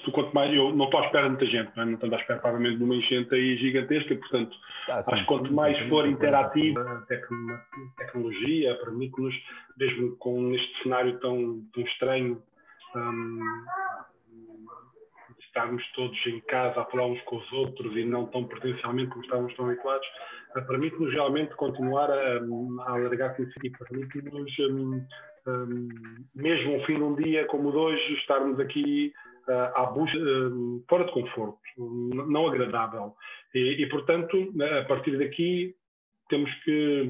isto, quanto mais, eu não estou à espera de muita gente, não estou à espera provavelmente de uma enchente aí gigantesca, portanto, acho que quanto mais for interativa, a tecnologia permite-nos, mesmo com este cenário tão estranho, estarmos todos em casa a falar uns com os outros e não tão presencialmente como estávamos tão habituados, permite-nos realmente continuar a alargar e permite-nos, mesmo ao fim de um dia como o de hoje, estarmos aqui à busca, fora de conforto, não agradável. E, portanto, a partir daqui, temos que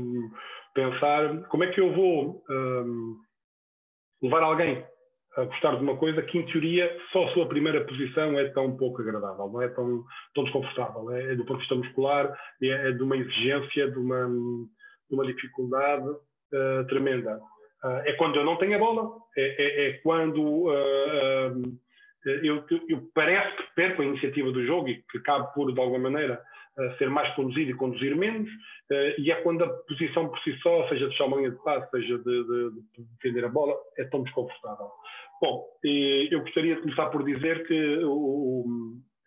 pensar como é que eu vou levar alguém a gostar de uma coisa que, em teoria, só a sua primeira posição é tão pouco agradável, não é tão desconfortável. É do ponto de vista muscular, é de uma exigência, de uma dificuldade tremenda. É quando eu não tenho a bola, é quando eu parece que perco a iniciativa do jogo e que acabo por, de alguma maneira, ser mais conduzido e conduzir menos, e é quando a posição por si só, seja de chamar linha de passe, seja de defender a bola, é tão desconfortável. Bom, eu gostaria de começar por dizer que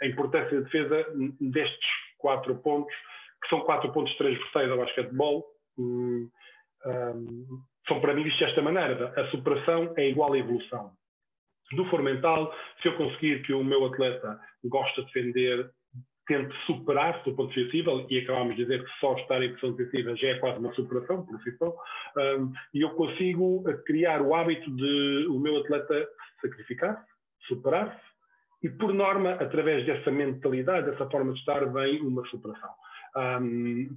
a importância da defesa destes 4 pontos, que são 4 pontos transversais ao basquetebol, são para mim vistos desta maneira: a superação é igual à evolução. Do for mental, se eu conseguir que o meu atleta goste de defender, tente superar-se do ponto defensivo, e acabamos de dizer que só estar em posição defensiva já é quase uma superação, por si só, e eu consigo criar o hábito de o meu atleta sacrificar-se, superar-se, e por norma, através dessa mentalidade, dessa forma de estar, vem uma superação.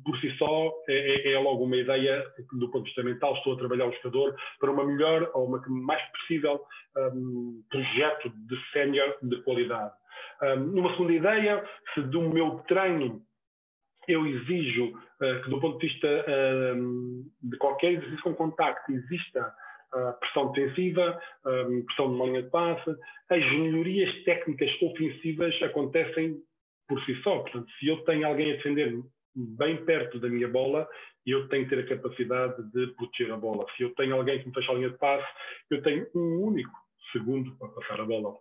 Por si só, é logo uma ideia, do ponto de vista mental, estou a trabalhar o jogador para uma melhor ou uma mais possível projeto de sénior de qualidade. Numa segunda ideia, se do meu treino eu exijo que, do ponto de vista de qualquer exercício com contacto, exista pressão defensiva, pressão de uma linha de passe, as melhorias técnicas ofensivas acontecem por si só. Portanto, se eu tenho alguém a defender bem perto da minha bola, eu tenho que ter a capacidade de proteger a bola. Se eu tenho alguém que me fecha a linha de passe, eu tenho um único segundo para passar a bola.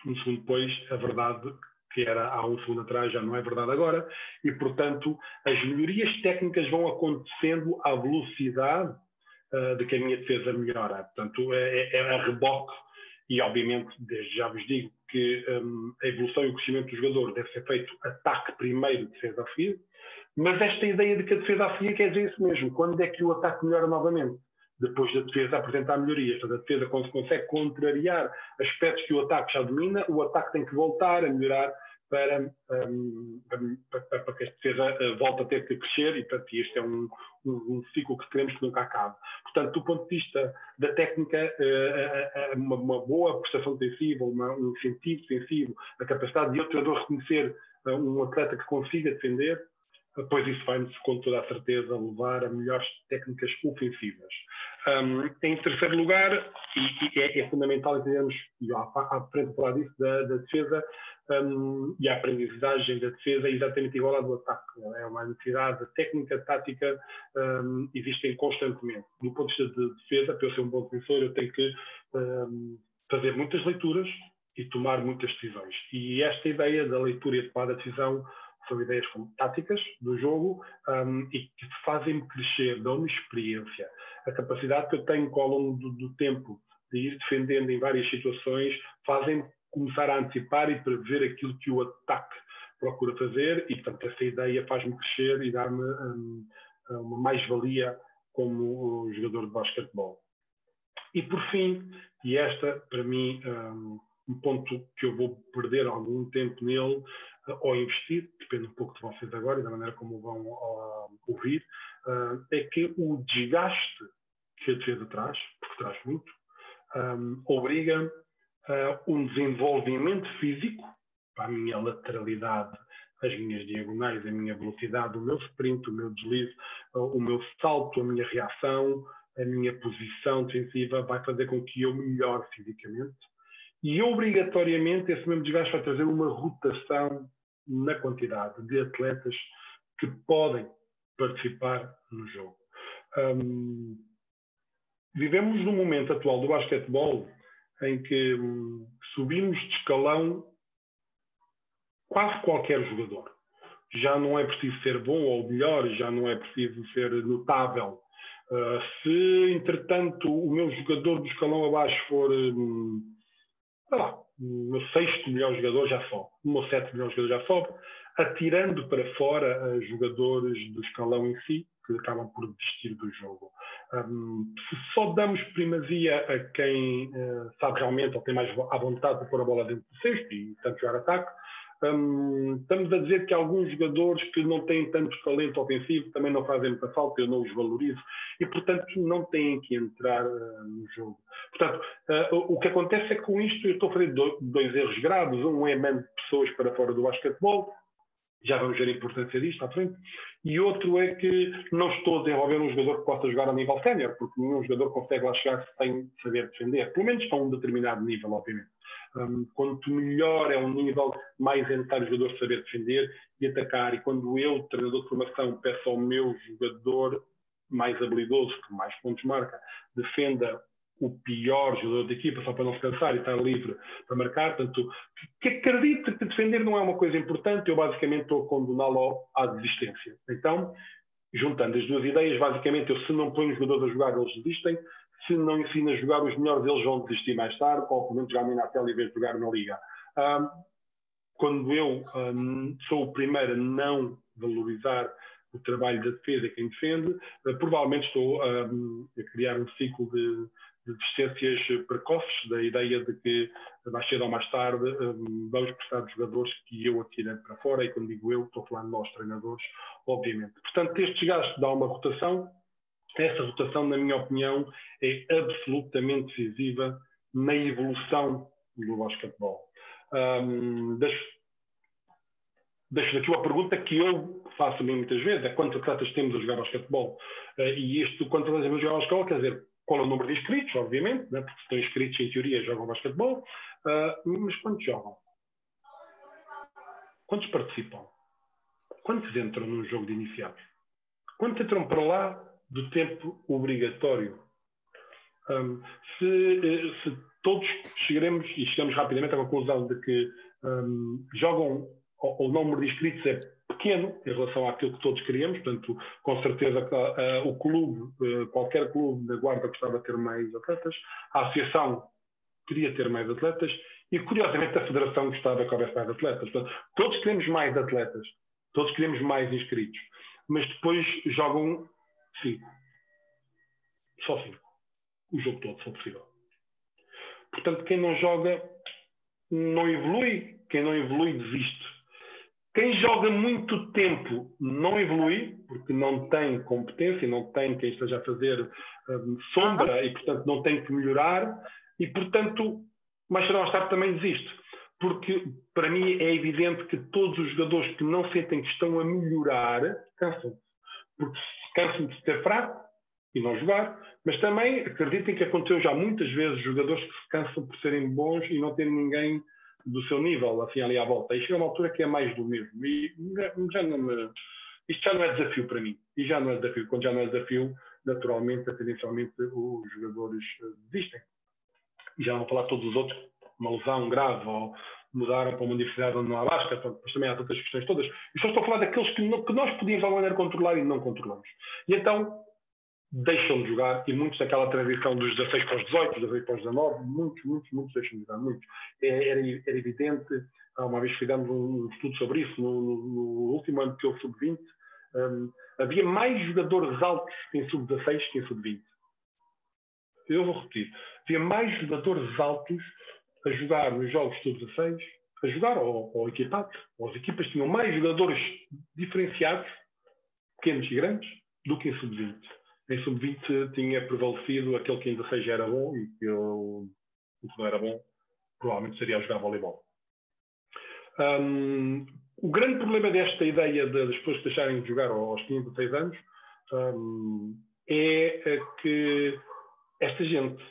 Um segundo depois, a verdade que era há um segundo atrás já não é verdade agora, e, portanto, as melhorias técnicas vão acontecendo à velocidade de que a minha defesa melhora. Portanto, é a reboque, e, obviamente, desde já vos digo que a evolução e o crescimento do jogador deve ser feito ataque primeiro, defesa a seguir, mas esta ideia de que a defesa a seguir quer dizer isso mesmo. Quando é que o ataque melhora novamente? Depois da defesa apresentar melhorias. Portanto, a defesa, quando se consegue contrariar aspectos que o ataque já domina, o ataque tem que voltar a melhorar para que a defesa volte a ter que crescer, e, portanto, este é um ciclo que queremos que nunca acabe. Portanto, do ponto de vista da técnica, uma boa prestação defensiva, um incentivo defensivo, a capacidade de outro jogador reconhecer um atleta que consiga defender, pois isso vai-nos, com toda a certeza, levar a melhores técnicas ofensivas. Em terceiro lugar, e é fundamental entendermos, e à frente falar disso, da defesa, e a aprendizagem da defesa é exatamente igual à do ataque. É uma necessidade técnica, tática, existem constantemente. Do ponto de vista de defesa, para eu ser um bom defensor, eu tenho que fazer muitas leituras e tomar muitas decisões. E esta ideia da leitura e a tomada de decisão são ideias como táticas do jogo, e que fazem-me crescer, dão-me experiência. A capacidade que eu tenho ao longo do tempo de ir defendendo em várias situações fazem-me começar a antecipar e prever aquilo que o ataque procura fazer, e, portanto, essa ideia faz-me crescer e dar-me uma mais-valia como jogador de basquetebol. E, por fim, e esta, para mim, um ponto que eu vou perder algum tempo nele, ou investir, depende um pouco de vocês agora e da maneira como vão ouvir, é que o desgaste que a defesa traz, porque traz muito, obriga um desenvolvimento físico para a minha lateralidade, as minhas diagonais, a minha velocidade, o meu sprint, o meu deslize, o meu salto, a minha reação, a minha posição defensiva, vai fazer com que eu melhore fisicamente. E, obrigatoriamente, esse mesmo desgaste vai trazer uma rotação na quantidade de atletas que podem participar no jogo. Vivemos no momento atual do basquetebol em que subimos de escalão quase qualquer jogador. Já não é preciso ser bom ou melhor, já não é preciso ser notável. Se, entretanto, o meu jogador do escalão abaixo for, sei lá, o meu sexto melhor jogador já sobe, o meu sétimo melhor jogador já sobe, atirando para fora jogadores do escalão em si, que acabam por desistir do jogo. Se só damos primazia a quem sabe realmente ou tem mais à vontade de pôr a bola dentro do cesto e tanto jogar ataque, estamos a dizer que alguns jogadores que não têm tanto talento ofensivo também não fazem muita falta, eu não os valorizo e, portanto, não têm que entrar no jogo. Portanto, o que acontece é que com isto eu estou a fazer dois erros graves. Um é mando pessoas para fora do basquetebol, já vamos ver a importância disto à frente, e outro é que não estou a desenvolver um jogador que possa jogar a nível sénior, porque nenhum jogador consegue lá chegar sem saber defender, pelo menos a um determinado nível, obviamente. Quanto melhor é um nível, mais é necessário o jogador saber defender e atacar. E quando eu, treinador de formação, peço ao meu jogador mais habilidoso, que mais pontos marca, defenda o pior jogador da equipa, só para não se cansar e estar livre para marcar, portanto, que acredita que defender não é uma coisa importante, eu basicamente estou a condená-lo à desistência. Então, juntando as duas ideias, basicamente, eu se não ponho os jogadores a jogar, eles desistem. Se não ensino a jogar, os melhores deles vão desistir mais tarde, ou pelo menos jogar na tela em vez de jogar na liga. Quando eu sou o primeiro a não valorizar o trabalho da defesa e quem defende, provavelmente estou a criar um ciclo de desistências precoces, da ideia de que mais cedo ou mais tarde vamos precisar de jogadores que eu atirei para fora, e quando digo eu, estou falando de nós treinadores, obviamente. Portanto, estes gajos dão uma rotação. Essa rotação, na minha opinião, é absolutamente decisiva na evolução do basquetebol. Deixo daqui uma pergunta que eu faço muitas vezes, é quantos atletas temos a jogar basquetebol? E isto, quantos atletas temos a jogar basquetebol, quer dizer, qual é o número de inscritos, obviamente, né? Porque se estão inscritos, em teoria, jogam basquetebol, mas quantos jogam? Quantos participam? Quantos entram num jogo de iniciados? Quantos entram para lá do tempo obrigatório? Se todos chegaremos e chegamos rapidamente à conclusão de que jogam, ou o número de inscritos é pequeno em relação àquilo que todos queríamos, portanto, com certeza o clube, qualquer clube da Guarda gostava de ter mais atletas, a associação queria ter mais atletas e, curiosamente, a federação gostava que houvesse mais atletas. Portanto, todos queremos mais atletas, todos queremos mais inscritos, mas depois jogam 5. Só 5. O jogo todo, se for possível. Portanto, quem não joga não evolui, quem não evolui desiste. Quem joga muito tempo não evolui, porque não tem competência, não tem quem esteja a fazer sombra e, portanto, não tem que melhorar e, portanto, mais cedo ou mais tarde também desiste. Porque, para mim, é evidente que todos os jogadores que não sentem que estão a melhorar cansam-se. Porque cansam de ser fraco e não jogar, mas também acreditem que aconteceu já muitas vezes jogadores que se cansam por serem bons e não terem ninguém do seu nível, assim, ali à volta. E chega uma altura que é mais do mesmo. E já não me... Isto já não é desafio para mim. E já não é desafio. Quando já não é desafio, naturalmente, tendencialmente, os jogadores desistem. E já não vou falar de todos os outros, uma lesão grave ou mudaram para uma universidade onde não há basquete, mas também há tantas questões todas. E só estou a falar daqueles que nós podíamos de alguma maneira controlar e não controlamos. E então deixam de jogar, e muitos daquela transição dos 16 para os 18, dos 18 para os 19, muitos deixam de jogar, muitos. Era evidente, uma vez fizemos um estudo sobre isso, no último ano que eu sub-20, havia mais jogadores altos em sub-16 que em sub-20. Eu vou repetir, havia mais jogadores altos a jogar nos jogos sub-16, a jogar ou equipados, ou as equipas tinham mais jogadores diferenciados, pequenos e grandes, do que em sub-20. Em sub-20 tinha prevalecido aquele que em 16 já era bom e que o que não era bom provavelmente seria a jogar voleibol. O grande problema desta ideia das pessoas deixarem de jogar aos 15, 16 anos é que esta gente,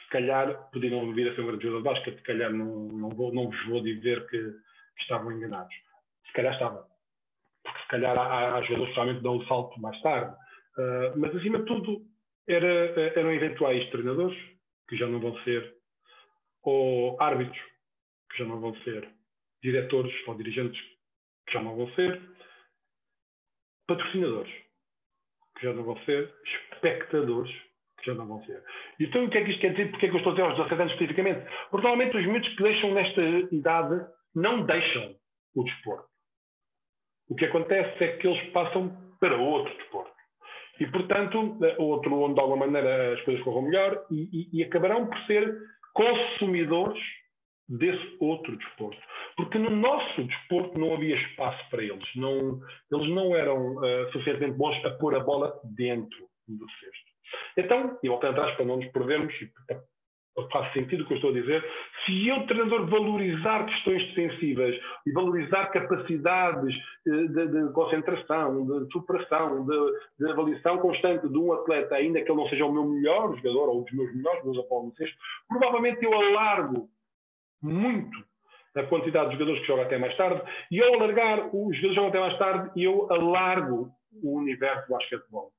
se calhar, poderiam vir a ser um grande jogador de basquete, se calhar não vos vou dizer que estavam enganados. Se calhar estavam. Porque se calhar há jogadores que realmente dão o salto mais tarde. Mas, acima de tudo, eram eventuais treinadores, que já não vão ser ou árbitros, que já não vão ser diretores ou dirigentes, que já não vão ser patrocinadores, que já não vão ser espectadores, que já não vão ser. Então, o que é que isto quer dizer? Porque é que eu estou a dizer aos 17 anos especificamente? Porque normalmente os miúdos que deixam nesta idade não deixam o desporto. O que acontece é que eles passam para outro desporto. E, portanto, outro onde de alguma maneira as coisas corram melhor e acabarão por ser consumidores desse outro desporto. Porque no nosso desporto não havia espaço para eles. Eles não eram suficientemente bons a pôr a bola dentro do cesto. Então, e voltando atrás para não nos perdermos, faz sentido o que eu estou a dizer, se eu, treinador, valorizar questões defensivas e valorizar capacidades de concentração, de superação, de avaliação constante de um atleta, ainda que ele não seja o meu melhor jogador ou um dos meus melhores, meus apoios no cesto, provavelmente eu alargo muito a quantidade de jogadores que jogam até mais tarde, e ao alargar os jogadores que jogam até mais tarde, eu alargo o universo do basquetebol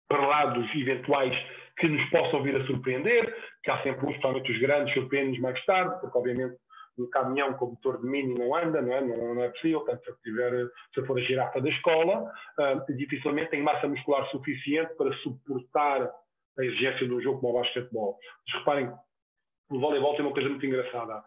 para lá dos eventuais que nos possam vir a surpreender, que há sempre uns, principalmente os grandes, surpreendem-nos mais tarde, porque obviamente um caminhão com motor de mini não anda, não é possível, portanto, se eu for a girafa da escola, dificilmente tem massa muscular suficiente para suportar a exigência de um jogo como o basquetebol. Mas reparem, o voleibol tem uma coisa muito engraçada.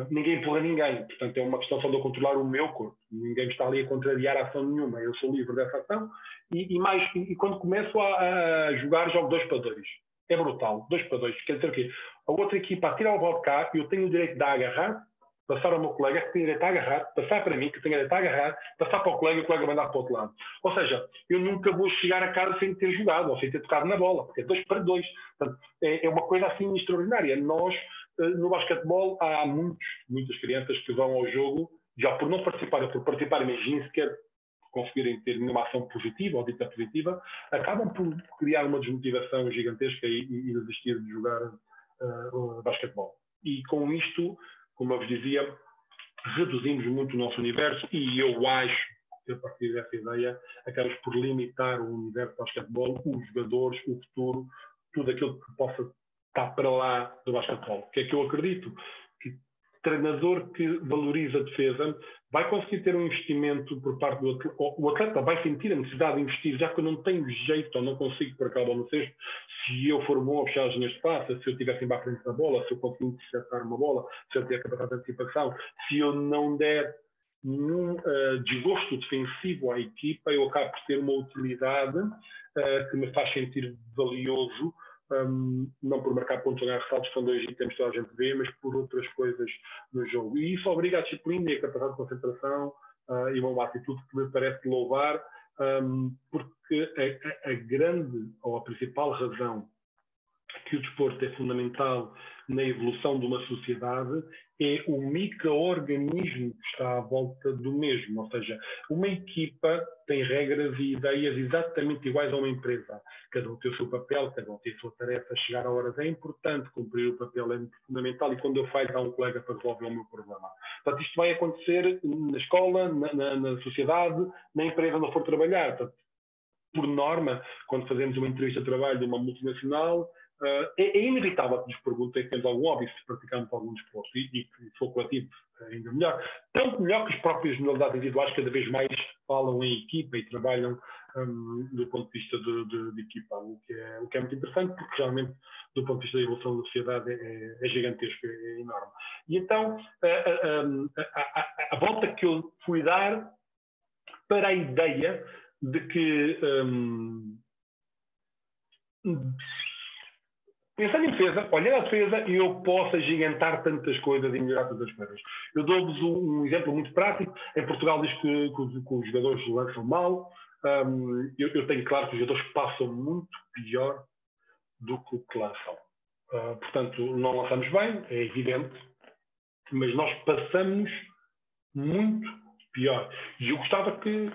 Ninguém empurra ninguém, portanto é uma questão só de eu controlar o meu corpo. Ninguém está ali a contrariar a ação nenhuma. Eu sou livre dessa ação e quando começo a jogar, jogo 2 para 2. É brutal, 2 para 2. Quer dizer o quê? A outra equipa atira o bola de cá e eu tenho o direito de agarrar, passar ao meu colega que tem direito a agarrar, passar para mim que tem direito a agarrar, passar para o colega e o colega mandar para o outro lado. Ou seja, eu nunca vou chegar a casa sem ter jogado ou sem ter tocado na bola, porque é 2 para 2. Portanto, é uma coisa assim extraordinária. Nós, no basquetebol, há muitas crianças que vão ao jogo já por não participarem, por participarem, imaginem sequer conseguirem ter nenhuma ação positiva ou dita positiva, acabam por criar uma desmotivação gigantesca e desistir de jogar basquetebol. E com isto, como eu vos dizia, reduzimos muito o nosso universo e eu acho que a partir dessa ideia acabamos por limitar o universo do basquetebol, os jogadores, o futuro, tudo aquilo que possa estar para lá do basquetebol. O que é que eu acredito? Que treinador que valoriza a defesa vai conseguir ter um investimento por parte do atleta. O atleta vai sentir a necessidade de investir, já que eu não tenho jeito ou não consigo por aquela bola no cesto. Se eu for bom a fechar as linhas de passe, se eu estiver sempre à frente da bola, se eu conseguir interceptar uma bola, se eu tiver capacidade de antecipação, se eu não der nenhum desgosto defensivo à equipa, eu acabo por ter uma utilidade que me faz sentir valioso, não por marcar pontos ou ganhar ressaltos, que são 2 itens que toda a gente vê, mas por outras coisas no jogo. E isso obriga a disciplina e a capacidade de concentração e uma atitude que me parece louvar, porque a grande ou a principal razão que o desporto é fundamental na evolução de uma sociedade é o micro-organismo que está à volta do mesmo. Ou seja, uma equipa tem regras e ideias exatamente iguais a uma empresa. Cada um tem o seu papel, cada um tem a sua tarefa. Chegar a horas é importante, cumprir o papel é fundamental e quando eu falho há um colega para resolver o meu problema. Portanto, isto vai acontecer na escola, na sociedade, na empresa onde eu for trabalhar. Portanto, por norma, quando fazemos uma entrevista de trabalho de uma multinacional, é inevitável que nos perguntem se temos algum hobby, se praticamos algum desporto e se for coletivo, ainda melhor. Tanto melhor que as próprias modalidades individuais cada vez mais falam em equipa e trabalham do ponto de vista de equipa, o que é muito interessante, porque realmente, do ponto de vista da evolução da sociedade, é gigantesco, é enorme. E então, a volta que eu fui dar para a ideia de que pensando em defesa, olhando a defesa, eu posso agigantar tantas coisas e melhorar tantas coisas. Eu dou-vos um exemplo muito prático. Em Portugal diz que os jogadores lançam mal. Eu tenho claro que os jogadores passam muito pior do que o que lançam. Portanto, não lançamos bem, é evidente, mas nós passamos muito pior. E eu gostava que...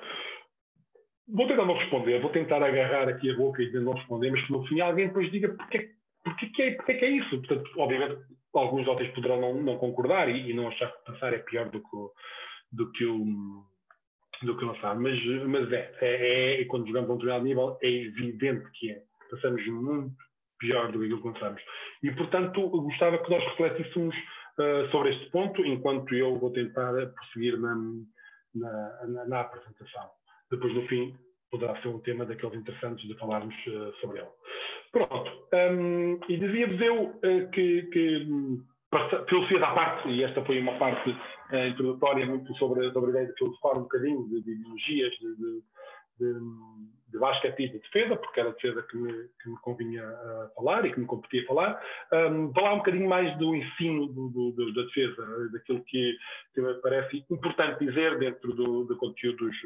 Vou tentar não responder, vou tentar agarrar aqui a boca e não responder, mas que no fim alguém depois diga porque é isso. Portanto, obviamente, alguns de vocês poderão não concordar e não achar que passar é pior do que o lançar. Mas quando jogamos a um determinado nível, é evidente que é. Passamos muito pior do que aquilo que lançamos. E, portanto, eu gostava que nós refletíssemos sobre este ponto, enquanto eu vou tentar prosseguir na apresentação. Depois, no fim, poderá ser um tema daqueles interessantes de falarmos sobre ele. Pronto. E dizia-vos eu que filosofia à parte, e esta foi uma parte introdutória muito sobre a ideia de filosofar um bocadinho de ideologias de basquete e de defesa, porque era a defesa que me convinha falar e que me competia a falar. Falar um bocadinho mais do ensino da defesa, daquilo que me parece importante dizer dentro de conteúdos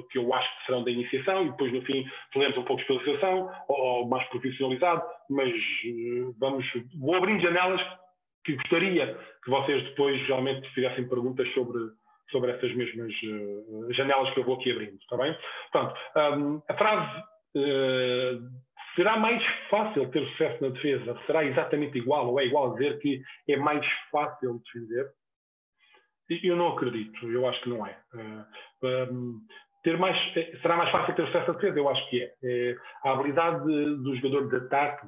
que eu acho que serão da iniciação, e depois no fim falamos um pouco de especialização ou mais profissionalizado, mas vou abrindo janelas que gostaria que vocês depois realmente fizessem perguntas sobre essas mesmas janelas que eu vou aqui abrindo, está bem? Portanto, a frase será mais fácil ter sucesso na defesa, será exatamente igual ou é igual a dizer que é mais fácil defender? Eu não acredito, eu acho que não é. Será mais fácil ter sucesso na defesa? Eu acho que é. A habilidade do jogador de ataque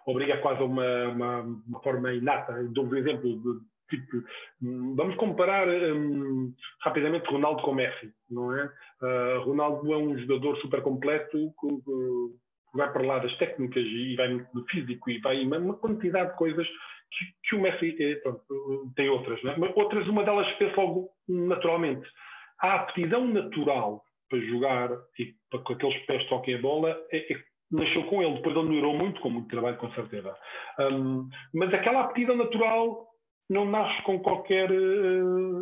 obriga quase a uma forma inata. Dou-vos um exemplo de tipo, vamos comparar rapidamente Ronaldo com Messi, não é? Ronaldo é um jogador super completo que vai para lá das técnicas e vai no físico e vai uma quantidade de coisas que o Messi tem outras, não é? Mas outras, uma delas fez logo naturalmente. A aptidão natural para jogar e para que aqueles pés toquem a bola nasceu com ele, depois ele melhorou muito, com muito trabalho, com certeza. Mas aquela aptidão natural não nasce com qualquer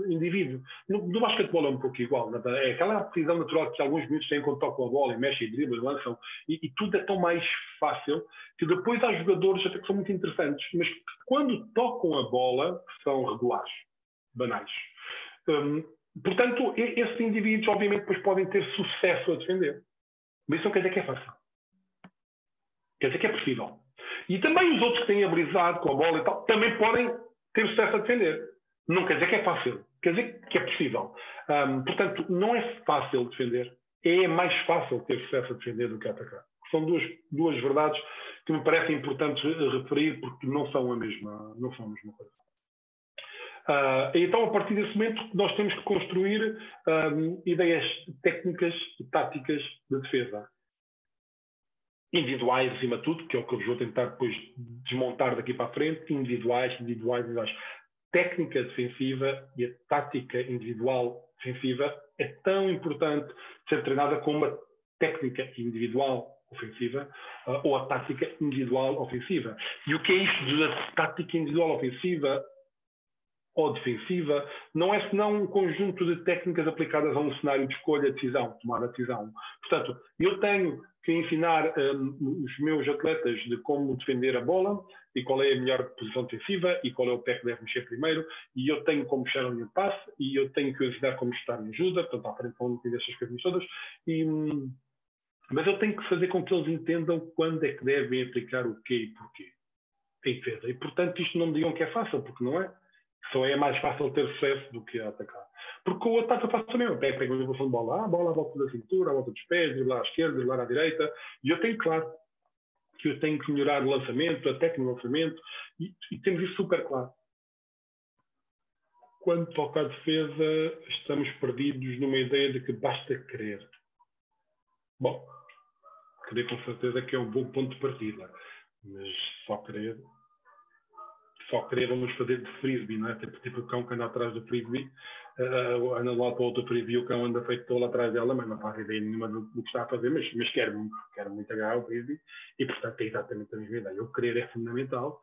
indivíduo. No basquetebol é um pouco igual. É aquela aptidão natural que alguns miúdos têm quando tocam a bola e mexem, e driblam, lançam, e tudo é tão mais fácil que depois há jogadores até que são muito interessantes, mas quando tocam a bola são regulares, banais. Portanto, esses indivíduos obviamente depois podem ter sucesso a defender. Mas isso não quer dizer que é fácil. Quer dizer que é possível. E também os outros que têm habilidade com a bola e tal, também podem ter sucesso a defender. Não quer dizer que é fácil. Quer dizer que é possível. Portanto, não é fácil defender. É mais fácil ter sucesso a defender do que a atacar. São duas verdades que me parecem importantes referir, porque não são a mesma coisa. Então, a partir desse momento, nós temos que construir ideias técnicas e táticas de defesa. Individuais, acima de tudo, que é o que eu vos vou tentar depois desmontar daqui para a frente. Individuais. Técnica defensiva e a tática individual defensiva é tão importante ser treinada como uma técnica individual ofensiva ou a tática individual ofensiva. E o que é isto da tática individual ofensiva ou defensiva? Não é senão um conjunto de técnicas aplicadas a um cenário de escolha, tomar a decisão. Portanto, eu tenho que ensinar os meus atletas de como defender a bola e qual é a melhor posição defensiva e qual é o pé que deve mexer primeiro, e eu tenho como fechar um passe e eu tenho que ensinar como estar em ajuda, portanto, à frente vão entender essas coisas todas, mas eu tenho que fazer com que eles entendam quando é que devem aplicar o quê e porquê em defesa. E, portanto, isto não me digam que é fácil, porque não é. Só é mais fácil ter sucesso do que atacar. Porque o ataque eu faço também. Eu pego a evolução de bola à bola, à volta da cintura, à volta dos pés, driblar à esquerda, driblar à direita. E eu tenho claro que eu tenho que melhorar o lançamento, a técnica do lançamento, e temos isso super claro. Quando toca a defesa, estamos perdidos numa ideia de que basta querer. Bom, querer com certeza que é um bom ponto de partida, mas só querer vamos fazer de frisbee, não é? Tipo o cão que anda atrás do frisbee, anda lá para o outro frisbee e o cão anda feito todo atrás dela, mas não faz ideia nenhuma do que está a fazer, mas quer muito agarrar o frisbee e, portanto, é exatamente a mesma ideia. O querer é fundamental,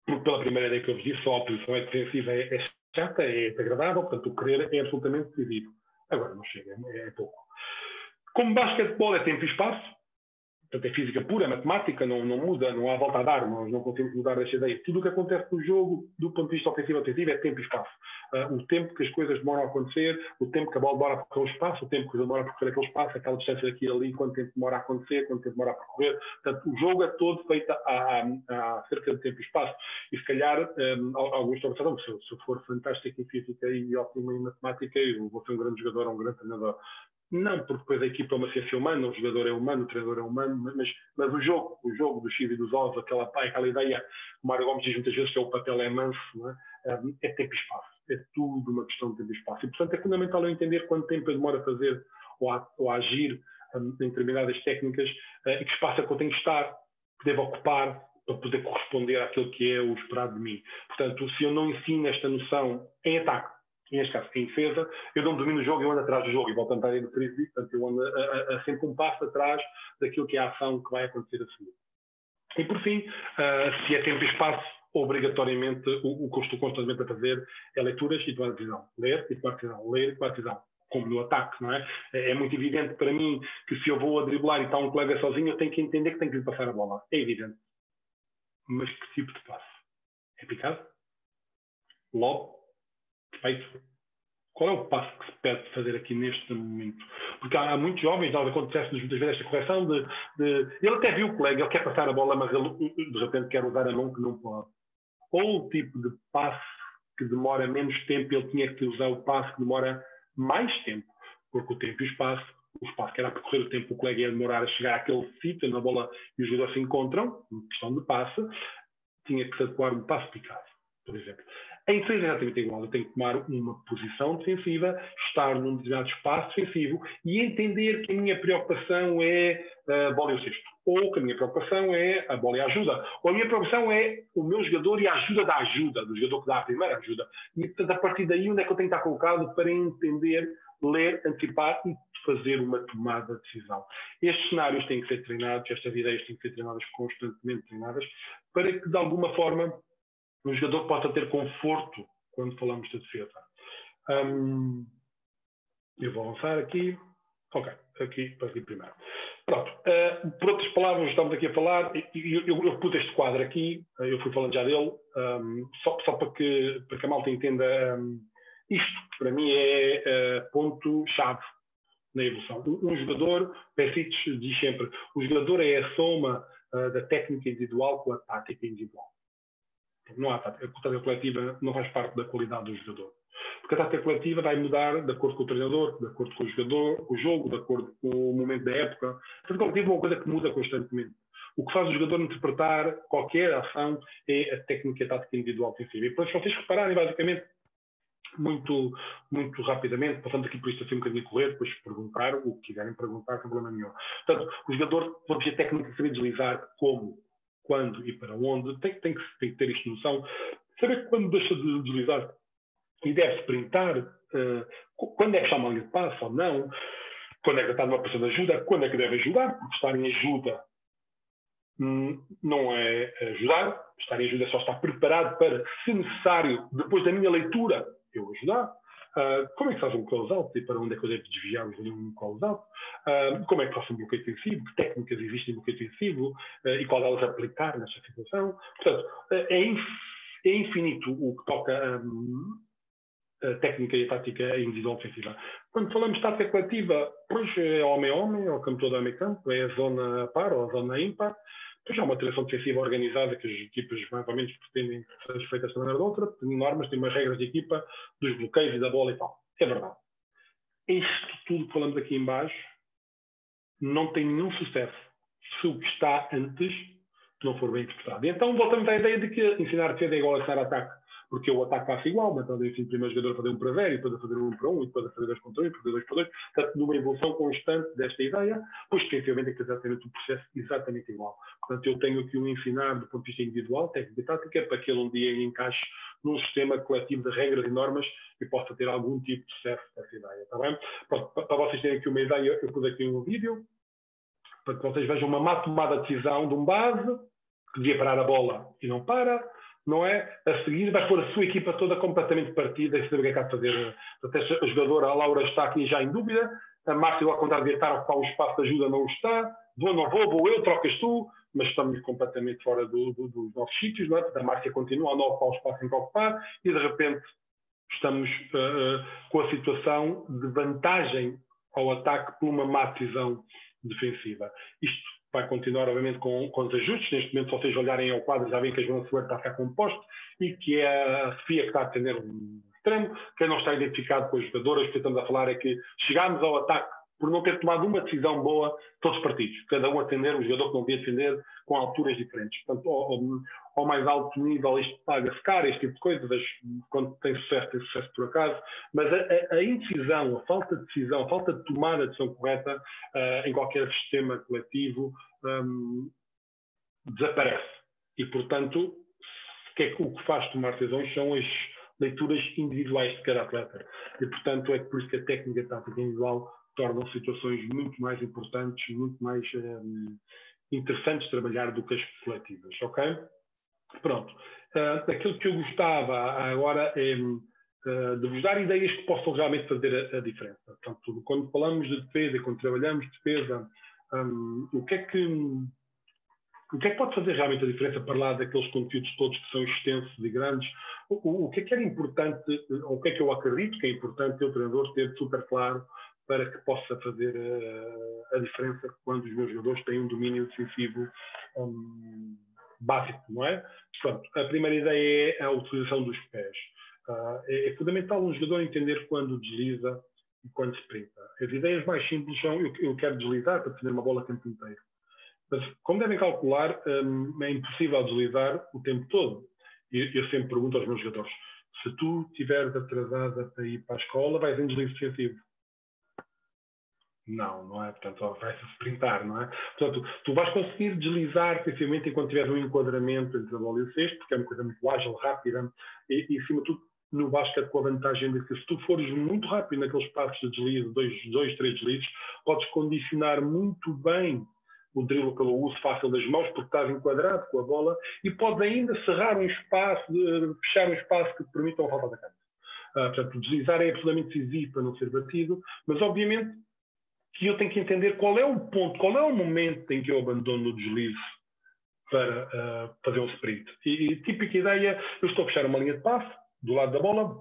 porque pela primeira ideia que eu vos disse, só a posição é defensiva, é chata, é desagradável, portanto, o querer é absolutamente decisivo. Agora, não chega, é pouco. Como basquetebol é tempo e espaço, portanto, é física pura, é matemática, não muda, não há volta a dar, nós não conseguimos mudar esta ideia. Tudo o que acontece no jogo, do ponto de vista ofensivo e defensivo, é tempo e espaço. O tempo que as coisas demoram a acontecer, o tempo que a bola demora a percorrer o espaço, o tempo que demora a percorrer aquele espaço, aquela distância daqui e ali, quanto tempo demora a acontecer, quanto tempo demora a percorrer. Portanto, o jogo é todo feito a cerca de tempo e espaço. E se calhar, alguns estão a pensar, se eu for fantástico em física e ótimo em matemática, eu vou ser um grande jogador, um grande treinador. Não, porque depois a equipa é uma ciência humana, o jogador é humano, o treinador é humano, mas o jogo dos X e dos ovos, aquela ideia, o Mário Gomes diz muitas vezes que é o papel é manso, não é? É tempo e espaço. É tudo uma questão de tempo e espaço. E, portanto, é fundamental eu entender quanto tempo eu demoro a fazer ou a agir em determinadas técnicas e que espaço é que eu tenho que estar, que devo ocupar para poder corresponder àquilo que é o esperado de mim. Portanto, se eu não ensino esta noção em ataque, neste caso em defesa, eu não domino o jogo, eu ando atrás do jogo e volto a tentar ir no frisbee, portanto eu ando sempre um passo atrás daquilo que é a ação que vai acontecer a seguir. E por fim, se é tempo e espaço, obrigatoriamente o que eu estou constantemente a fazer é leituras e tomar decisão. Ler e tomar decisão. Ler e tomar decisão. Como no ataque, não é? É muito evidente para mim que se eu vou a driblar e está um colega sozinho, eu tenho que entender que tenho que lhe passar a bola. É evidente. Mas que tipo de passo? É picado? Logo? Feito? Qual é o passo que se pede fazer aqui neste momento? Porque há muitos jovens, nós acontece-nos muitas vezes esta correção de... Ele até viu o colega, ele quer passar a bola, mas ele de repente quer usar a mão que não pode. Ou o tipo de passo que demora menos tempo, ele tinha que usar o passo que demora mais tempo. Porque o tempo e o espaço que era a percorrer o tempo, o colega ia demorar a chegar àquele sítio, na bola e os jogadores se encontram, uma questão de passe, tinha que se adequar um passo picado, por exemplo. Em defesa é exatamente igual. Eu tenho que tomar uma posição defensiva, estar num determinado espaço defensivo e entender que a minha preocupação é a bola e o cesto. Ou que a minha preocupação é a bola e a ajuda. Ou a minha preocupação é o meu jogador e a ajuda da ajuda, do jogador que dá a primeira ajuda. E, portanto, a partir daí, onde é que eu tenho que estar colocado para entender, ler, antecipar e fazer uma tomada de decisão. Estes cenários têm que ser treinados, estas ideias têm que ser treinadas, constantemente treinadas, para que, de alguma forma, o jogador possa ter conforto quando falamos de defesa. Eu vou avançar aqui. Ok, aqui primeiro. Pronto. Por outras palavras, estamos aqui a falar, eu pus este quadro aqui, eu fui falando já dele, só para que a malta entenda isto, para mim é ponto-chave na evolução. Um jogador, Pesic diz sempre, o jogador é a soma da técnica individual com a tática individual. Não há tática. A tática coletiva não faz parte da qualidade do jogador. Porque a tática coletiva vai mudar de acordo com o treinador, de acordo com o jogador, o jogo, de acordo com o momento da época. A tática coletiva é uma coisa que muda constantemente. O que faz o jogador interpretar qualquer ação é a técnica e a tática individual defensiva. E depois, se vocês repararem, basicamente, muito rapidamente, passando aqui por isto assim um bocadinho a correr, depois perguntar o que quiserem perguntar, sem problema nenhum. Portanto, o jogador pode ter técnica de saber deslizar como, quando e para onde, tem que ter isto noção, saber quando deixa de deslizar e deve sprintar, quando é que chama de passo ou não, quando é que está numa posição de ajuda, quando é que deve ajudar, porque estar em ajuda não é ajudar, estar em ajuda é só estar preparado para, se necessário, depois da minha leitura, eu ajudar. Como é que faz um close-out e para onde é que eu devo desviar um close-out? Como é que faço um bloqueio defensivo? Que técnicas existem em bloqueio defensivo? E qual delas aplicar nesta situação? Portanto, é infinito o que toca a técnica e a tática individual defensiva. Quando falamos de tática coletiva, pois é homem a homem, é o campo todo a meio campo, é a zona par ou a zona ímpar. Depois há uma transição defensiva organizada que as equipas mais ou menos pretendem que seja feita desta maneira ou de outra. Tem normas, tem umas regras de equipa, dos bloqueios e da bola e tal. É verdade. Isto tudo que falamos aqui em baixo não tem nenhum sucesso se o que está antes não for bem interpretado. E então voltamos à ideia de que ensinar a defesa é igual a ensinar ataque. Porque o ataque passa igual, mas eu ensino primeiro o jogador a fazer 1 para 0, e depois a fazer 1 para 1, e depois a fazer 2 contra 1, e depois 2 para 2. Portanto, numa evolução constante desta ideia, pois defensivamente é que exatamente o processo exatamente igual. Portanto, eu tenho aqui um ensinar do ponto de vista individual, técnica e tática, para que ele um dia encaixe num sistema coletivo de regras e normas e possa ter algum tipo de sucesso dessa ideia. Está bem? Pronto, para vocês terem aqui uma ideia, eu pus aqui um vídeo, para que vocês vejam uma má tomada de decisão de um base, que devia parar a bola e não para, não é? A seguir vai pôr a sua equipa toda completamente partida e saber o que é que há de fazer. Até a jogadora, a Laura, está aqui já em dúvida, a Márcia, ao contrário de estar a ocupar um espaço de ajuda, não está, vou eu, trocas tu, mas estamos completamente fora dos nossos sítios, não é? A Márcia continua a não ocupar o espaço em que ocupar e de repente estamos com a situação de vantagem ao ataque por uma má decisão defensiva. Isto vai continuar, obviamente, com os ajustes. Neste momento, se vocês olharem ao quadro, já veem que a Joana Soeiro está a ficar composto e que é a Sofia que está a atender um extremo. Quem não está identificado com as jogadoras, que estamos a falar é que chegámos ao ataque por não ter tomado uma decisão boa, todos os partidos, cada um a defender, um jogador que não devia defender, com alturas diferentes. Portanto, ao mais alto nível, isto paga-se caro, este tipo de coisas, quando tem sucesso por acaso, mas a indecisão, a falta de decisão, a falta de tomar a decisão correta em qualquer sistema coletivo desaparece. E, portanto, o que faz tomar decisões são as leituras individuais de cada atleta. E, portanto, é por isso que a técnica tática individual torna situações muito mais importantes, muito mais interessantes de trabalhar do que as coletivas, ok? Pronto. Aquilo que eu gostava agora é de vos dar ideias que possam realmente fazer a diferença. Portanto, quando falamos de defesa, quando trabalhamos de defesa, o que é que pode fazer realmente a diferença para lá daqueles conteúdos todos que são extensos e grandes? O que é que era importante, ou o que é que eu acredito que é importante o treinador ter super claro para que possa fazer a diferença quando os meus jogadores têm um domínio defensivo básico, não é? Portanto, a primeira ideia é a utilização dos pés. É fundamental um jogador entender quando desliza e quando sprinta. As ideias mais simples são: eu quero deslizar para defender uma bola o tempo inteiro. Mas, como devem calcular, é impossível deslizar o tempo todo. E eu sempre pergunto aos meus jogadores: se tu estiveres atrasada para ir para a escola, vais em deslize defensivo? Não é? Portanto, vai-se sprintar, não é? Portanto, tu vais conseguir deslizar defensivamente enquanto tiveres um enquadramento entre a bola e o cesto, porque é uma coisa muito ágil, rápida, e acima de tudo, no basquete, com a vantagem de que se tu fores muito rápido naqueles passos de deslize, dois, três deslizes, podes condicionar muito bem o drible pelo uso fácil das mãos, porque estás enquadrado com a bola, e podes ainda cerrar um espaço, fechar um espaço que te permita uma falta da cancha. Portanto, deslizar é absolutamente decisivo para não ser batido, mas obviamente que eu tenho que entender qual é o ponto, qual é o momento em que eu abandono o deslize para fazer um sprint. E típica ideia, eu estou a fechar uma linha de passe do lado da bola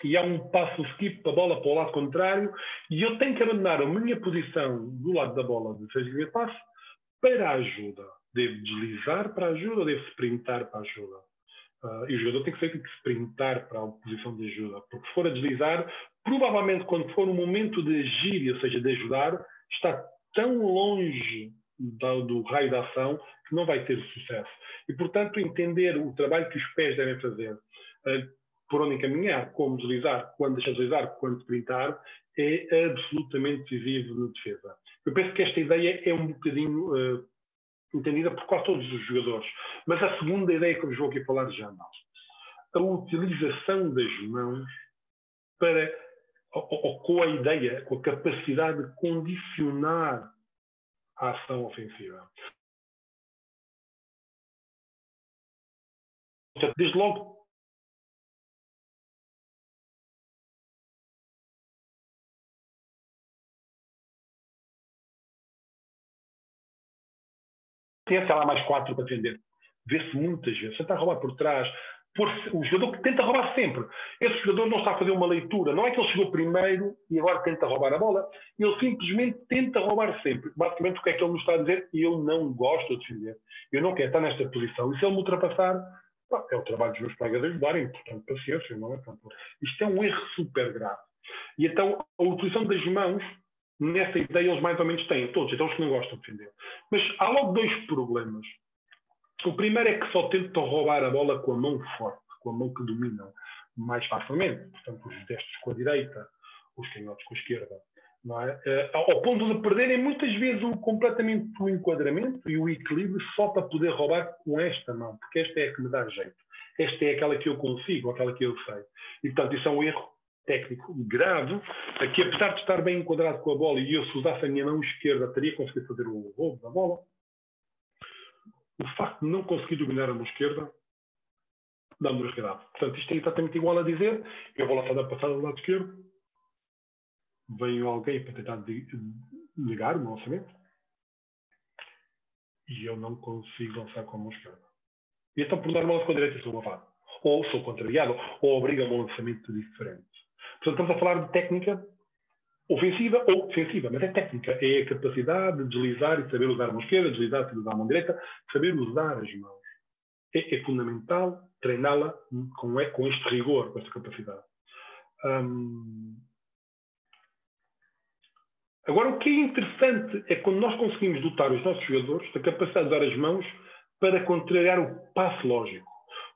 e há um passo skip para a bola para o lado contrário e eu tenho que abandonar a minha posição do lado da bola de fazer linha de passe para a ajuda. Devo deslizar para a ajuda ou devo sprintar para a ajuda? E o jogador tem que sprintar para a posição de ajuda, porque se for a deslizar, provavelmente quando for o momento de agir, ou seja, de ajudar, está tão longe do raio de ação que não vai ter sucesso. E, portanto, entender o trabalho que os pés devem fazer, por onde encaminhar, como deslizar, quando deixar de deslizar, quando sprintar, é absolutamente decisivo na defesa. Eu penso que esta ideia é um bocadinho entendida por quase todos os jogadores. Mas a segunda ideia que eu vos vou aqui falar já não. A utilização das mãos para, ou com a ideia, com a capacidade de condicionar a ação ofensiva. Desde logo, tem lá mais 4 para defender. Vê-se muitas vezes. Você está a roubar por trás. O jogador que tenta roubar sempre. Esse jogador não está a fazer uma leitura. Não é que ele chegou primeiro e agora tenta roubar a bola. Ele simplesmente tenta roubar sempre. Basicamente, o que é que ele nos está a dizer? Eu não gosto de defender. Eu não quero estar nesta posição. E se ele me ultrapassar, é o trabalho dos meus colegas ajudarem. Portanto, paciência. Não é? Portanto, isto é um erro super grave. E então, a utilização das mãos, nessa ideia, eles mais ou menos têm. Todos. Então, os que não gostam de defender. Mas há logo dois problemas. O primeiro é que só tentam roubar a bola com a mão forte, com a mão que dominam mais facilmente. Portanto, os destros com a direita, os canhotos com a esquerda. Não é? Ao ponto de perderem muitas vezes completamente o enquadramento e o equilíbrio só para poder roubar com esta mão, porque esta é a que me dá jeito. Esta é aquela que eu consigo, aquela que eu sei. E, portanto, isso é um erro técnico grave, que apesar de estar bem enquadrado com a bola e eu, se usasse a minha mão esquerda, teria conseguido fazer o roubo da bola, o facto de não conseguir dominar a mão esquerda dá-me rasgadado. Portanto, isto é exatamente igual a dizer: eu vou lançar da passada do lado esquerdo, venho alguém para tentar ligar o meu lançamento e eu não consigo lançar com a mão esquerda. E então, por normal, com a direita sou levado. Ou sou contrariado, ou obriga-me a um lançamento diferente. Portanto, estamos a falar de técnica ofensiva ou defensiva, mas é técnica. É a capacidade de deslizar e saber usar a mão esquerda, deslizar e saber usar a mão direita, saber usar as mãos. É fundamental treiná-la com este rigor, com esta capacidade. Agora, o que é interessante é quando nós conseguimos dotar os nossos jogadores da capacidade de usar as mãos para contrariar o passe lógico.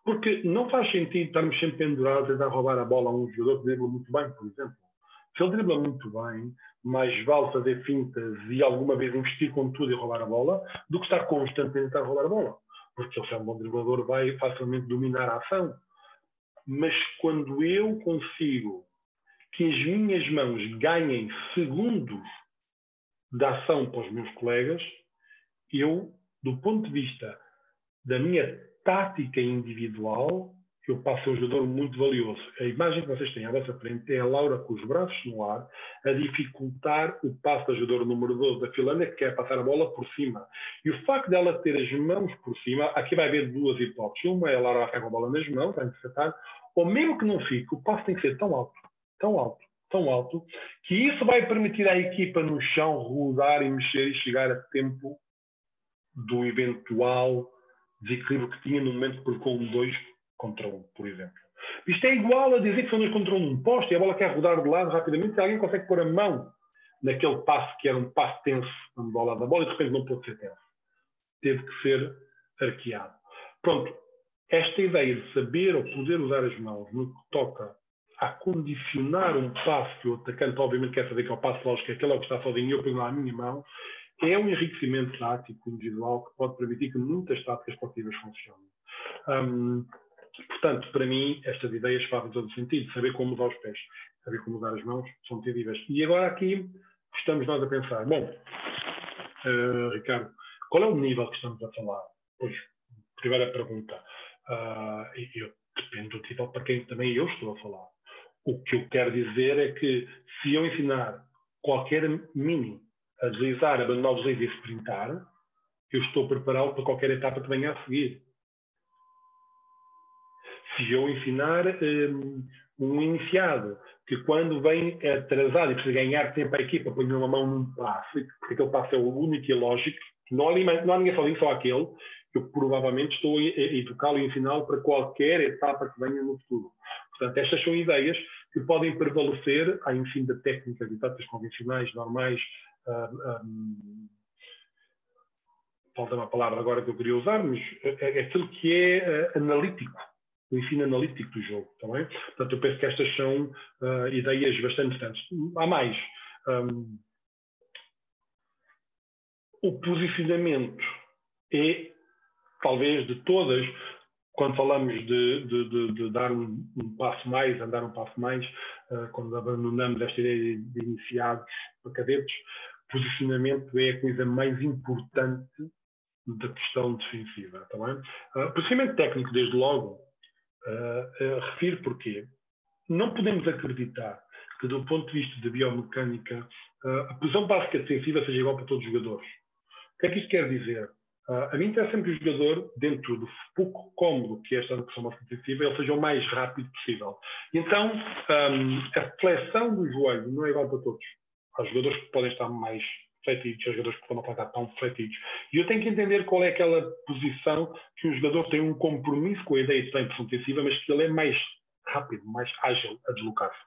Porque não faz sentido estarmos sempre pendurados a tentar roubar a bola a um jogador que dribla muito bem, por exemplo. Se ele dribla muito bem, mais vale fazer fintas e alguma vez investir com tudo e roubar a bola, do que estar constantemente a tentar roubar a bola. Porque se é um bom driblador, vai facilmente dominar a ação. Mas quando eu consigo que as minhas mãos ganhem segundos da ação para os meus colegas, eu, do ponto de vista da minha tática individual, eu passo a ser um jogador muito valioso. A imagem que vocês têm à vossa frente é a Laura com os braços no ar a dificultar o passo da jogadora número 12 da Finlândia, que quer passar a bola por cima. E o facto dela ter as mãos por cima, aqui vai haver duas hipóteses. Uma é a Laura ficar com a bola nas mãos, vai interceptar, ou mesmo que não fique, o passo tem que ser tão alto, tão alto, tão alto, que isso vai permitir à equipa no chão rodar e mexer e chegar a tempo do eventual desequilíbrio que tinha no momento que colocou um 2 contra 1, por exemplo. Isto é igual a dizer que são 2 contra 1 num poste e a bola quer rodar de lado rapidamente e alguém consegue pôr a mão naquele passo que era um passo tenso na bola da bola e de repente não pôde ser tenso. Teve que ser arqueado. Pronto, esta ideia de saber ou poder usar as mãos no que toca a condicionar um passo que o atacante obviamente quer saber que é o passo lógico, que aquele é o que está sozinho e eu ponho lá a minha mão, é um enriquecimento tático individual que pode permitir que muitas táticas esportivas funcionem. Portanto, para mim, estas ideias fazem todo o sentido. Saber como usar os pés, saber como usar as mãos, são terríveis. E agora aqui estamos nós a pensar, bom, Ricardo, qual é o nível que estamos a falar? Pois, primeira pergunta. Depende do nível para quem também eu estou a falar. O que eu quero dizer é que se eu ensinar qualquer mini a deslizar, abandonar o deslize e sprintar, eu estou preparado para qualquer etapa que venha a seguir. Se eu ensinar um iniciado que quando vem atrasado e precisa ganhar tempo à equipa, põe uma mão num passe, porque aquele passe é o único e lógico, não há ninguém sozinho, só aquele, eu provavelmente estou a educá-lo e ensiná-lo para qualquer etapa que venha no futuro. Portanto, estas são ideias que podem prevalecer ao ensino da técnica de táticas convencionais, normais, falta uma palavra agora que eu queria usar, mas é aquilo que é analítico, o ensino analítico do jogo, tá bem? Portanto, eu penso que estas são ideias bastante importantes. Há mais. O posicionamento é, talvez, de todas, quando falamos de dar um passo mais, andar um passo mais, quando abandonamos esta ideia de iniciados para cadetes, posicionamento é a coisa mais importante da questão defensiva. Tá bem? Posicionamento técnico, desde logo, refiro porque não podemos acreditar que, do ponto de vista de biomecânica, a posição básica defensiva seja igual para todos os jogadores. O que é que isto quer dizer? A mim interessa sempre que o jogador, dentro do pouco cômodo que é esta posição básica defensiva, ele seja o mais rápido possível. Então, a flexão do joelho não é igual para todos. Há jogadores que podem estar mais fletidos, há jogadores que podem estar tão fletidos. E eu tenho que entender qual é aquela posição que um jogador tem um compromisso com a ideia de estar em posição defensiva, mas que ele é mais rápido, mais ágil a deslocar-se.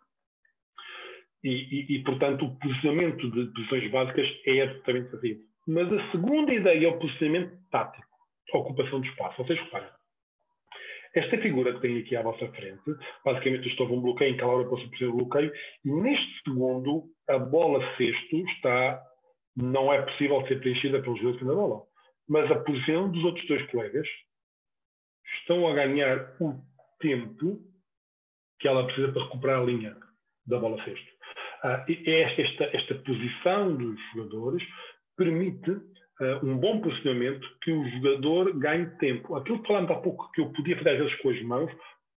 E, portanto, o posicionamento de posições básicas é absolutamente decisivo. Mas a segunda ideia é o posicionamento tático, a ocupação de espaço. Vocês reparem, esta figura que tem aqui à vossa frente, basicamente estou num bloqueio em que a Laura passa por ser o bloqueio, e neste segundo a bola cesto não é possível ser preenchida pelos jogadores da bola. Mas a posição dos outros dois colegas estão a ganhar o tempo que ela precisa para recuperar a linha da bola cesto. Esta posição dos jogadores permite um bom posicionamento, que o jogador ganhe tempo. Aquilo que falamos há pouco que eu podia fazer às vezes com as mãos,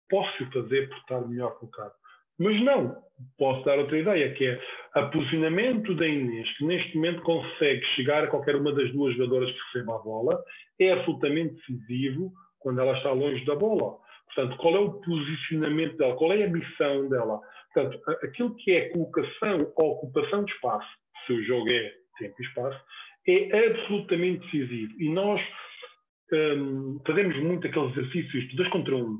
posso fazer por estar melhor colocado. Mas não, posso dar outra ideia, que é o posicionamento da Inês, que neste momento consegue chegar a qualquer uma das duas jogadoras que receba a bola, é absolutamente decisivo quando ela está longe da bola. Portanto, qual é o posicionamento dela? Qual é a missão dela? Portanto, aquilo que é colocação ou ocupação de espaço, se o jogo é tempo e espaço, é absolutamente decisivo. E nós fazemos muito aqueles exercícios de 2 contra 1.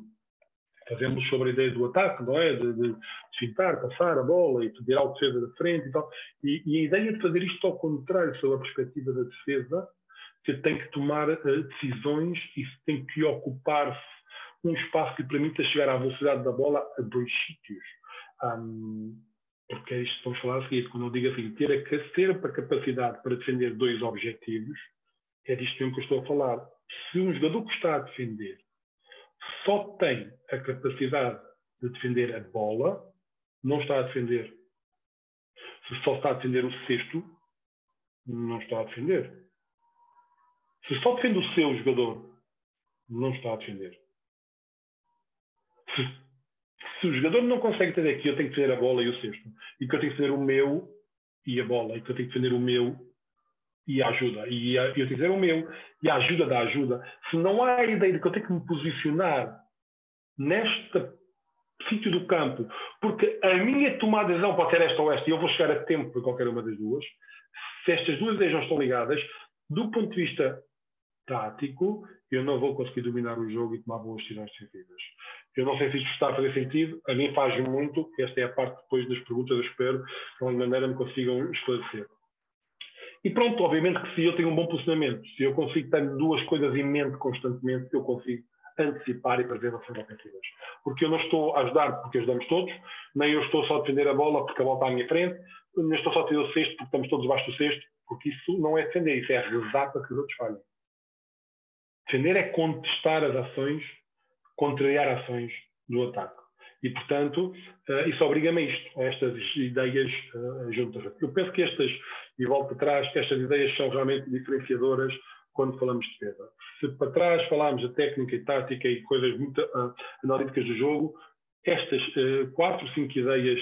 Fazemos sobre a ideia do ataque, não é? De fintar, passar a bola e tirar o defesa da frente e tal. E a ideia de fazer isto ao contrário, sob a perspectiva da defesa, que tem que tomar decisões e tem que ocupar um espaço que lhe permita chegar à velocidade da bola a 2 sítios. Porque é isto que vamos falar a seguir. Quando eu digo assim, ter a capacidade para defender 2 objetivos, é disto mesmo que eu estou a falar. Se um jogador que está a defender só tem a capacidade de defender a bola, não está a defender. Se só está a defender o cesto, não está a defender. Se só defende o seu jogador, não está a defender. Se o jogador não consegue entender que eu tenho que defender a bola e o cesto, e que eu tenho que defender o meu e a bola, e que eu tenho que defender o meu e a ajuda, e eu tenho que defender o meu e a ajuda da ajuda, se não há a ideia de que eu tenho que me posicionar neste sítio do campo, porque a minha tomada de decisão pode ser esta ou esta, e eu vou chegar a tempo para qualquer uma das duas, se estas duas ideias não estão ligadas, do ponto de vista tático, eu não vou conseguir dominar o jogo e tomar boas decisões defensivas. Eu não sei se isto está a fazer sentido, a mim faz muito, esta é a parte depois das perguntas, eu espero que de alguma maneira me consigam esclarecer. E pronto, obviamente que se eu tenho um bom posicionamento, se eu consigo ter 2 coisas em mente constantemente, eu consigo antecipar e prever ações ofensivas. Porque eu não estou a ajudar porque ajudamos todos, nem eu estou só a defender a bola porque a bola está à minha frente, nem estou só a defender o cesto porque estamos todos debaixo do cesto, porque isso não é defender, isso é rezar para que os outros falhem. Defender é contestar as ações, contrariar ações do ataque. E, portanto, isso obriga-me a isto, a estas ideias juntas. Eu penso que estas, e volto atrás, que estas ideias são realmente diferenciadoras quando falamos de defesa. Se para trás falarmos de técnica e tática e coisas muito analíticas do jogo, estas 4, 5 ideias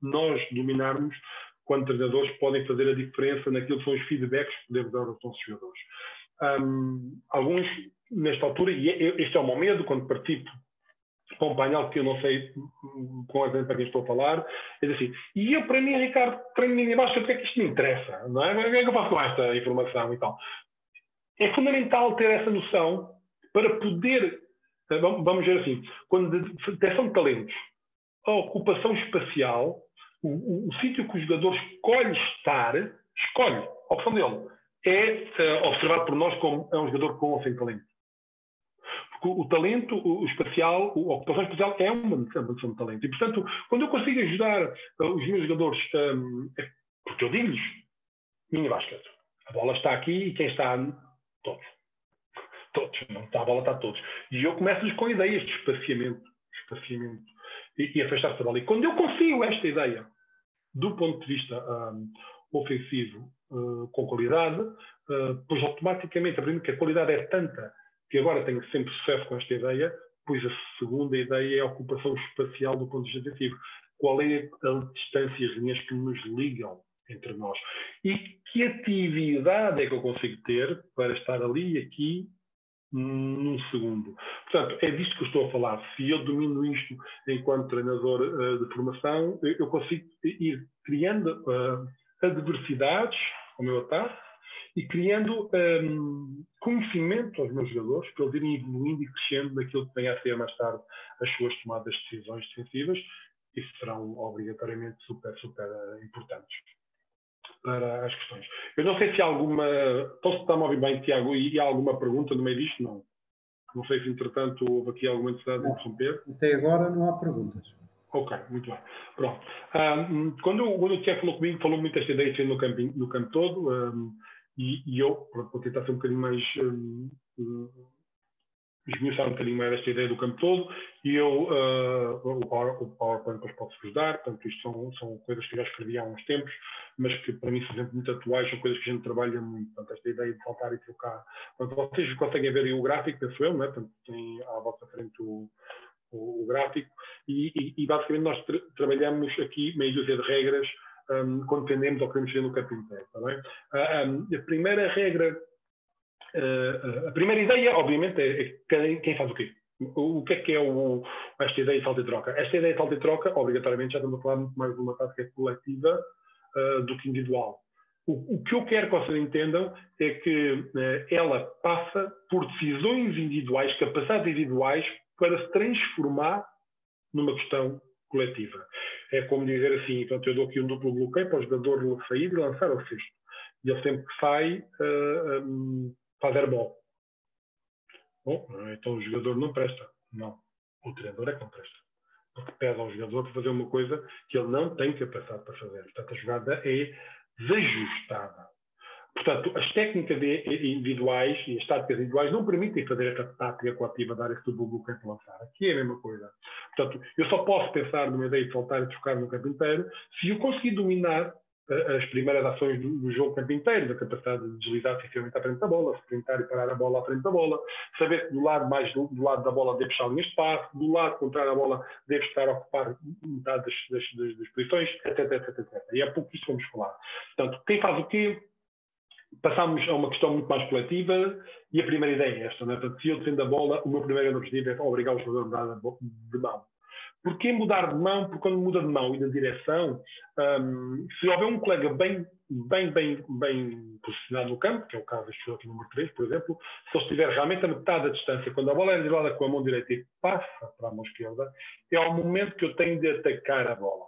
nós dominarmos, quando treinadores, podem fazer a diferença naquilo que são os feedbacks que podemos dar aos nossos jogadores. Alguns, nesta altura, e este é o meu medo, quando participo com um painel que eu não sei com exemplo para quem estou a falar, é assim, e eu, para mim, Ricardo, treino mini basquete, porque é que isto me interessa? Não é? O que é que eu faço com esta informação e tal? É fundamental ter essa noção para poder, vamos dizer assim, quando detecção de talentos, a ocupação espacial, o sítio que o jogador escolhe estar, escolhe, a opção dele, é observado por nós como é um jogador com ou sem talento. Porque o talento, o espacial, a ocupação espacial é uma medição de talento. E, portanto, quando eu consigo ajudar os meus jogadores, porque eu digo-lhes, mini basquete, a bola está aqui e quem está? Todos. Todos. Não está, a bola está todos. E eu começo-lhes com ideias de espaciamento e afastar-se da bola. E quando eu consigo esta ideia, do ponto de vista ofensivo, com qualidade, pois automaticamente aprendo que a qualidade é tanta que agora tenho sempre sucesso com esta ideia, pois a segunda ideia é a ocupação espacial do ponto de vista defensivo. Qual é a distância e as linhas que nos ligam entre nós? E que atividade é que eu consigo ter para estar ali e aqui num segundo? Portanto, é disto que eu estou a falar. Se eu domino isto enquanto treinador de formação, eu consigo ir criando adversidades ao meu ataque e criando conhecimento aos meus jogadores para eles irem evoluindo e crescendo naquilo que vem a ser mais tarde as suas tomadas de decisões defensivas e serão obrigatoriamente super importantes para as questões. Eu não sei se há alguma... Posso estar-me a ouvir bem, Tiago, e há alguma pergunta no meio disto? Não. Não sei se, entretanto, houve aqui alguma necessidade de interromper. Até agora não há perguntas. Ok, muito bem. Pronto. Quando o Tiago falou comigo, falou muito esta ideia de ser no campo todo, e eu, vou tentar ser um bocadinho mais... esmiuçar um bocadinho mais esta ideia do campo todo, e eu, o PowerPoint depois posso-vos dar, portanto, isto são coisas que eu já escrevi há uns tempos, mas que para mim são sempre muito atuais, são coisas que a gente trabalha muito, portanto, esta ideia de saltar e trocar. Portanto, vocês conseguem ver aí o gráfico, penso eu, não é? Portanto, tem à vossa frente o gráfico, e basicamente nós trabalhamos aqui meia dúzia de regras quando defendemos ou queremos defender no campo inteiro, está bem? A primeira regra, a primeira ideia, obviamente, é quem faz o quê? O que é esta ideia de salto e troca? Esta ideia de salto e troca, obrigatoriamente, já estamos a falar muito mais de uma tática coletiva do que individual. O que eu quero que vocês entendam é que ela passa por decisões individuais, capacidades individuais, para se transformar numa questão coletiva. É como dizer assim, então eu dou aqui um duplo bloqueio para o jogador sair e lançar ao cesto. E ele sempre que sai, faz airball. Bom, então o jogador não presta. Não. O treinador é que não presta. Porque pede ao jogador para fazer uma coisa que ele não tem capacidade para fazer. Portanto, a jogada é desajustada. Portanto, as técnicas individuais e as táticas individuais não permitem fazer esta tática coativa, dar esse duplo bloqueio para lançar. Aqui é a mesma coisa. Portanto, eu só posso pensar numa ideia de saltar e trocar no campo inteiro se eu conseguir dominar as primeiras ações do jogo campo inteiro, da capacidade de deslizar sensivelmente à frente da bola, sprintar e parar a bola à frente da bola, saber que do lado da bola devo estar em espaço, do lado contrário da bola devo estar a ocupar metade das posições, etc. E é pouco isso que vamos falar. Portanto, quem faz o quê? Passamos a uma questão muito mais coletiva e a primeira ideia é esta, né? Portanto, se eu defendo a bola, o meu primeiro objetivo é obrigar o jogador a mudar de mão. Porquê mudar de mão? Porque quando muda de mão e de direção, se houver um colega bem posicionado no campo, que é o caso deste jogador aqui número 3, por exemplo, se ele estiver realmente a metade da distância, quando a bola é driblada com a mão direita e passa para a mão esquerda, é o momento que eu tenho de atacar a bola.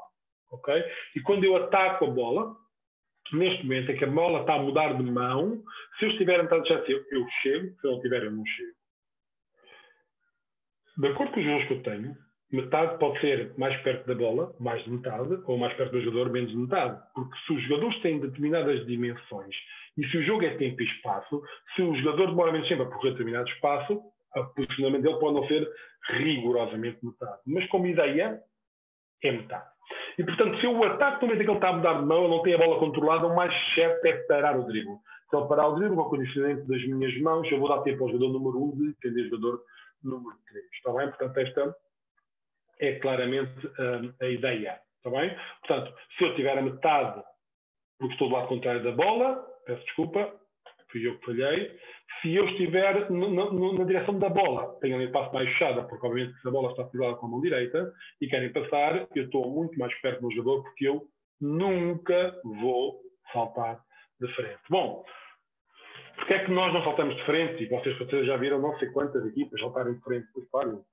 Okay? E quando eu ataco a bola, neste momento é que a bola está a mudar de mão, se eu estiver a metade da distância, eu chego, se eu não tiver, eu não chego. De acordo com os jogos que eu tenho, metade pode ser mais perto da bola, mais de metade, ou mais perto do jogador, menos de metade. Porque se os jogadores têm determinadas dimensões e se o jogo é tempo e espaço, se o jogador demora menos tempo a percorrer determinado espaço, o posicionamento dele pode não ser rigorosamente metade. Mas como ideia, é metade. E, portanto, se eu o ataque no momento em que ele está a mudar de mão, ele não tem a bola controlada, o mais certo é parar o drible. Se ele parar o drible, com o condicionamento das minhas mãos, eu vou dar tempo ao jogador número 1 de defender o jogador número 3. Está bem? Portanto, esta é claramente a ideia. Está bem? Portanto, se eu tiver a metade, porque estou do lado contrário da bola, peço desculpa, fui eu que falhei. Se eu estiver na direção da bola, tenho ali a passo mais fechada, porque obviamente se a bola está segurada com a mão direita e querem passar, eu estou muito mais perto do jogador, porque eu nunca vou saltar de frente. Bom, porque é que nós não saltamos de frente? E vocês já viram não sei quantas equipas saltarem de frente. Pois claro,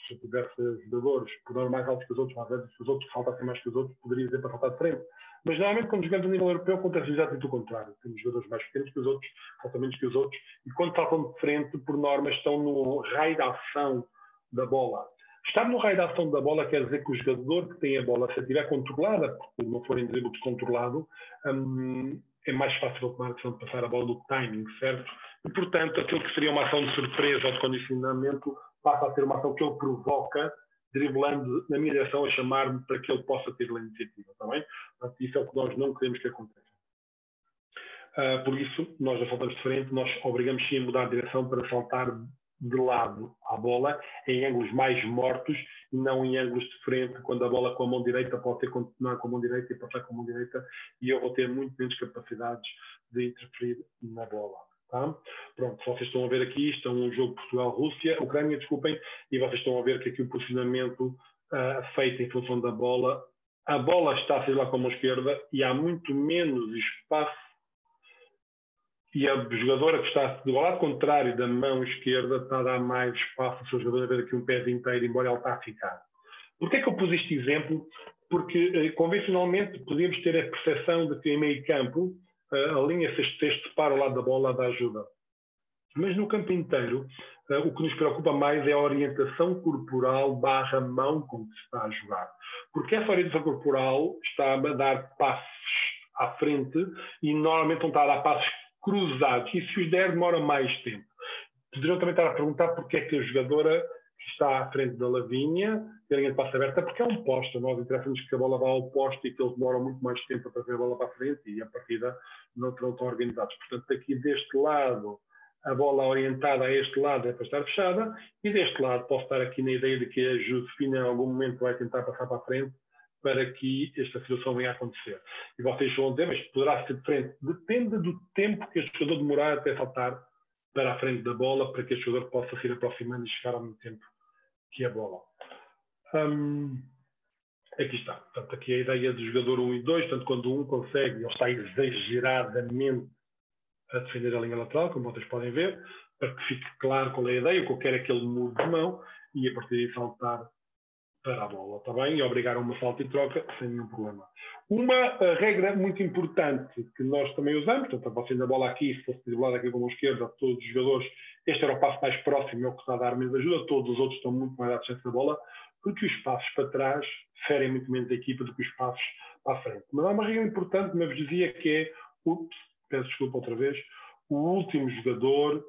se eu tivesse jogadores por norma mais altos que os outros, mais altos que os outros, saltassem mais que os outros, poderia dizer para saltar de frente. Mas normalmente quando jogamos a nível europeu acontece exatamente o contrário. Temos jogadores mais pequenos que os outros, saltam menos que os outros, e quando saltam de frente, por norma, estão no raio de ação da bola. Estar no raio de ação da bola quer dizer que o jogador que tem a bola, se a tiver controlada, porque não for em drible descontrolado, é mais fácil tomar a decisão de passar a bola do timing, certo? E, portanto, aquilo que seria uma ação de surpresa ou de condicionamento passa a ser uma ação que ele provoca, driblando na minha direção a chamar-me para que ele possa ter a iniciativa, está bem? Portanto, isso é o que nós não queremos que aconteça. Por isso, nós não saltamos de frente, nós obrigamos sim a mudar de direção para saltar de lado à bola, em ângulos mais mortos e não em ângulos de frente, quando a bola com a mão direita pode ter continuar com a mão direita e passar com a mão direita e eu vou ter muito menos capacidades de interferir na bola. Tá? Pronto, vocês estão a ver aqui, isto é um jogo Portugal-Rússia, Ucrânia, desculpem, e vocês estão a ver que aqui o posicionamento feito em função da bola, a bola está a sair lá com a mão esquerda e há muito menos espaço e a jogadora que está do lado contrário da mão esquerda está a dar mais espaço ao seu jogador a ver aqui um pé inteiro, embora ele está a ficar. Porquê é que eu pus este exemplo? Porque convencionalmente podíamos ter a percepção de que em meio campo a linha se separa ao lado da bola da ajuda. Mas no campo inteiro, o que nos preocupa mais é a orientação corporal / mão com que se está a jogar. Porque essa orientação corporal está a dar passos à frente e normalmente não está a dar passos cruzados. E se os der, demora mais tempo. Poderiam também estar a perguntar porque é que a jogadora que está à frente da Lavínia tem a linha de passe aberta, porque é um poste. Nós interessa-nos que a bola vá ao poste e que eles demoram muito mais tempo a trazer a bola para a frente e a partida não estão tão organizados. Portanto, aqui deste lado, a bola orientada a este lado é para estar fechada e deste lado posso estar aqui na ideia de que a Josefina em algum momento vai tentar passar para a frente para que esta situação venha a acontecer. E vocês vão dizer, mas poderá ser de frente. Depende do tempo que este jogador demorar até saltar para a frente da bola, para que este jogador possa se ir aproximando e chegar ao mesmo tempo que a bola. Aqui está. Portanto, aqui a ideia do jogador 1 e 2, portanto, quando um consegue, ele está exageradamente a defender a linha lateral, como vocês podem ver, para que fique claro qual é a ideia, o que eu quero é que ele mude de mão e a partir daí saltar para a bola, está bem? E obrigar a uma salto e troca sem nenhum problema. Uma regra muito importante que nós também usamos, portanto, a você da bola aqui, se fosse driblado aqui com a mão esquerda, todos os jogadores, este era o passo mais próximo, é o que está a dar menos ajuda, todos os outros estão muito mais à distância da bola, porque os passos para trás ferem muito menos a equipa do que os passos para a frente. Mas há uma regra importante, como eu vos dizia, que é, peço desculpa outra vez, o último jogador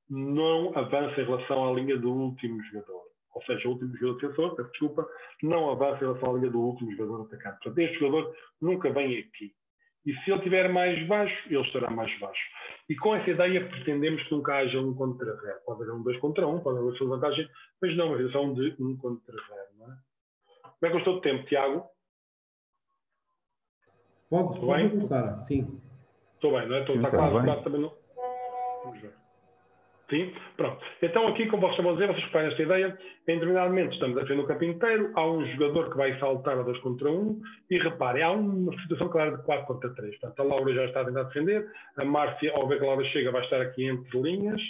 não avança em relação à linha do último jogador. Ou seja, o último jogador defensor, peço desculpa, não avança em relação à linha do último jogador atacante. Portanto, este jogador nunca vem aqui. E se ele estiver mais baixo, ele estará mais baixo. E com essa ideia pretendemos que nunca haja 1 contra 0. Pode haver um 2 contra 1, pode haver uma sua vantagem, mas não uma relação de 1 contra 0. Não é? Como é que eu estou de tempo, Tiago? Pode começar, sim. Estou bem, não é? Está quase também não. Vamos ver. Sim? Pronto. Então aqui, como vocês vão dizer, vocês preparem esta ideia, em determinado momento estamos a defender o campo inteiro, há um jogador que vai saltar a 2 contra 1 e reparem, há uma situação clara de 4 contra 3. Portanto, a Laura já está a tentar defender, a Márcia, ao ver que a Laura chega, vai estar aqui entre linhas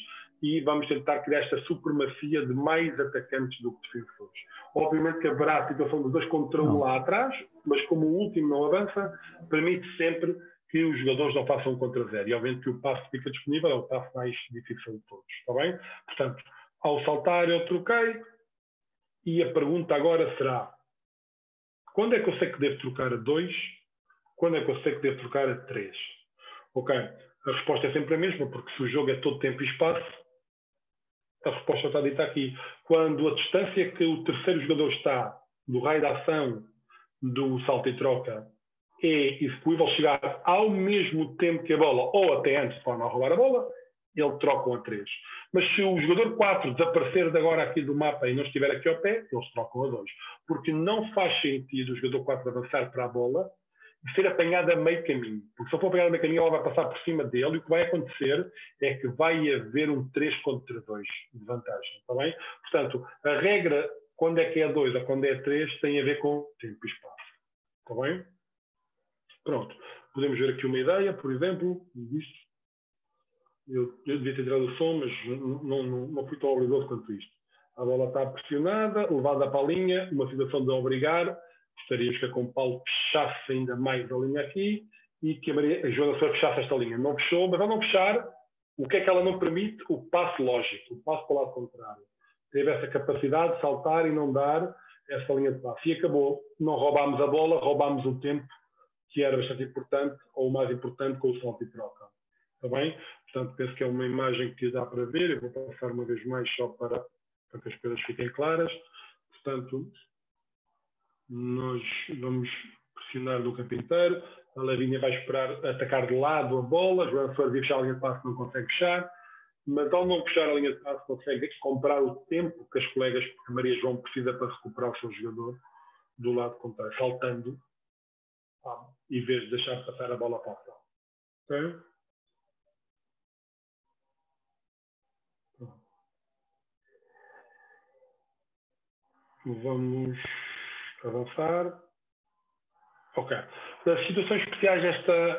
e vamos tentar criar esta supremacia de mais atacantes do que defensores. Obviamente que haverá a situação de 2 contra 1 lá atrás, mas como o último não avança, permite sempre que os jogadores não façam 1 contra 0. E, obviamente, que o passo fica disponível, é o passo mais difícil de todos. Está bem? Portanto, ao saltar eu troquei e a pergunta agora será: quando é que eu sei que devo trocar a 2? Quando é que eu sei que devo trocar a 3? Ok? A resposta é sempre a mesma, porque se o jogo é todo tempo e espaço, a resposta está dita aqui. Quando a distância que o terceiro jogador está do raio de ação do salto e troca é execuível chegar ao mesmo tempo que a bola, ou até antes de forma a roubar a bola, ele troca a 3. Mas se o jogador 4 desaparecer de agora aqui do mapa e não estiver aqui ao pé, eles trocam a 2. Porque não faz sentido o jogador 4 avançar para a bola e ser apanhado a meio caminho. Porque se eu for apanhado a meio caminho, ela vai passar por cima dele e o que vai acontecer é que vai haver um 3 contra 2 de vantagem. Está bem? Portanto, a regra, quando é que é 2 ou quando é 3, tem a ver com tempo e espaço. Está bem? Pronto. Podemos ver aqui uma ideia, por exemplo, disto. Eu devia ter tirado o som, mas não fui tão habilidoso quanto isto. A bola está pressionada, levada para a linha, uma situação de obrigar. Gostaríamos que a Compal fechasse ainda mais a linha aqui e que a Joana Sousa fechasse esta linha. Não fechou, mas ao não fechar, o que é que ela não permite? O passo lógico, o passo para o lado contrário. Teve essa capacidade de saltar e não dar essa linha de passo. E acabou. Não roubámos a bola, roubámos o tempo, que era bastante importante, ou o mais importante, com o salto e troca. Está bem? Portanto, penso que é uma imagem que dá para ver. Eu vou passar uma vez mais só para que as coisas fiquem claras. Portanto, nós vamos pressionar no campo inteiro. A Lavínia vai esperar atacar de lado a bola. João Flores fechar a linha de passe, não consegue fechar. Mas ao não fechar a linha de passe, consegue comprar o tempo que as colegas, porque a Maria João precisa para recuperar o seu jogador do lado contrário, saltando, em vez de deixar passar a bola para o final. Ok? Vamos avançar. Ok. As situações especiais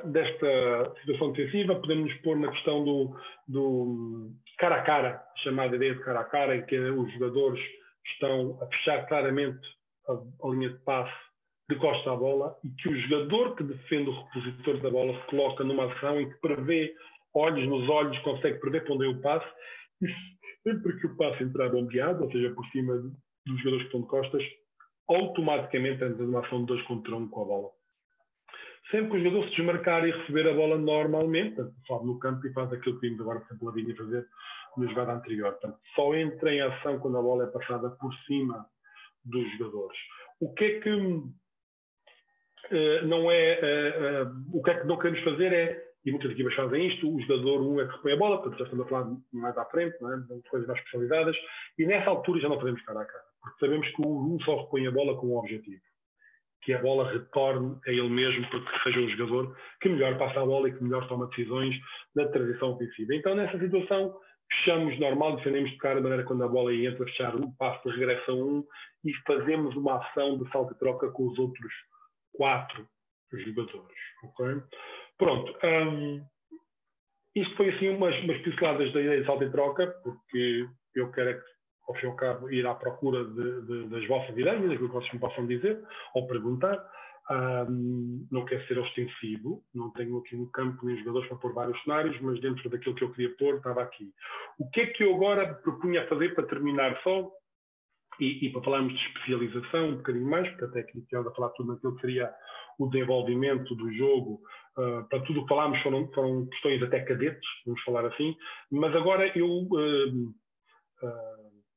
desta situação defensiva, podemos nos pôr na questão do cara a cara, chamada ideia de cara a cara, em que os jogadores estão a fechar claramente a linha de passe de costa à bola e que o jogador que defende o repositor da bola se coloca numa ação em que prevê, olhos nos olhos, consegue prever para onde é o passe, e sempre que o passe entrar bombeado, ou seja, por cima dos jogadores que estão de costas, automaticamente entra numa ação de 2 contra 1 com a bola. Sempre que o jogador se desmarcar e receber a bola normalmente, sobe no campo e faz aquilo que vimos agora, por exemplo, a Lavínia fazer na jogada anterior. Portanto, só entra em ação quando a bola é passada por cima dos jogadores. O que é que não é... o que é que não queremos fazer é, e muitas equipas fazem isto, o jogador 1 é que repõe a bola, portanto já estamos a falar mais à frente, não é? De coisas mais especializadas, e nessa altura já não fazemos cara a cara, porque sabemos que o 1 só repõe a bola com um objetivo, que a bola retorne a ele mesmo, para que seja o jogador que melhor passa a bola e que melhor toma decisões na transição ofensiva. Então, nessa situação, fechamos normal, defendemos de cara de maneira quando a bola entra, fechar um passo de regresso a 1 e fazemos uma ação de salto e troca com os outros 4 jogadores. Okay? Pronto. Isto foi assim umas pinceladas da ideia de salto e troca, porque eu quero é que ao fim e ao cabo, ir à procura das vossas ideias, daquilo que vocês me possam dizer ou perguntar. Não quero ser ostensivo, não tenho aqui no campo nem jogadores para pôr vários cenários, mas dentro daquilo que eu queria pôr, estava aqui. O que é que eu agora propunha a fazer para terminar só? E para falarmos de especialização um bocadinho mais, porque até aqui estamos a falar tudo naquilo que seria o desenvolvimento do jogo, para tudo o que falámos foram questões até cadetes, vamos falar assim, mas agora eu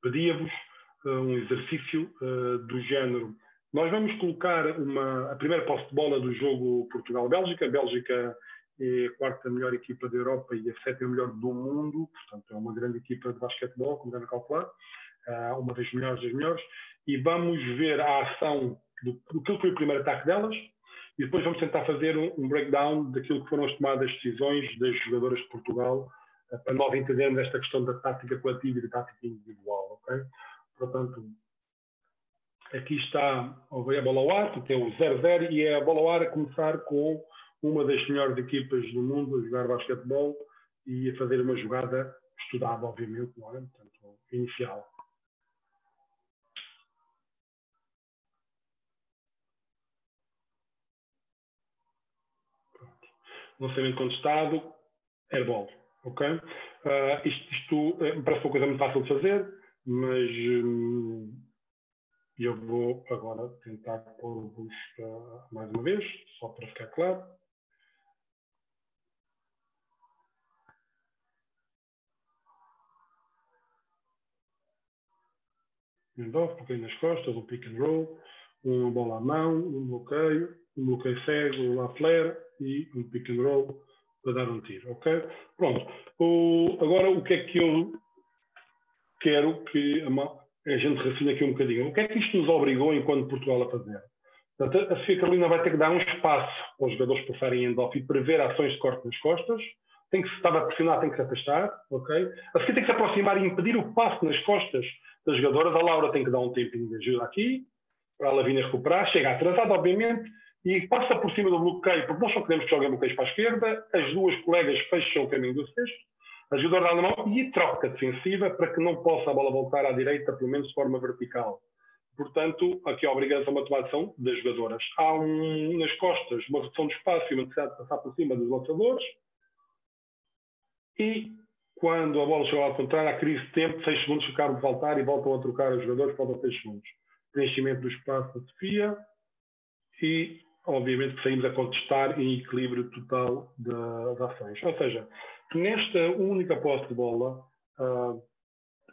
pedia-vos um exercício do género. Nós vamos colocar a primeira posse de bola do jogo Portugal-Bélgica. A Bélgica é a quarta melhor equipa da Europa e a sétima melhor do mundo, portanto é uma grande equipa de basquetebol, como devem calcular, uma das melhores, e vamos ver a ação do que foi o primeiro ataque delas, e depois vamos tentar fazer um breakdown daquilo que foram as tomadas de decisões das jogadoras de Portugal, para nós entendermos esta questão da tática coletiva e da tática individual, ok? Portanto, aqui está a bola ao ar, que é o 0-0, e é a bola ao ar a começar com uma das melhores equipas do mundo a jogar basquetebol e a fazer uma jogada estudada, obviamente, não é? Portanto, inicial. Lançamento contestado, airball, ok? Isto parece uma coisa muito fácil de fazer, mas eu vou agora tentar pôr-vos mais uma vez, só para ficar claro. Handoff, bloqueio nas costas, um pick and roll, uma bola à mão, um bloqueio cego, lá flare e um pick and roll para dar um tiro, ok? Pronto. Agora o que é que eu quero que a gente raciocine aqui um bocadinho? O que é que isto nos obrigou enquanto Portugal a fazer? Portanto, a Sofia Carolina vai ter que dar um espaço para os jogadores passarem em handoff e prever ações de corte nas costas. Se estava a pressionar, tem que se afastar, ok? A Sofia tem que se aproximar e impedir o passo nas costas das jogadoras. A Laura tem que dar um tempinho de ajuda aqui, para ela vir a recuperar. Chega atrasada, obviamente, e passa por cima do bloqueio, porque nós só queremos que joguem bloqueios para a esquerda. As duas colegas fecham o caminho do cesto, a jogadora dá na mão e troca defensiva para que não possa a bola voltar à direita, pelo menos de forma vertical. Portanto, aqui a obrigação de uma tomada de ação das jogadoras. Há nas costas uma redução de espaço e uma necessidade de passar por cima dos lançadores. E quando a bola chega ao contrário, há crise de tempo, 6 segundos ficaram de voltar e voltam a trocar os jogadores, faltam 6 segundos. Preenchimento do espaço da Sofia e, obviamente, que saímos a contestar em equilíbrio total das ações. Ou seja, que nesta única posse de bola,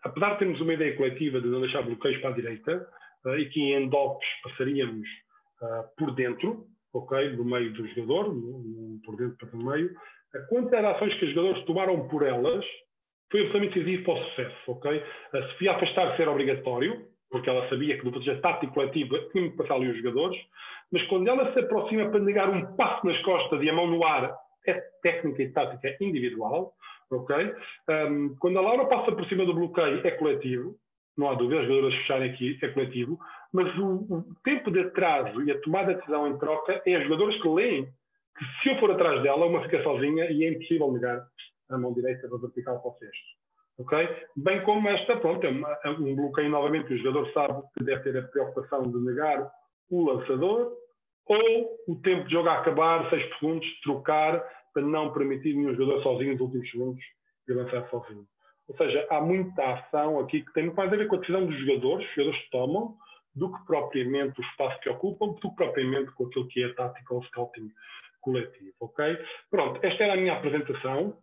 apesar de termos uma ideia coletiva de não deixar bloqueios para a direita, e que em handoffs passaríamos por dentro, ok, do meio do jogador, por dentro para o meio, a quantidade de ações que os jogadores tomaram por elas foi absolutamente decisivo para o sucesso, ok? A Sofia afastar-se era obrigatório, porque ela sabia que no processo tático coletivo tinha que passar ali os jogadores, mas quando ela se aproxima para negar um passo nas costas e a mão no ar, é técnica e tática individual, ok? Quando a Laura passa por cima do bloqueio, é coletivo, não há dúvida, as jogadoras fecharem aqui, é coletivo, mas o tempo de atraso e a tomada de decisão em troca é as jogadoras que leem que se eu for atrás dela, uma fica sozinha e é impossível negar a mão direita da vertical para o cesto. Ok? Bem como esta, pronto, é um bloqueio novamente, o jogador sabe que deve ter a preocupação de negar o lançador, ou o tempo de jogo a acabar, 6 segundos, trocar, para não permitir nenhum jogador sozinho nos últimos segundos de lançar sozinho. Ou seja, há muita ação aqui que tem muito mais a ver com a decisão dos jogadores que tomam, do que propriamente o espaço que ocupam, do que propriamente com aquilo que é a tática ou scouting coletivo, ok? Pronto, esta era a minha apresentação.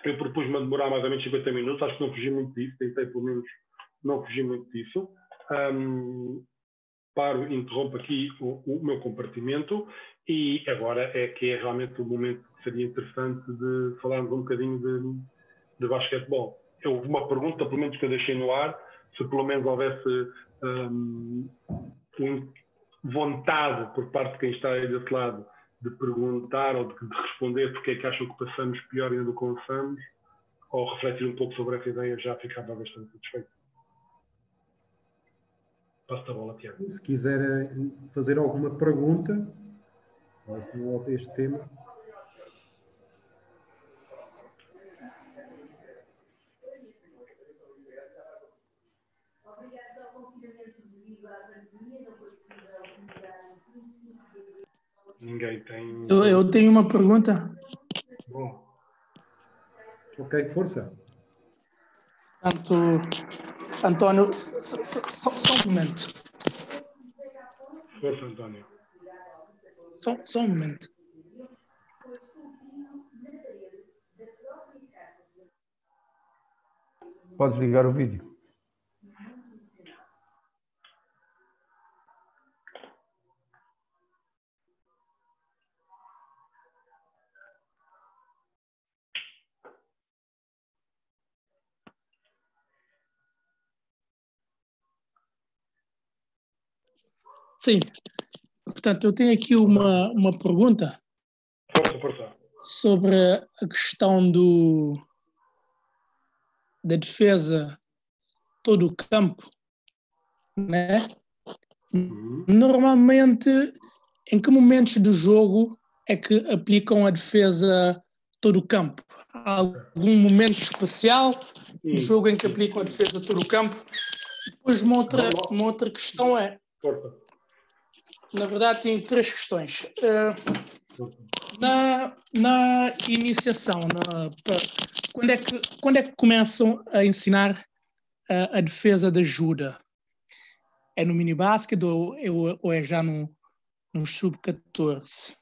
Eu propus-me a demorar mais ou menos 50 minutos, acho que não fugi muito disso, tentei pelo menos não fugir muito disso. Interrompo aqui o meu compartimento e agora é que é realmente o momento que seria interessante de falarmos um bocadinho de basquetebol. Houve uma pergunta, pelo menos que eu deixei no ar, se pelo menos houvesse vontade por parte de quem está aí desse lado de perguntar ou de responder porque é que acham que passamos pior ainda do que passamos, ou refletir um pouco sobre essa ideia, já ficava bastante satisfeito. Passo a bola, Tiago. Se quiser fazer alguma pergunta relacionada a este tema. Ninguém tem... Eu tenho uma pergunta. Bom. Ok, força. Portanto, António, só um momento. Força, António. Só um momento. Podes ligar o vídeo. Sim. Portanto, eu tenho aqui uma pergunta Força. sobre a questão da defesa todo o campo, né? Normalmente, em que momentos do jogo é que aplicam a defesa todo o campo? Há algum momento especial do jogo em que aplicam a defesa todo o campo? Depois uma outra questão é... Força. Na verdade, tem 3 questões. Na iniciação, quando é que começam a ensinar a defesa da ajuda? É no minibásquet ou é já no sub-14?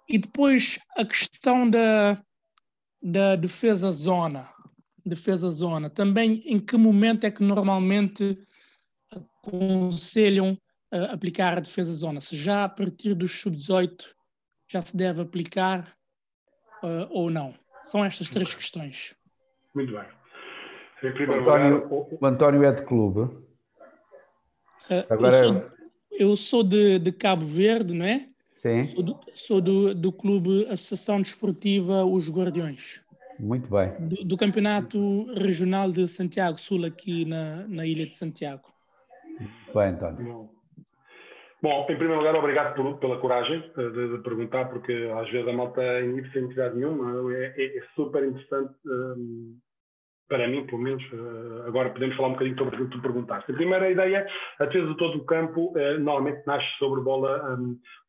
E depois a questão da defesa zona. Também em que momento é que normalmente aconselham aplicar a defesa zona? Se já a partir dos sub-18 já se deve aplicar ou não? São estas 3 questões. Muito bem. Em primeiro lugar... O António é de clube. Agora eu sou de Cabo Verde, não é? Sim. Sou do clube Associação Desportiva Os Guardiões. Muito bem. Do Campeonato Regional de Santiago Sul, aqui na Ilha de Santiago. Muito bem, António. Bom, em primeiro lugar, obrigado pela coragem de perguntar, porque às vezes a malta sem necessidade nenhuma é super interessante para mim, pelo menos. Agora podemos falar um bocadinho sobre o que tu perguntaste. A primeira ideia, a defesa de todo o campo, normalmente nasce sobre bola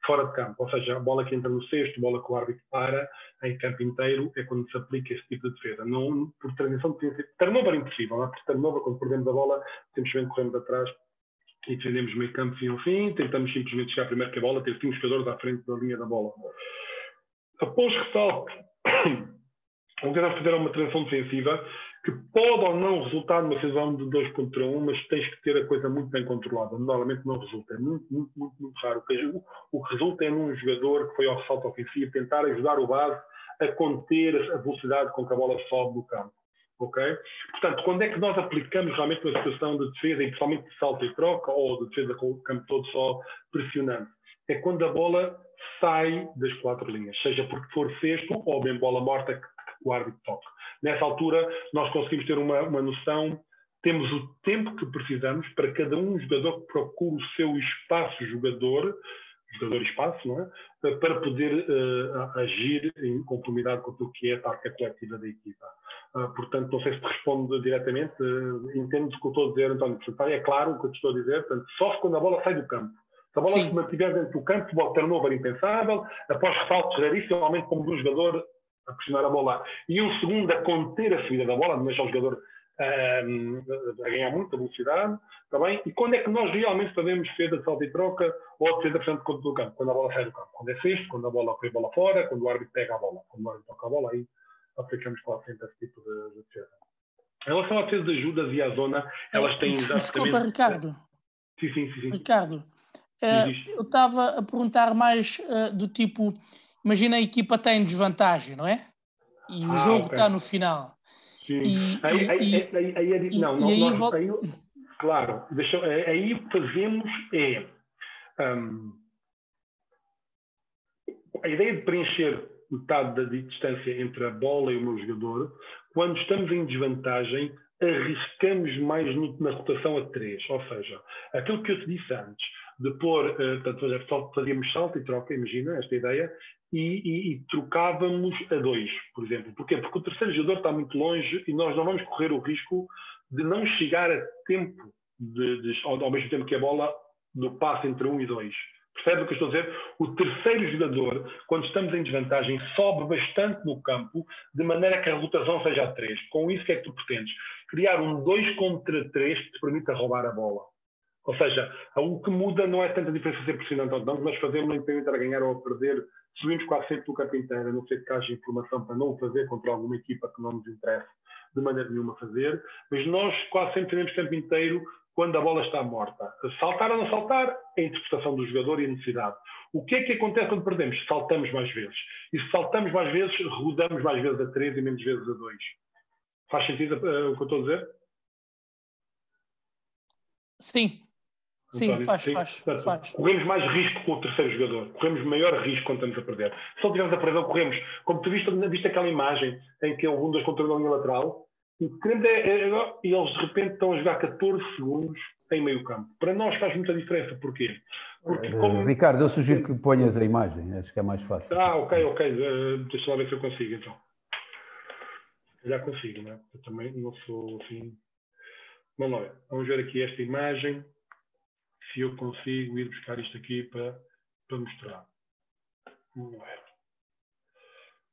fora de campo, ou seja, a bola que entra no cesto, a bola que o árbitro para em campo inteiro, é quando se aplica esse tipo de defesa. Não, por tradição, turnover é impossível, não é? Por turnover, quando perdemos a bola, simplesmente corremos atrás e defendemos meio campo fim ao fim, tentamos simplesmente chegar primeiro que a bola, ter 5 jogadores à frente da linha da bola. Após ressalto, o que nós fazer é uma transição defensiva que pode ou não resultar numa decisão de 2 contra 1, mas tens que ter a coisa muito bem controlada. Normalmente não resulta, é muito raro. O que resulta é num jogador que foi ao ressalto ofensivo tentar ajudar o base a conter a velocidade com que a bola sobe do campo. Okay? Portanto, quando é que nós aplicamos realmente uma situação de defesa, e principalmente de salto e troca, ou de defesa com o campo todo só pressionando? É quando a bola sai das 4 linhas, seja porque for cesto ou bem bola morta que o árbitro toca. Nessa altura, nós conseguimos ter uma noção, temos o tempo que precisamos para cada jogador que procure o seu espaço jogador e espaço, não é? Para poder agir em conformidade com o que é a tática coletiva da equipa. Portanto, não sei se te respondo diretamente, entendo o que eu estou a dizer, António. Portanto, é claro o que eu te estou a dizer, portanto, só quando a bola sai do campo. Se a bola se mantiver dentro do campo, o turnover impensável, após ressaltos raríssimos, como do jogador a pressionar a bola e um segundo a conter a subida da bola, não deixar o jogador a ganhar muita velocidade, está bem? E quando é que nós realmente fazemos defesa de salto e troca ou defesa de frente contra o campo? Quando a bola sai do campo. Quando é cesto, quando a bola foi a bola fora, quando o árbitro pega a bola. Quando o árbitro toca a bola, aí aplicamos para sempre esse tipo de defesa. Em relação à defesa de ajudas e à zona, elas têm exatamente... Desculpa, Ricardo. Sim. Ricardo, eu estava a perguntar mais do tipo, imagina a equipa está em desvantagem, não é? E o jogo está no final. Sim. Claro, aí o que fazemos é a ideia de preencher metade da distância entre a bola e o meu jogador. Quando estamos em desvantagem, arriscamos mais na rotação a 3, ou seja, aquilo que eu te disse antes, de pôr, portanto, fazíamos salto e troca, imagina esta ideia, e trocávamos a 2, por exemplo. Porquê? Porque o terceiro jogador está muito longe e nós não vamos correr o risco de não chegar a tempo, ao mesmo tempo que a bola, do passe entre 1 e 2. Percebe o que eu estou a dizer? O terceiro jogador, quando estamos em desvantagem, sobe bastante no campo, de maneira que a rotação seja a 3. Com isso, o que é que tu pretendes? Criar um 2 contra 3 que te permita roubar a bola. Ou seja, o que muda não é tanta diferença ser pressionante ou não, mas fazemos independentemente a ganhar ou a perder, subimos quase sempre no campo inteiro, a não ser que haja informação para não o fazer contra alguma equipa que não nos interessa de maneira nenhuma fazer, mas nós quase sempre temos campo inteiro quando a bola está morta. Saltar ou não saltar é a interpretação do jogador e a necessidade. O que é que acontece quando perdemos? Saltamos mais vezes. E se saltamos mais vezes, rodamos mais vezes a 3 e menos vezes a 2. Faz sentido o que eu estou a dizer? Sim. Sim, António, faz. Corremos mais risco com o terceiro jogador. Corremos maior risco quando estamos a perder. Se não tivermos a perder, corremos. Como tu viste aquela imagem em que houve um 2 contra a linha lateral, e eles de repente estão a jogar 14 segundos em meio campo. Para nós faz muita diferença. Porquê? Porque como... Ricardo, eu sugiro que ponhas a imagem. Acho que é mais fácil. Ok. Deixa lá ver se eu consigo, então. Já consigo, não é? Eu também não sou assim... Vamos lá ver. Vamos ver aqui esta imagem. Se eu consigo ir buscar isto aqui para mostrar. Vamos ver.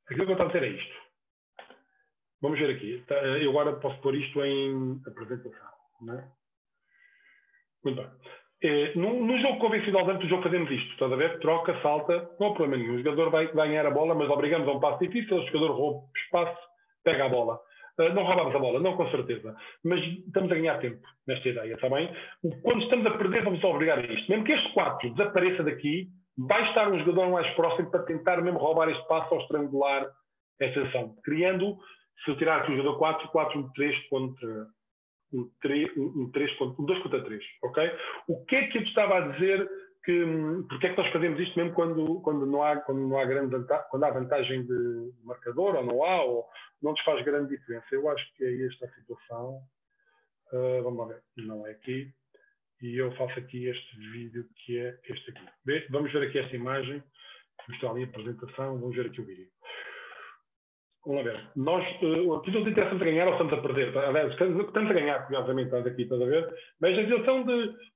Aquilo que eu estava a dizer é isto. Vamos ver aqui. Eu agora posso pôr isto em apresentação. Não é? Muito bem. No jogo convencional, dentro do jogo fazemos isto. Estás a ver? Troca, salta, não há problema nenhum. O jogador vai ganhar a bola, mas obrigamos a um passo difícil. O jogador rouba espaço, pega a bola. Não roubamos a bola, não com certeza. Mas estamos a ganhar tempo nesta ideia, está bem? Quando estamos a perder, vamos obrigar a isto. Mesmo que este 4 desapareça daqui, vai estar um jogador mais próximo para tentar mesmo roubar este passo ou estrangular esta ação. Criando, se eu tirar aqui o jogador 4, um 3 contra... um 2 contra 3, ok? O que é que eu te estava a dizer porque é que nós fazemos isto mesmo quando não há grande vantagem, quando há vantagem de marcador ou não nos faz grande diferença? Eu acho que é esta a situação. Vamos lá ver. Não é aqui. E eu faço aqui este vídeo que é este aqui. Vamos ver aqui esta imagem. Mostrar ali a apresentação. Vamos ver aqui o vídeo. Vamos lá ver. Aqui não interessa a ganhar ou estamos a perder. Estamos a ganhar, curiosamente, estás aqui, estás a ver? Mas a situação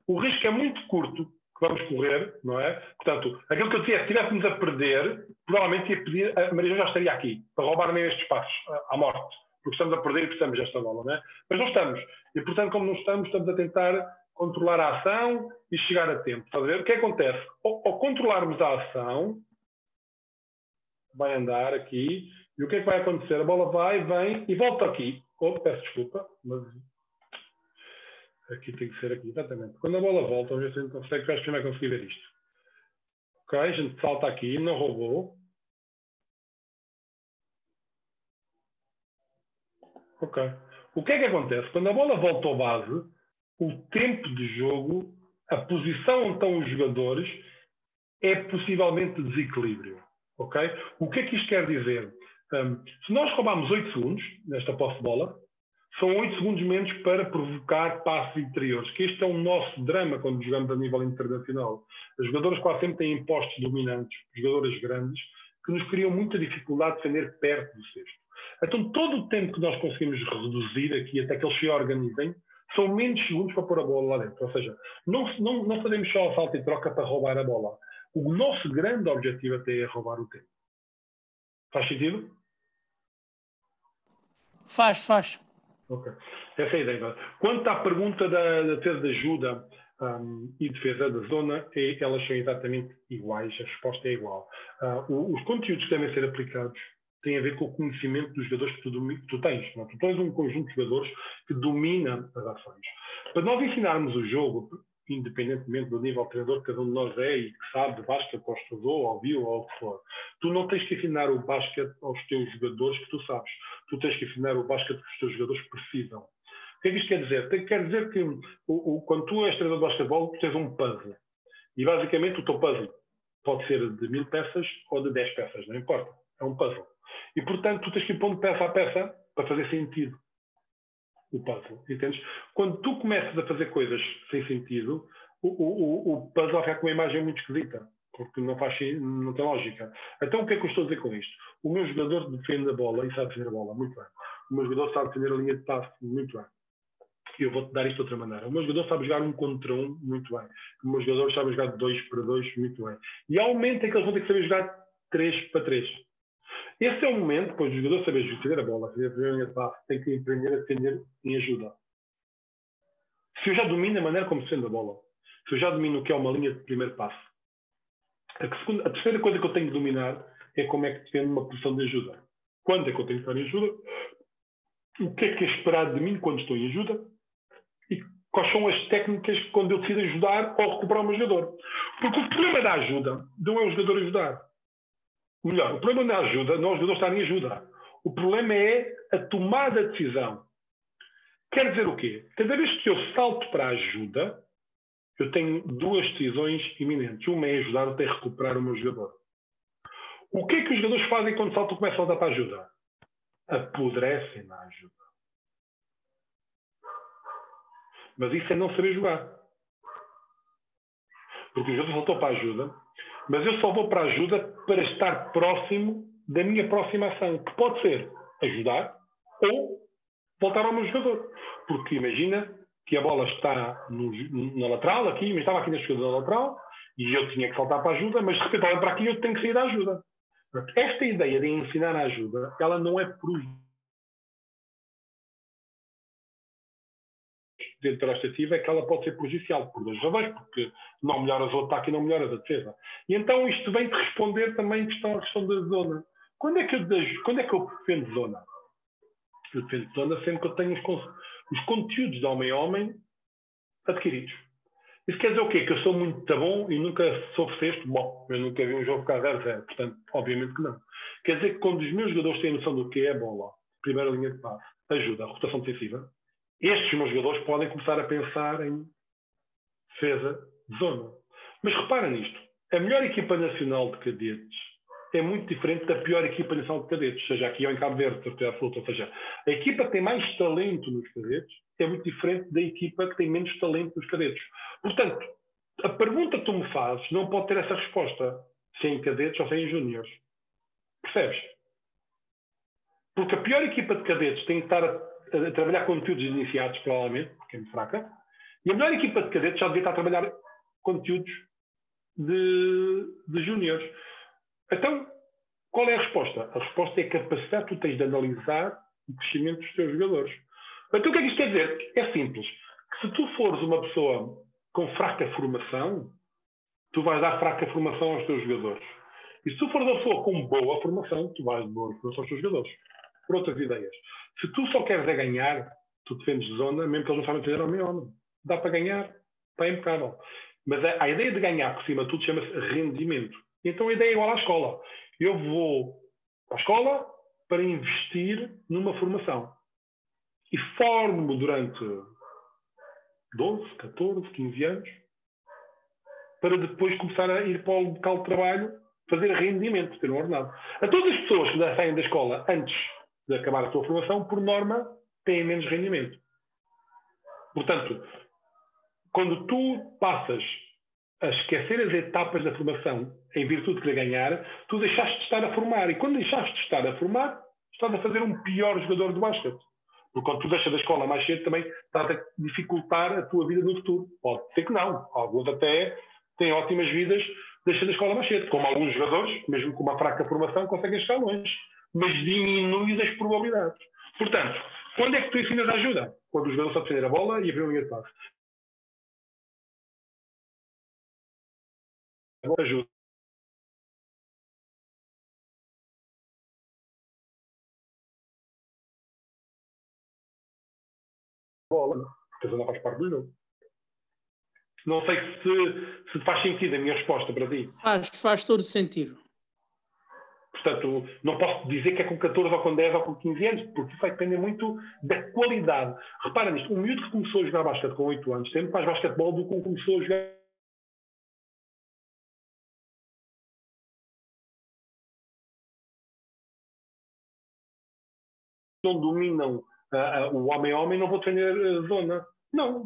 o risco é muito curto que vamos correr, não é? Portanto, aquilo que eu dizia, se estivéssemos a perder, provavelmente ia pedir, a Maria já estaria aqui, para roubar meio estes passos, à morte. Porque estamos a perder e precisamos desta bola, não é? Mas não estamos. E, portanto, como não estamos a tentar controlar a ação e chegar a tempo. Estás a ver? O que acontece? Ao controlarmos a ação, vai andar aqui, e o que é que vai acontecer? A bola vai, vem e volta aqui. Peço desculpa, mas aqui tem que ser aqui, exatamente. Quando a bola volta, vamos ver se a gente consegue, que acho que não vai conseguir ver isto. Ok, a gente salta aqui, não roubou. Ok. O que é que acontece? Quando a bola volta ao base, o tempo de jogo, a posição onde estão os jogadores, é possivelmente desequilíbrio. Ok? O que é que isto quer dizer? Se nós roubarmos 8 segundos nesta posse de bola, são 8 segundos menos para provocar passos interiores, que este é o nosso drama quando jogamos a nível internacional. As jogadoras quase sempre têm postos dominantes, jogadoras grandes, que nos criam muita dificuldade de defender perto do cesto. Então, todo o tempo que nós conseguimos reduzir aqui, até que eles se organizem, são menos segundos para pôr a bola lá dentro. Ou seja, não fazemos só a salto e troca para roubar a bola. O nosso grande objetivo até é roubar o tempo. Faz sentido? Faz. Ok. Essa é a ideia. Quanto à pergunta da defesa de ajuda e defesa da zona, elas são exatamente iguais. A resposta é igual. Os conteúdos que devem ser aplicados têm a ver com o conhecimento dos jogadores que tu tens. Não? Tu tens um conjunto de jogadores que domina as ações. Para nós ensinarmos o jogo, independentemente do nível de treinador que cada um de nós é e que sabe de basquete ou estudou, ou viu, ou o que for, tu não tens que ensinar o basquete aos teus jogadores que tu sabes. Tu tens que ensinar o basquete que os teus jogadores precisam. O que é que isto quer dizer? Quer dizer que quando tu és treinador de basquetebol, tu tens um puzzle. E basicamente o teu puzzle pode ser de 1000 peças ou de 10 peças, não importa. É um puzzle. E portanto tu tens que ir pondo peça a peça para fazer sentido. O puzzle, entendes? Quando tu começas a fazer coisas sem sentido, o puzzle fica com uma imagem muito esquisita, porque não tem lógica. Então o que é que eu estou a dizer com isto? O meu jogador defende a bola e sabe defender a bola, muito bem. O meu jogador sabe defender a linha de passe, muito bem. E eu vou-te dar isto de outra maneira. O meu jogador sabe jogar 1 contra 1 muito bem. O meu jogador sabe jogar 2 para 2 muito bem. E há um momento em que eles vão ter que saber jogar 3 para 3. Esse é o momento, depois o jogador saber defender a bola, fazer a primeira linha de passe, tem que aprender a defender em ajuda. Se eu já domino a maneira como se defende a bola, se eu já domino o que é uma linha de primeiro passo, a terceira coisa que eu tenho que dominar é como é que defendo uma posição de ajuda. Quando é que eu tenho que estar em ajuda? O que é esperado de mim quando estou em ajuda? E quais são as técnicas quando eu decido ajudar ou recuperar o meu jogador? Porque o problema da ajuda não é o jogador ajudar. Melhor, o problema da ajuda não é o jogador estar em ajuda. O problema é a tomada de decisão. Quer dizer o quê? Cada vez que eu salto para a ajuda, eu tenho 2 decisões iminentes. Uma é ajudar, outra é recuperar o meu jogador. O que é que os jogadores fazem quando saltam e começam a saltar para a ajuda? Apodrecem na ajuda. Mas isso é não saber jogar. Porque o jogador saltou para a ajuda, mas eu só vou para a ajuda para estar próximo da minha próxima ação, que pode ser ajudar ou voltar ao meu jogador. Porque imagina que a bola está na lateral, aqui, mas estava aqui na jogada da lateral, e eu tinha que saltar para a ajuda, mas de repente olha para aqui e eu tenho que sair da ajuda. Esta ideia de ensinar a ajuda, ela não é dentro da estativa, é que ela pode ser prejudicial por 2 razões, porque não melhoras o ataque e não melhoras a defesa. E então isto vem-te responder também a questão da zona. Quando é que eu defendo zona? Eu defendo zona sempre que eu tenho os conteúdos de homem a homem adquiridos. Isso quer dizer o quê? Que eu sou muito bom e nunca sofro sexto? Bom, eu nunca vi um jogo ficar 0-0, portanto, obviamente que não. Quer dizer que quando os meus jogadores têm noção do que é a bola, primeira linha de passe, ajuda, a rotação defensiva, estes meus jogadores podem começar a pensar em defesa de zona. Mas repara nisto, a melhor equipa nacional de cadetes é muito diferente da pior equipa nacional de cadetes, seja aqui ou em Cabo Verde, certeza absoluta. Ou seja, a equipa que tem mais talento nos cadetes é muito diferente da equipa que tem menos talento nos cadetes. Portanto, a pergunta que tu me fazes não pode ter essa resposta, se é em cadetes ou se é em júniores. Percebes? Porque a pior equipa de cadetes tem que estar a trabalhar conteúdos iniciados, provavelmente, porque é muito fraca, e a melhor equipa de cadetes já devia estar a trabalhar conteúdos de júniores. Então, qual é a resposta? A resposta é a capacidade que tu tens de analisar o crescimento dos teus jogadores. Então, o que é que isto quer dizer? É simples. Que se tu fores uma pessoa com fraca formação, tu vais dar fraca formação aos teus jogadores. E se tu fores uma pessoa com boa formação, tu vais dar boa formação aos teus jogadores. Por outras ideias. Se tu só queres é ganhar, tu defendes zona, mesmo que eles não sabem defender ao meio homem. Dá para ganhar, está impecável. Mas a ideia de ganhar por cima de tudo chama-se rendimento. Então a ideia é igual à escola. Eu vou à escola para investir numa formação. E formo-me durante 12, 14, 15 anos para depois começar a ir para o local de trabalho fazer rendimento, ter um ordenado. A todas as pessoas que saem da escola antes de acabar a tua formação, por norma, têm menos rendimento. Portanto, quando tu passas a esquecer as etapas da formação em virtude de querer ganhar, tu deixaste de estar a formar. E quando deixaste de estar a formar, estás a fazer um pior jogador de basquete. Porque quando tu deixas da escola mais cedo, também estás a dificultar a tua vida no futuro. Pode ser que não. Alguns até têm ótimas vidas deixando da escola mais cedo. Como alguns jogadores, mesmo com uma fraca formação, conseguem chegar longe. Mas diminuem as probabilidades. Portanto, quando é que tu ensinas a ajuda? Quando o jogador sabe defender a bola e abrir uma linha de passe. Ajuda. Bola, porque não faz parte do jogo. Não sei se faz sentido a minha resposta para ti. Faz todo sentido. Portanto, não posso dizer que é com 14 ou com 10 ou com 15 anos, porque isso vai depender muito da qualidade. Repara nisto, um miúdo que começou a jogar basquete com 8 anos tem muito mais basquetebol do que um começou a jogar. Não dominam o homem a homem, não vou defender a zona. Não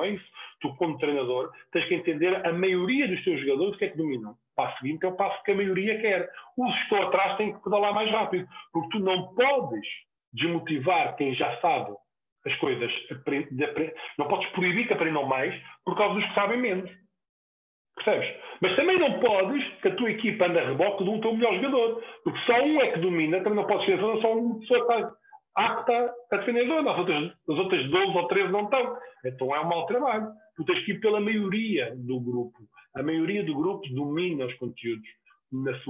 é isso. Tu, como treinador, tens que entender a maioria dos teus jogadores o que é que dominam. O passo seguinte é o passo que a maioria quer. Os que estão atrás têm que pedalar mais rápido. Porque tu não podes desmotivar quem já sabe as coisas, não podes proibir que aprendam mais por causa dos que sabem menos. Percebes? Mas também não podes que a tua equipa ande a reboque de um teu melhor jogador. Porque só um é que domina, também não podes ser só uma pessoa que está apta a defender a zona. As outras 12 ou 13 não estão. Então é um mau trabalho. Tu tens que ir pela maioria do grupo. A maioria do grupo domina os conteúdos nos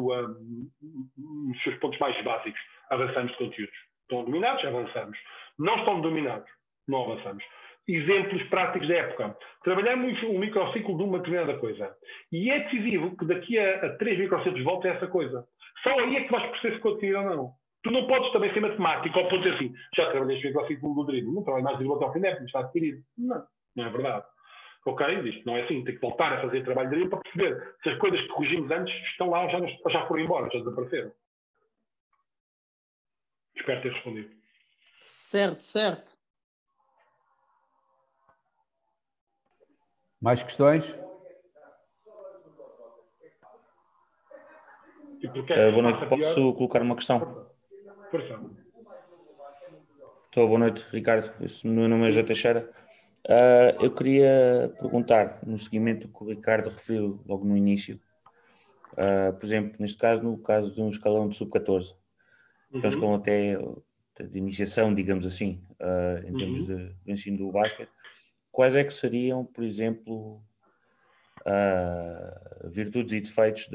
seus pontos mais básicos. Avançamos de conteúdos. Estão dominados? Avançamos. Não estão dominados? Não avançamos. Exemplos práticos da época. Trabalhamos um microciclo de uma determinada coisa. E é decisivo que daqui a 3 microciclos volte a essa coisa. Só aí é que vais perceber se continua ou não. Tu não podes também ser matemático ao ponto de assim, já trabalhei este microciclo do drible, não trabalho mais drible até ao fim da época, está adquirido. Não, não é verdade. Ok? Isto não é assim. Tem que voltar a fazer trabalho de drible para perceber se as coisas que corrigimos antes estão lá ou já foram embora, já desapareceram. Espero ter respondido. Certo. Mais questões? Boa noite. Posso colocar uma questão? Força. Boa noite, Ricardo. O meu nome é José Teixeira. Eu queria perguntar, no seguimento do que o Ricardo referiu logo no início, por exemplo, neste caso, no caso de um escalão de sub-14, que é um escalão até de iniciação, digamos assim, em termos de ensino do basquete, quais é que seriam, por exemplo, virtudes e defeitos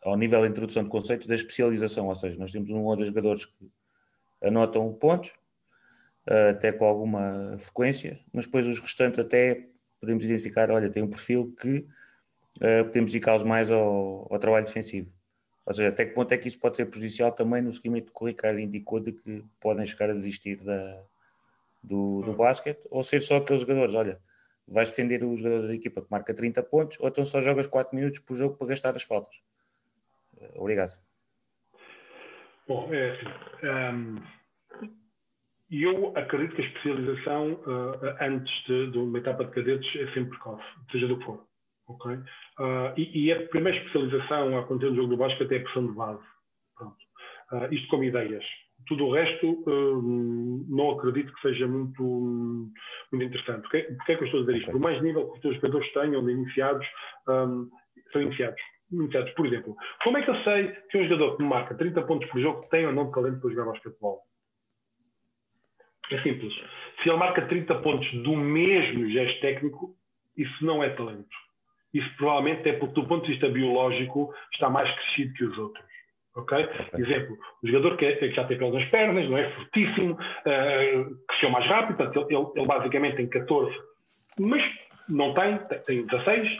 ao nível da introdução de conceitos da especialização? Ou seja, nós temos um ou dois jogadores que anotam pontos, até com alguma frequência, mas depois os restantes até podemos identificar, olha, tem um perfil que podemos dedicá-los mais ao trabalho defensivo. Ou seja, até que ponto é que isso pode ser prejudicial também no seguimento que o Ricardo indicou de que podem chegar a desistir do basquete, ou ser só aqueles jogadores, olha, vais defender o jogador da equipa que marca 30 pontos, ou então só jogas 4 minutos por jogo para gastar as faltas. Obrigado. Bom, é assim. Eu acredito que a especialização antes de uma etapa de cadetes é sempre precoce, seja do que for. Okay? E a primeira especialização a conter no jogo do basquete até a pressão de base. Pronto. Isto como ideias. Tudo o resto não acredito que seja muito interessante. Porquê é que eu estou a dizer isto? Por mais nível que os teus jogadores tenham de iniciados, são iniciados. Por exemplo, como é que eu sei que um jogador que me marca 30 pontos por jogo tem ou não talento para jogar basquetebol? É simples. Se ele marca 30 pontos do mesmo gesto técnico, isso não é talento. Isso provavelmente é porque, do ponto de vista biológico, está mais crescido que os outros. Okay? Exemplo, o jogador que já tem pelos nas pernas, não é fortíssimo, cresceu mais rápido, portanto, ele basicamente tem 14, mas não tem 16,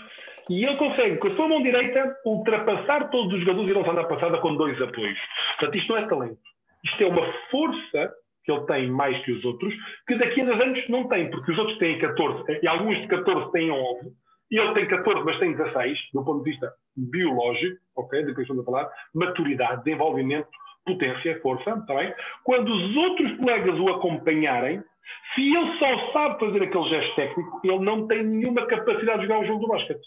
e ele consegue, com a sua mão direita, ultrapassar todos os jogadores e lançar na passada com 2 apoios. Portanto, isto não é talento. Isto é uma força que ele tem mais que os outros, que daqui a 2 anos não tem, porque os outros têm 14, e alguns de 14 têm 11, e ele tem 14, mas tem 16, do ponto de vista biológico, ok, da questão da palavra, maturidade, desenvolvimento, potência, força, está bem? Quando os outros colegas o acompanharem, se ele só sabe fazer aquele gesto técnico, ele não tem nenhuma capacidade de jogar o jogo do basquete.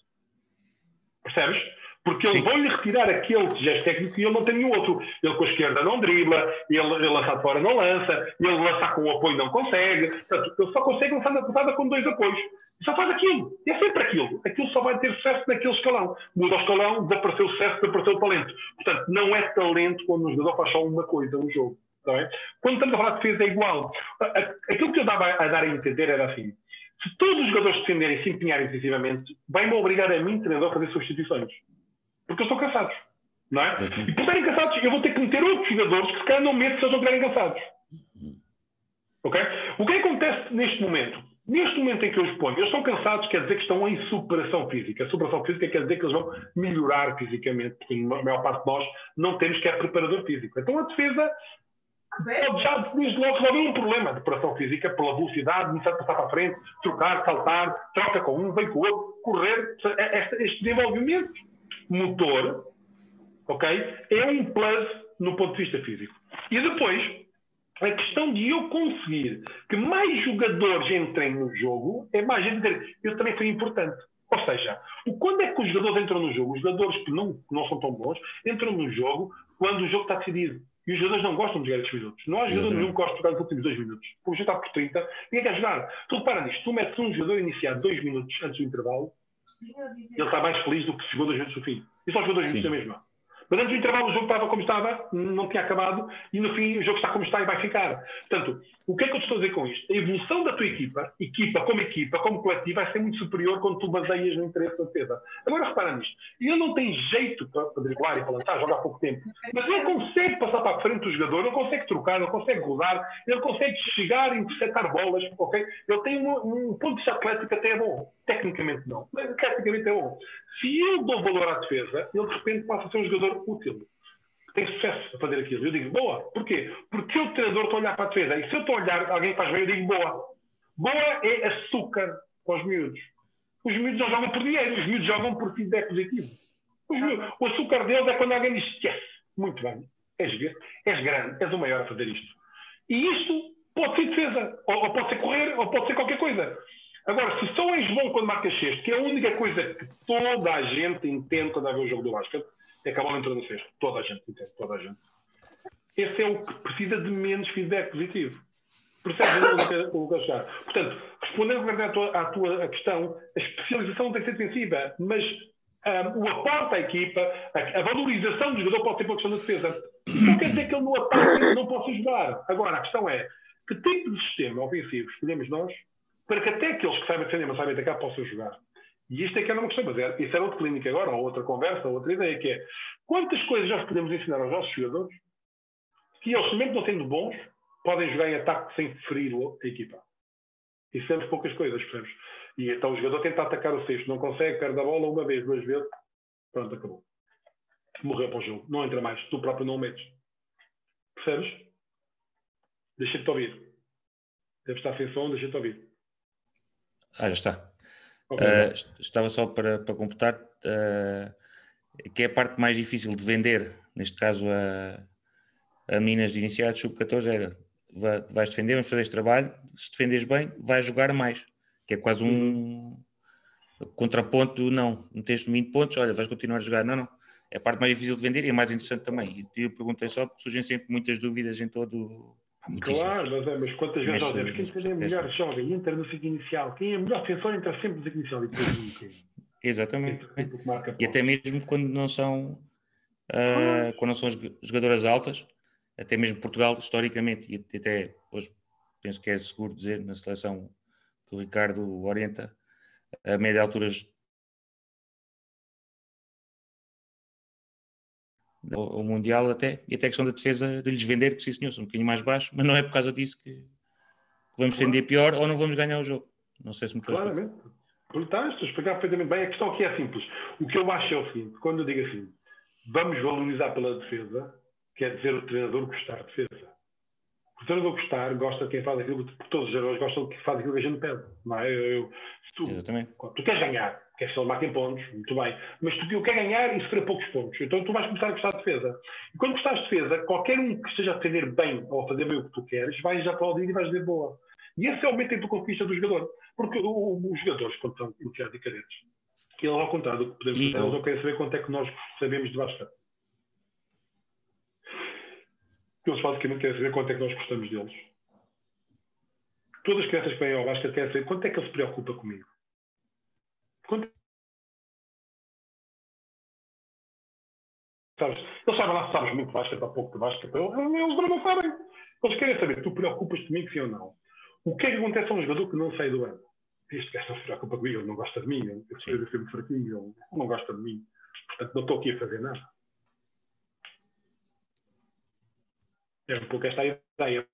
Percebes? Porque eles vão-lhe retirar aquele gesto técnico e ele não tem nenhum outro. Ele com a esquerda não dribla, ele lançar de fora não lança, ele lançar com o apoio não consegue. Portanto, ele só consegue lançar na passada com 2 apoios. E só faz aquilo. E é sempre aquilo. Aquilo só vai ter sucesso naquele escalão. Muda o escalão, desapareceu o sucesso, desapareceu o talento. Portanto, não é talento quando o jogador faz só uma coisa no jogo. Está bem? Quando estamos a falar de defesa é igual. Aquilo que eu dava a dar a entender era assim. Se todos os jogadores defenderem e se empenharem excessivamente, vai-me obrigar a mim, treinador, a fazer substituições. Porque eles estão cansados. Não é? E por estarem cansados, eu vou ter que meter outros jogadores que se calhar não meto se eles não estiverem cansados. Ok? O que acontece neste momento? Neste momento em que eu os ponho, eles estão cansados, quer dizer que estão em superação física. A superação física quer dizer que eles vão melhorar fisicamente, porque a maior parte de nós não temos que é preparador físico. Então a defesa pode já desde logo resolver um problema de preparação física pela velocidade, começar a passar para a frente, trocar, saltar, troca com um, vem com o outro, correr. Este desenvolvimento motor, ok, é um plus no ponto de vista físico. E depois, a questão de eu conseguir que mais jogadores entrem no jogo é mais gente dizer, eu também fui importante. Ou seja, quando é que os jogadores entram no jogo? Os jogadores que não são tão bons entram no jogo quando o jogo está decidido. E os jogadores não gostam de jogar esses minutos. Não há jogador nenhum que goste de jogar nos últimos 2 minutos. Porque já está por 30, ninguém quer jogar. Tu repara nisto, tu metes um jogador iniciado 2 minutos antes do intervalo, ele está mais feliz do que se jogou 2 minutos no fim. E só jogou 2 minutos na mesma. Mas antes do intervalo o jogo estava como estava, não tinha acabado, e no fim o jogo está como está e vai ficar. Portanto, o que é que eu te estou a dizer com isto? A evolução da tua equipa, como coletivo, vai ser muito superior quando tu baseias no interesse da defesa. Agora repara nisto, ele não tem jeito para driblar e para lançar, joga há pouco tempo, mas ele consegue passar para a frente do jogador, ele consegue trocar, ele consegue rodar, ele consegue chegar e interceptar bolas, ok? Ele tem um ponto de atlético até bom. Tecnicamente não, mas tecnicamente é bom. Se eu dou valor à defesa, ele de repente passa a ser um jogador útil. Tem sucesso a fazer aquilo. Eu digo, boa. Porquê? Porque o treinador está a olhar para a defesa. E se eu estou a olhar, alguém faz bem, eu digo, boa. Boa é açúcar para os miúdos. Os miúdos não jogam por dinheiro, os miúdos jogam por feedback positivo. O açúcar deles é quando alguém diz, esquece. Muito bem. És grande, és o maior a fazer isto. E isto pode ser defesa. Ou pode ser correr, ou pode ser qualquer coisa. Agora, se só és bom quando marcas cesto, que é a única coisa que toda a gente entende quando vai ver o jogo do basquete, é que a bola entrou no cesto. Toda a gente entende, toda a gente. Esse é o que precisa de menos feedback positivo. Percebes o que eu achar? Portanto, respondendo à tua questão, a especialização tem que ser defensiva, mas o aporte à equipa, a valorização do jogador pode ser pela questão da defesa. Não quer dizer que ele no ataque não possa jogar. Agora, a questão é, que tipo de sistema ofensivo escolhemos nós para que até aqueles que sabem defender, mas sabem atacar, possam jogar? E isto é que era uma questão, mas isso era outra clínica agora, ou outra conversa, ou outra ideia, que é quantas coisas nós podemos ensinar aos nossos jogadores que eles, mesmo não sendo bons, podem jogar em ataque sem ferir a equipa. Isso temos poucas coisas, percebes? E então o jogador tenta atacar o cesto, não consegue, perde a bola uma vez, 2 vezes, pronto, acabou. Morreu para o jogo, não entra mais, tu próprio não o metes. Percebes? Deixa-te ouvir. Deve estar sem som, deixa-te ouvir. Já está. Okay. Estava só para completar, que é a parte mais difícil de vender, neste caso a meninas iniciadas, sub-14, era vais defender, vamos fazer este trabalho, se defenderes bem, vais jogar mais, que é quase um contraponto do não, meteste 20 pontos, olha, vais continuar a jogar, não, é a parte mais difícil de vender e é mais interessante também, e eu perguntei só porque surgem sempre muitas dúvidas em todo... Claro, mas quantas vezes nós dizemos quem é melhor jovem entra no ciclo inicial, quem é melhor defensor entra sempre no ciclo inicial e depois nunca. Exatamente. E até mesmo quando não são jogadoras altas, até mesmo Portugal, historicamente, e até hoje penso que é seguro dizer na seleção que o Ricardo orienta, a média alturas o Mundial até, e até a questão da defesa de lhes vender, que sim senhor, são um bocadinho mais baixos, mas não é por causa disso que vamos defender pior ou não vamos ganhar o jogo. Não sei se me estou a explicar. Claramente. Estou a explicar perfeitamente bem. A questão aqui é simples. O que eu acho é o seguinte, quando eu digo assim, vamos valorizar pela defesa, quer dizer o treinador gostar de defesa. O treinador gostar, gosta de quem faz aquilo, porque todos os jogadores gostam de quem faz aquilo que a gente pede. Não é? Exatamente. Tu queres ganhar, queres que ele marque em pontos, muito bem, mas tu queres ganhar e sofrer poucos pontos. Então tu vais começar a gostar de defesa. E quando gostas de defesa, qualquer um que esteja a defender bem ou a fazer bem o que tu queres, vais aplaudir e vais dizer boa. E esse é o momento em que tu conquistas do jogador. Porque os jogadores, quando estão iniciados e cadetes, eles, ao contrário do que podemos fazer, eles não querem saber quanto é que nós sabemos de basquete. Eles basicamente querem saber quanto é que nós gostamos deles. Todas as crianças que vêm ao basquete querem saber quanto é que ele se preocupa comigo. Sabes? Eles sabem lá se sabes muito basquete, há pouco de basquete. Eles não sabem. Eles querem saber, tu preocupas-te comigo, sim ou não? O que é que acontece a um jogador que não sai do ano? Este gajo não se preocupa comigo, ele não gosta de mim, ele precisa ser muito fraquinho, ele não gosta de mim. Portanto, não estou aqui a fazer nada. É um pouco esta a ideia.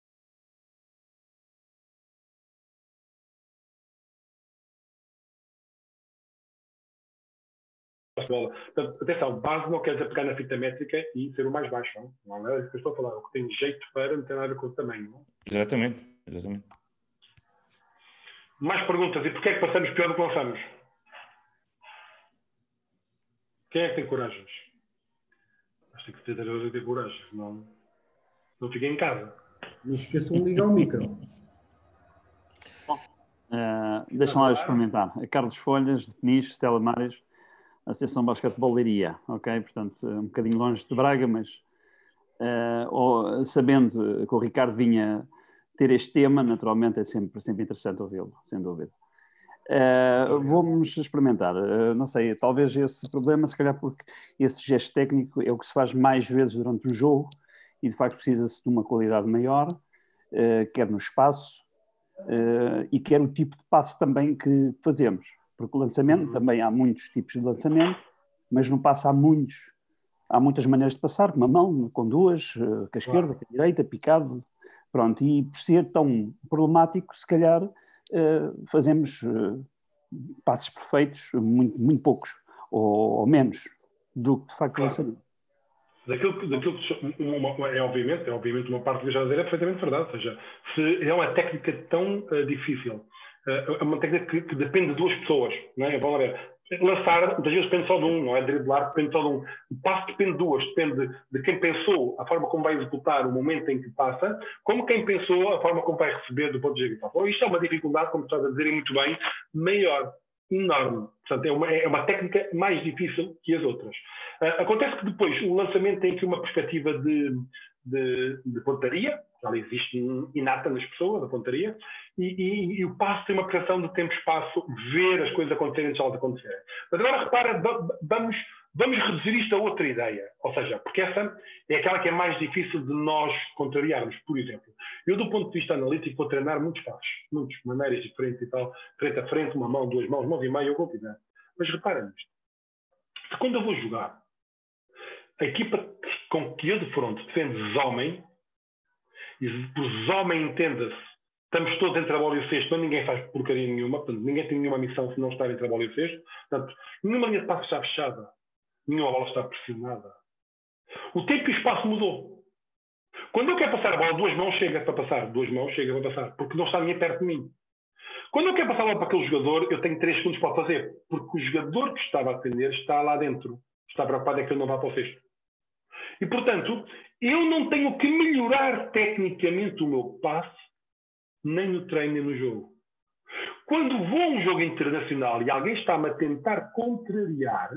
Portanto, atenção, base não quer dizer pegar na fita métrica e ser o mais baixo. Não é isso que eu estou a falar. O que tem jeito para não ter nada com o tamanho. Não? Exatamente. Mais perguntas. E porquê é que passamos pior do que lançamos? Quem é que tem coragem? Acho que tem que ter coragem. Não fiquem em casa. Não se esqueçam de ligar o micro. Deixam lá eu experimentar. A Carlos Folhas, de Peniche, Stella Mares, Associação Basquetebol Leiria, ok? Portanto, um bocadinho longe de Braga, mas ou sabendo que o Ricardo vinha ter este tema, naturalmente é sempre interessante ouvi-lo, sem dúvida. Vamos experimentar, não sei, talvez esse problema, se calhar porque esse gesto técnico é o que se faz mais vezes durante um jogo e de facto precisa-se de uma qualidade maior, quer no espaço e quer o tipo de passe também que fazemos, porque o lançamento também há muitos tipos de lançamento, mas no passe há muitas maneiras de passar, com uma mão, com duas, com a esquerda, com a direita, picado, pronto, e por ser tão problemático, se calhar fazemos passos perfeitos, muito poucos, ou menos, do que de facto o lançamento. Daquilo que é obviamente uma parte que já dizer é perfeitamente verdade, ou seja, se é uma técnica tão difícil, é uma técnica que depende de duas pessoas, não é? Lançar, muitas vezes depende só de um, não é? Driblar depende só de um. O passo depende de duas, depende de quem pensou, a forma como vai executar o momento em que passa, como quem pensou, a forma como vai receber do ponto de vista. Então, isto é uma dificuldade, como estás a dizer muito bem, maior, enorme. Portanto, é uma técnica mais difícil que as outras. Acontece que depois o lançamento tem aqui uma perspectiva de pontaria, ela existe inata nas pessoas, a pontaria, e o passo tem uma percepção de tempo-espaço, ver as coisas acontecerem antes de elas acontecerem. Mas agora repara, vamos reduzir isto a outra ideia, ou seja, porque essa é aquela que é mais difícil de nós contrariarmos. Por exemplo, eu do ponto de vista analítico vou treinar muitos passos, muitas maneiras diferentes e tal, frente a frente, uma mão, duas mãos e meia, eu continuo. Mas repara nisto, se quando eu vou jogar, a equipa com que eu de fronte defende homem, e por homem entenda-se, estamos todos entre a bola e o cesto, mas ninguém faz porcaria nenhuma, portanto, ninguém tem nenhuma missão se não estar entre a bola e o cesto, portanto, nenhuma linha de passe está fechada, nenhuma bola está pressionada. O tempo e o espaço mudou. Quando eu quero passar a bola, duas mãos chega para passar, porque não está ninguém perto de mim. Quando eu quero passar a bola para aquele jogador, eu tenho 3 segundos para fazer, porque o jogador que estava a defender está lá dentro, está preocupado é que ele não vá para o cesto. E, portanto, eu não tenho que melhorar tecnicamente o meu passe, nem no treino, nem no jogo. Quando vou a um jogo internacional e alguém está-me a tentar contrariar,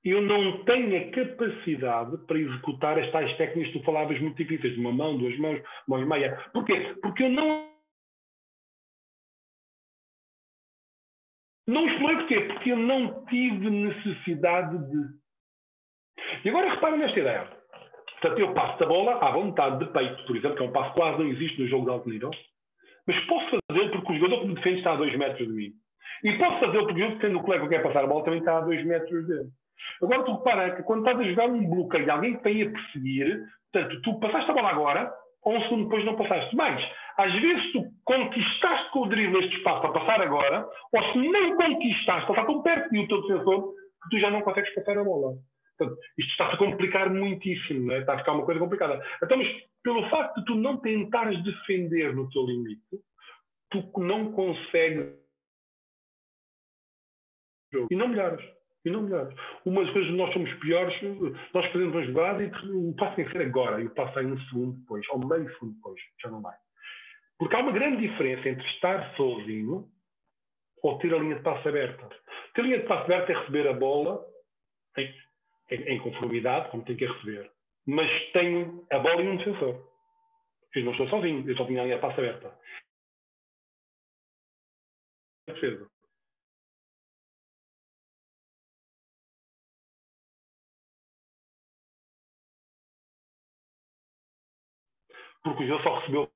eu não tenho a capacidade para executar as tais técnicas que tu falavas muito difíceis, de uma mão, duas mãos, mão e meia. Porquê? Porque eu não explorei. Porquê? Porque eu não tive necessidade de... E agora repara nesta ideia. Portanto, eu passo a bola à vontade de peito, por exemplo, que é um passo que quase não existe no jogo de alto nível, mas posso fazê-lo porque o jogador que me defende está a 2 metros de mim. E posso fazê-lo porque o jogador que defende o colega que quer passar a bola também está a 2 metros dele. Agora, tu repara que quando estás a jogar um bloqueio de alguém que vem a perseguir, portanto, tu passaste a bola agora, ou um segundo depois não passaste. Mas, às vezes tu conquistaste com o drible este espaço para passar agora, ou se não conquistaste, está tão perto do teu defensor, que tu já não consegues passar a bola. Portanto, isto está-se a complicar muitíssimo, não é? Está a ficar uma coisa complicada. Então, mas pelo facto de tu não tentares defender no teu limite, tu não consegues e não melhoras. Uma das coisas que nós somos piores, nós fazemos uma jogada e o passo tem que ser agora, e o passo sai um segundo depois, ou meio segundo depois, já não vai. Porque há uma grande diferença entre estar sozinho ou ter a linha de passe aberta. Ter a linha de passe aberta é receber a bola em conformidade, como tem que receber. Mas tenho a bola e um defensor. Eu não estou sozinho, eu só tenho a linha de passe aberta. Defesa. Porque o jogo só recebeu.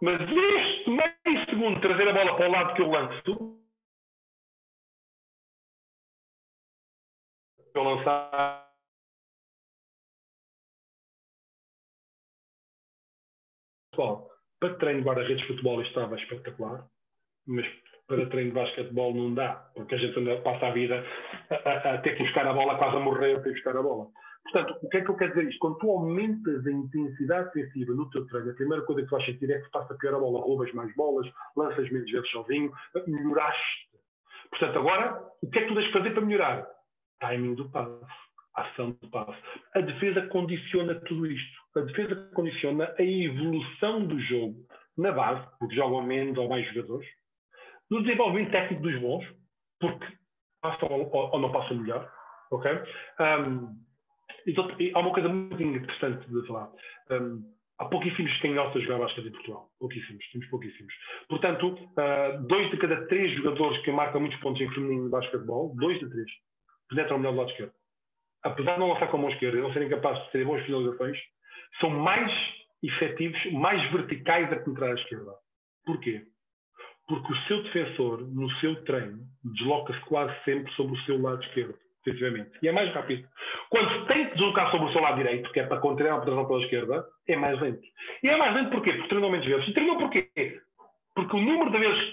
Mas este meio segundo trazer a bola para o lado que eu lanço, eu lançar para treino de guarda-redes de futebol estava espetacular, mas para treino de basquetebol não dá, porque a gente passa a vida a ter que buscar a bola, quase a morrer a ter que buscar a bola. Portanto, o que é que eu quero dizer isto? Quando tu aumentas a intensidade defensiva no teu treino, a primeira coisa que tu vais sentir é que passa pior a bola, roubas mais bolas, lanças menos vezes sozinho, melhoraste. Portanto, agora, o que é que tu tens de fazer para melhorar? Timing do passe, ação do passe. A defesa condiciona tudo isto. A defesa condiciona a evolução do jogo na base, porque jogam menos ou mais jogadores, no desenvolvimento técnico dos bons, porque passam ou não passam melhor, ok? E há uma coisa muito interessante de falar. Há pouquíssimos canhotos a jogar basquete em Portugal. Pouquíssimos, temos pouquíssimos. Portanto, 2 de cada 3 jogadores que marcam muitos pontos em feminino de basquetebol, 2 de 3, penetram melhor do lado esquerdo. Apesar de não lançar com a mão esquerda e não serem capazes de ter boas finalizações, são mais efetivos, mais verticais a penetrar à esquerda. Porquê? Porque o seu defensor, no seu treino, desloca-se quase sempre sobre o seu lado esquerdo, defensivamente. E é mais rápido. Quando tem que deslocar sobre o seu lado direito, que é para conter a penetração pela esquerda, é mais lento. E é mais lento porquê? Porque treinou menos vezes. E treinou porquê? Porque o número de vezes...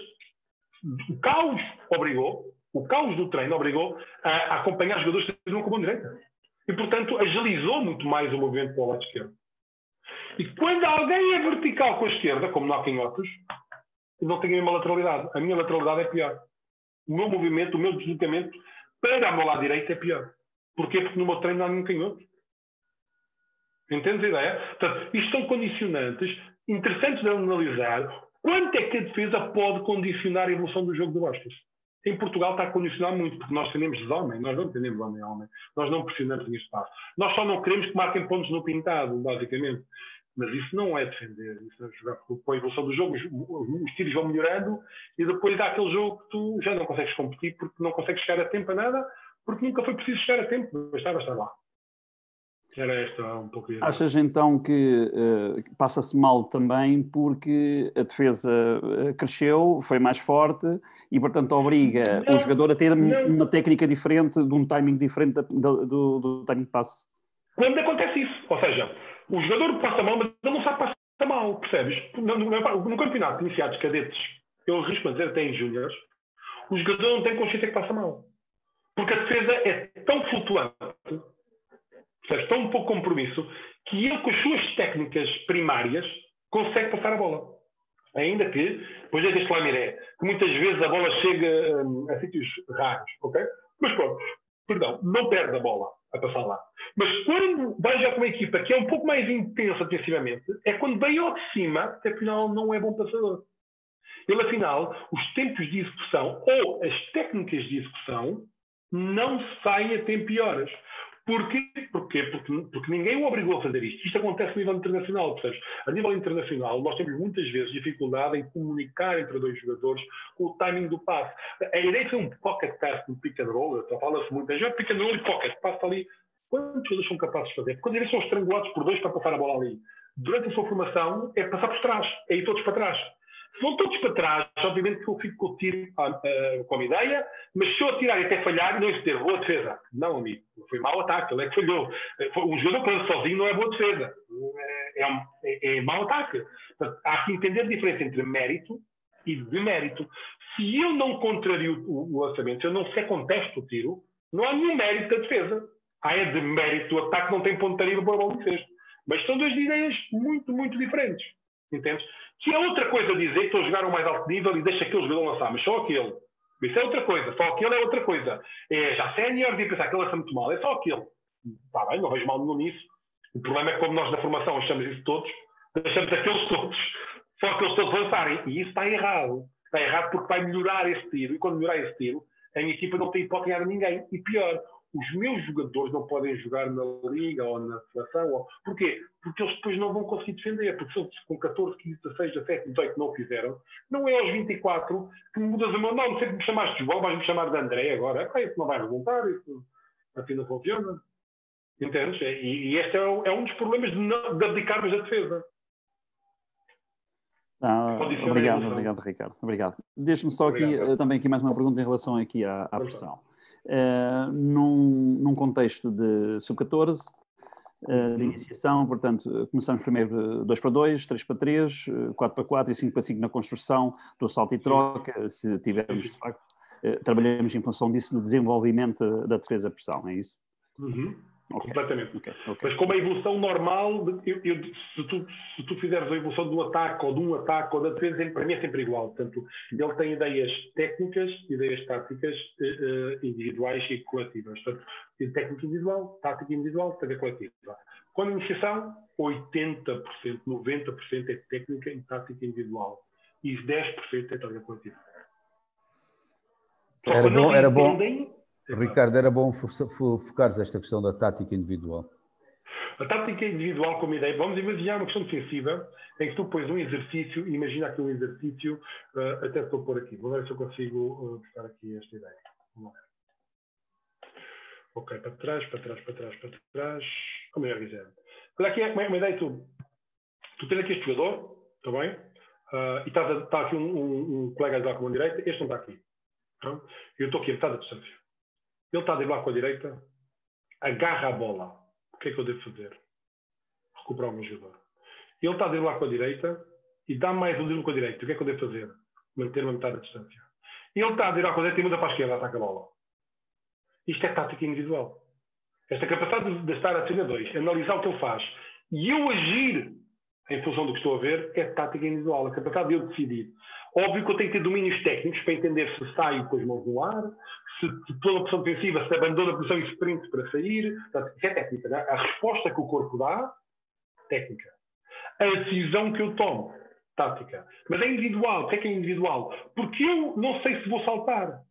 O caos do treino obrigou a acompanhar os jogadores que treinam com a mão direita. E, portanto, agilizou muito mais o movimento para o lado esquerdo. E quando alguém é vertical com a esquerda, como não há canhotos, não tem a mesma lateralidade. A minha lateralidade é pior. O meu movimento, o meu deslocamento para o meu lado direito é pior. Porquê? Porque no meu treino não há nenhum canhoto. Entendes a ideia? Portanto, isto são condicionantes interessantes de analisar. Quanto é que a defesa pode condicionar a evolução do jogo de basquete? Em Portugal está a condicionar muito, porque nós tendemos de homem, nós não tendemos homem a homem. Nós não pressionamos em espaço. Nós só não queremos que marquem pontos no pintado, basicamente. Mas isso não é defender, isso é jogar com a evolução do jogo. Os tiros vão melhorando e depois há aquele jogo que tu já não consegues competir porque não consegues chegar a tempo a nada, porque nunca foi preciso chegar a tempo, bastava estar lá. Era esta um pouco. Achas então que passa-se mal também porque a defesa cresceu, foi mais forte e, portanto, obriga o jogador a ter uma técnica diferente, de um timing diferente do timing de passe? Quando acontece isso, ou seja, o jogador passa mal, mas ele não sabe passar mal, percebes? No campeonato de iniciados cadetes, eu arrisco a dizer até em júniores, o jogador não tem consciência que passa mal. Porque a defesa é tão flutuante, percebes? Tão pouco compromisso, que ele, com as suas técnicas primárias, consegue passar a bola. Ainda que, depois é este lamiré, que muitas vezes a bola chega a sítios raros, ok? Mas pronto, perdão, não perde a bola a passar lá. Mas quando vai já com uma equipa que é um pouco mais intensa defensivamente, é quando vem ao de cima, que afinal não é bom passador. Ele, afinal, os tempos de execução ou as técnicas de execução não saem a tempo e horas. Porquê? Porque ninguém o obrigou a fazer isto. Isto acontece a nível internacional. Portanto, a nível internacional, nós temos muitas vezes dificuldade em comunicar entre dois jogadores com o timing do passe. A ideia foi um pocket pass no pick and roll. Fala-se muito. Já pick and roll e pocket pass ali. Quantos jogadores são capazes de fazer? Quando eles são estrangulados por dois para passar a bola ali. Durante a sua formação, é passar por trás. É ir todos para trás. Se vão todos para trás, obviamente que eu fico com o tiro com a ideia, mas se eu atirar e até falhar, não é ter boa defesa. Não, amigo. Foi mau ataque, ele é que falhou. Um jogador que lança sozinho não é boa defesa. É mau ataque. Portanto, há que entender a diferença entre mérito e demérito. Se eu não contrario o lançamento, se eu não sequer contesto o tiro, não há nenhum mérito da defesa. Há é de mérito o ataque, não tem pontaria do bola de cesto. Mas são duas ideias muito, muito diferentes. Entendes? Que é outra coisa dizer que estou a jogar ao mais alto nível e deixa aquele jogador lançar, mas só aquele. Isso é outra coisa, só aquele é outra coisa. É já sénior e pensar que ele lança muito mal, é só aquele. Está bem, não vejo mal nenhum nisso. O problema é que, como nós na formação achamos isso todos, deixamos aqueles todos, só aqueles todos lançarem. E isso está errado. Está errado porque vai melhorar esse tiro. E quando melhorar esse tiro, a minha equipa não tem hipótese a ninguém. E pior, os meus jogadores não podem jogar na Liga ou na Seleção. Porquê? Porque eles depois não vão conseguir defender. Porque se eles com 14, 15, 16, 17, 18 não fizeram, não é aos 24 que mudas a mão. Não sei que me chamaste de João, vais-me chamar de André agora. Isso não vai resultar, isso assim não funciona. Entendes? E este é um dos problemas de abdicarmos da defesa. Obrigado, Ricardo. Obrigado. Deixe-me só aqui, também aqui mais uma pergunta em relação aqui à pressão. Num contexto de sub-14, de iniciação, portanto, começamos primeiro 2-2, 3-3, 4-4 e 5-5 na construção do salto e troca, se tivermos, de facto, trabalhamos em função disso no desenvolvimento da defesa-pressão, é isso? Completamente. Okay. Mas como a evolução normal, se tu fizeres a evolução do ataque ou de um ataque ou da defesa, para mim é sempre igual. Portanto, ele tem ideias técnicas, ideias táticas individuais e coletivas. Portanto, técnica individual, tática individual, tática coletiva. Quando a iniciação, 80%, 90% é técnica e tática individual. E 10% é tática coletiva. Era bom, Ricardo, era bom focares esta questão da tática individual. A tática individual como ideia, vamos imaginar uma questão defensiva em que tu pões um exercício, imagina aqui um exercício, até estou a pôr aqui, vou ver se eu consigo buscar aqui esta ideia. Vamos ver. Ok, para trás, como é que quiser. Olha aqui uma ideia, tu tens aqui este jogador, está bem? E está aqui um colega a jogar com a direita, este não está aqui. Então, eu estou aqui a metade da distância. Ele está a driblar com a direita, agarra a bola. O que é que eu devo fazer? Recuperar o meu jogador. Ele está a driblar com a direita e dá mais um drible com a direita. O que é que eu devo fazer? Manter-me a metade da distância. Ele está a driblar com a direita e muda para a esquerda, ataca a bola. Isto é tática individual. Esta capacidade de estar a 3-2, analisar o que ele faz e eu agir em função do que estou a ver, é tática individual. A capacidade de eu decidir. Óbvio que eu tenho que ter domínios técnicos para entender se saio com as mãos no ar, se toda a posição defensiva, se abandona a posição e sprint para sair. Portanto, isso é técnica. Né? A resposta que o corpo dá, técnica. A decisão que eu tomo, tática. Mas é individual. O que é individual? Porque eu não sei se vou saltar.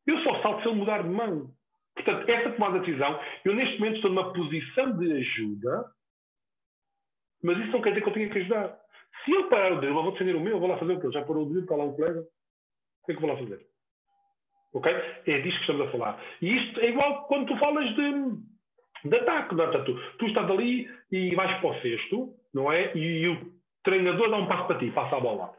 Eu só salto se ele mudar de mão. Portanto, essa tomada de decisão, eu neste momento estou numa posição de ajuda, mas isso não quer dizer que eu tenha que ajudar. Se eu parar o drible, eu vou defender o meu, eu vou lá fazer o quê? Já parou o drible, está lá um colega? O que é que eu vou lá fazer? Ok? É disto que estamos a falar. E isto é igual quando tu falas de ataque. Não é? Tu estás ali e vais para o cesto, não é? E o treinador dá um passo para ti, passa a bola.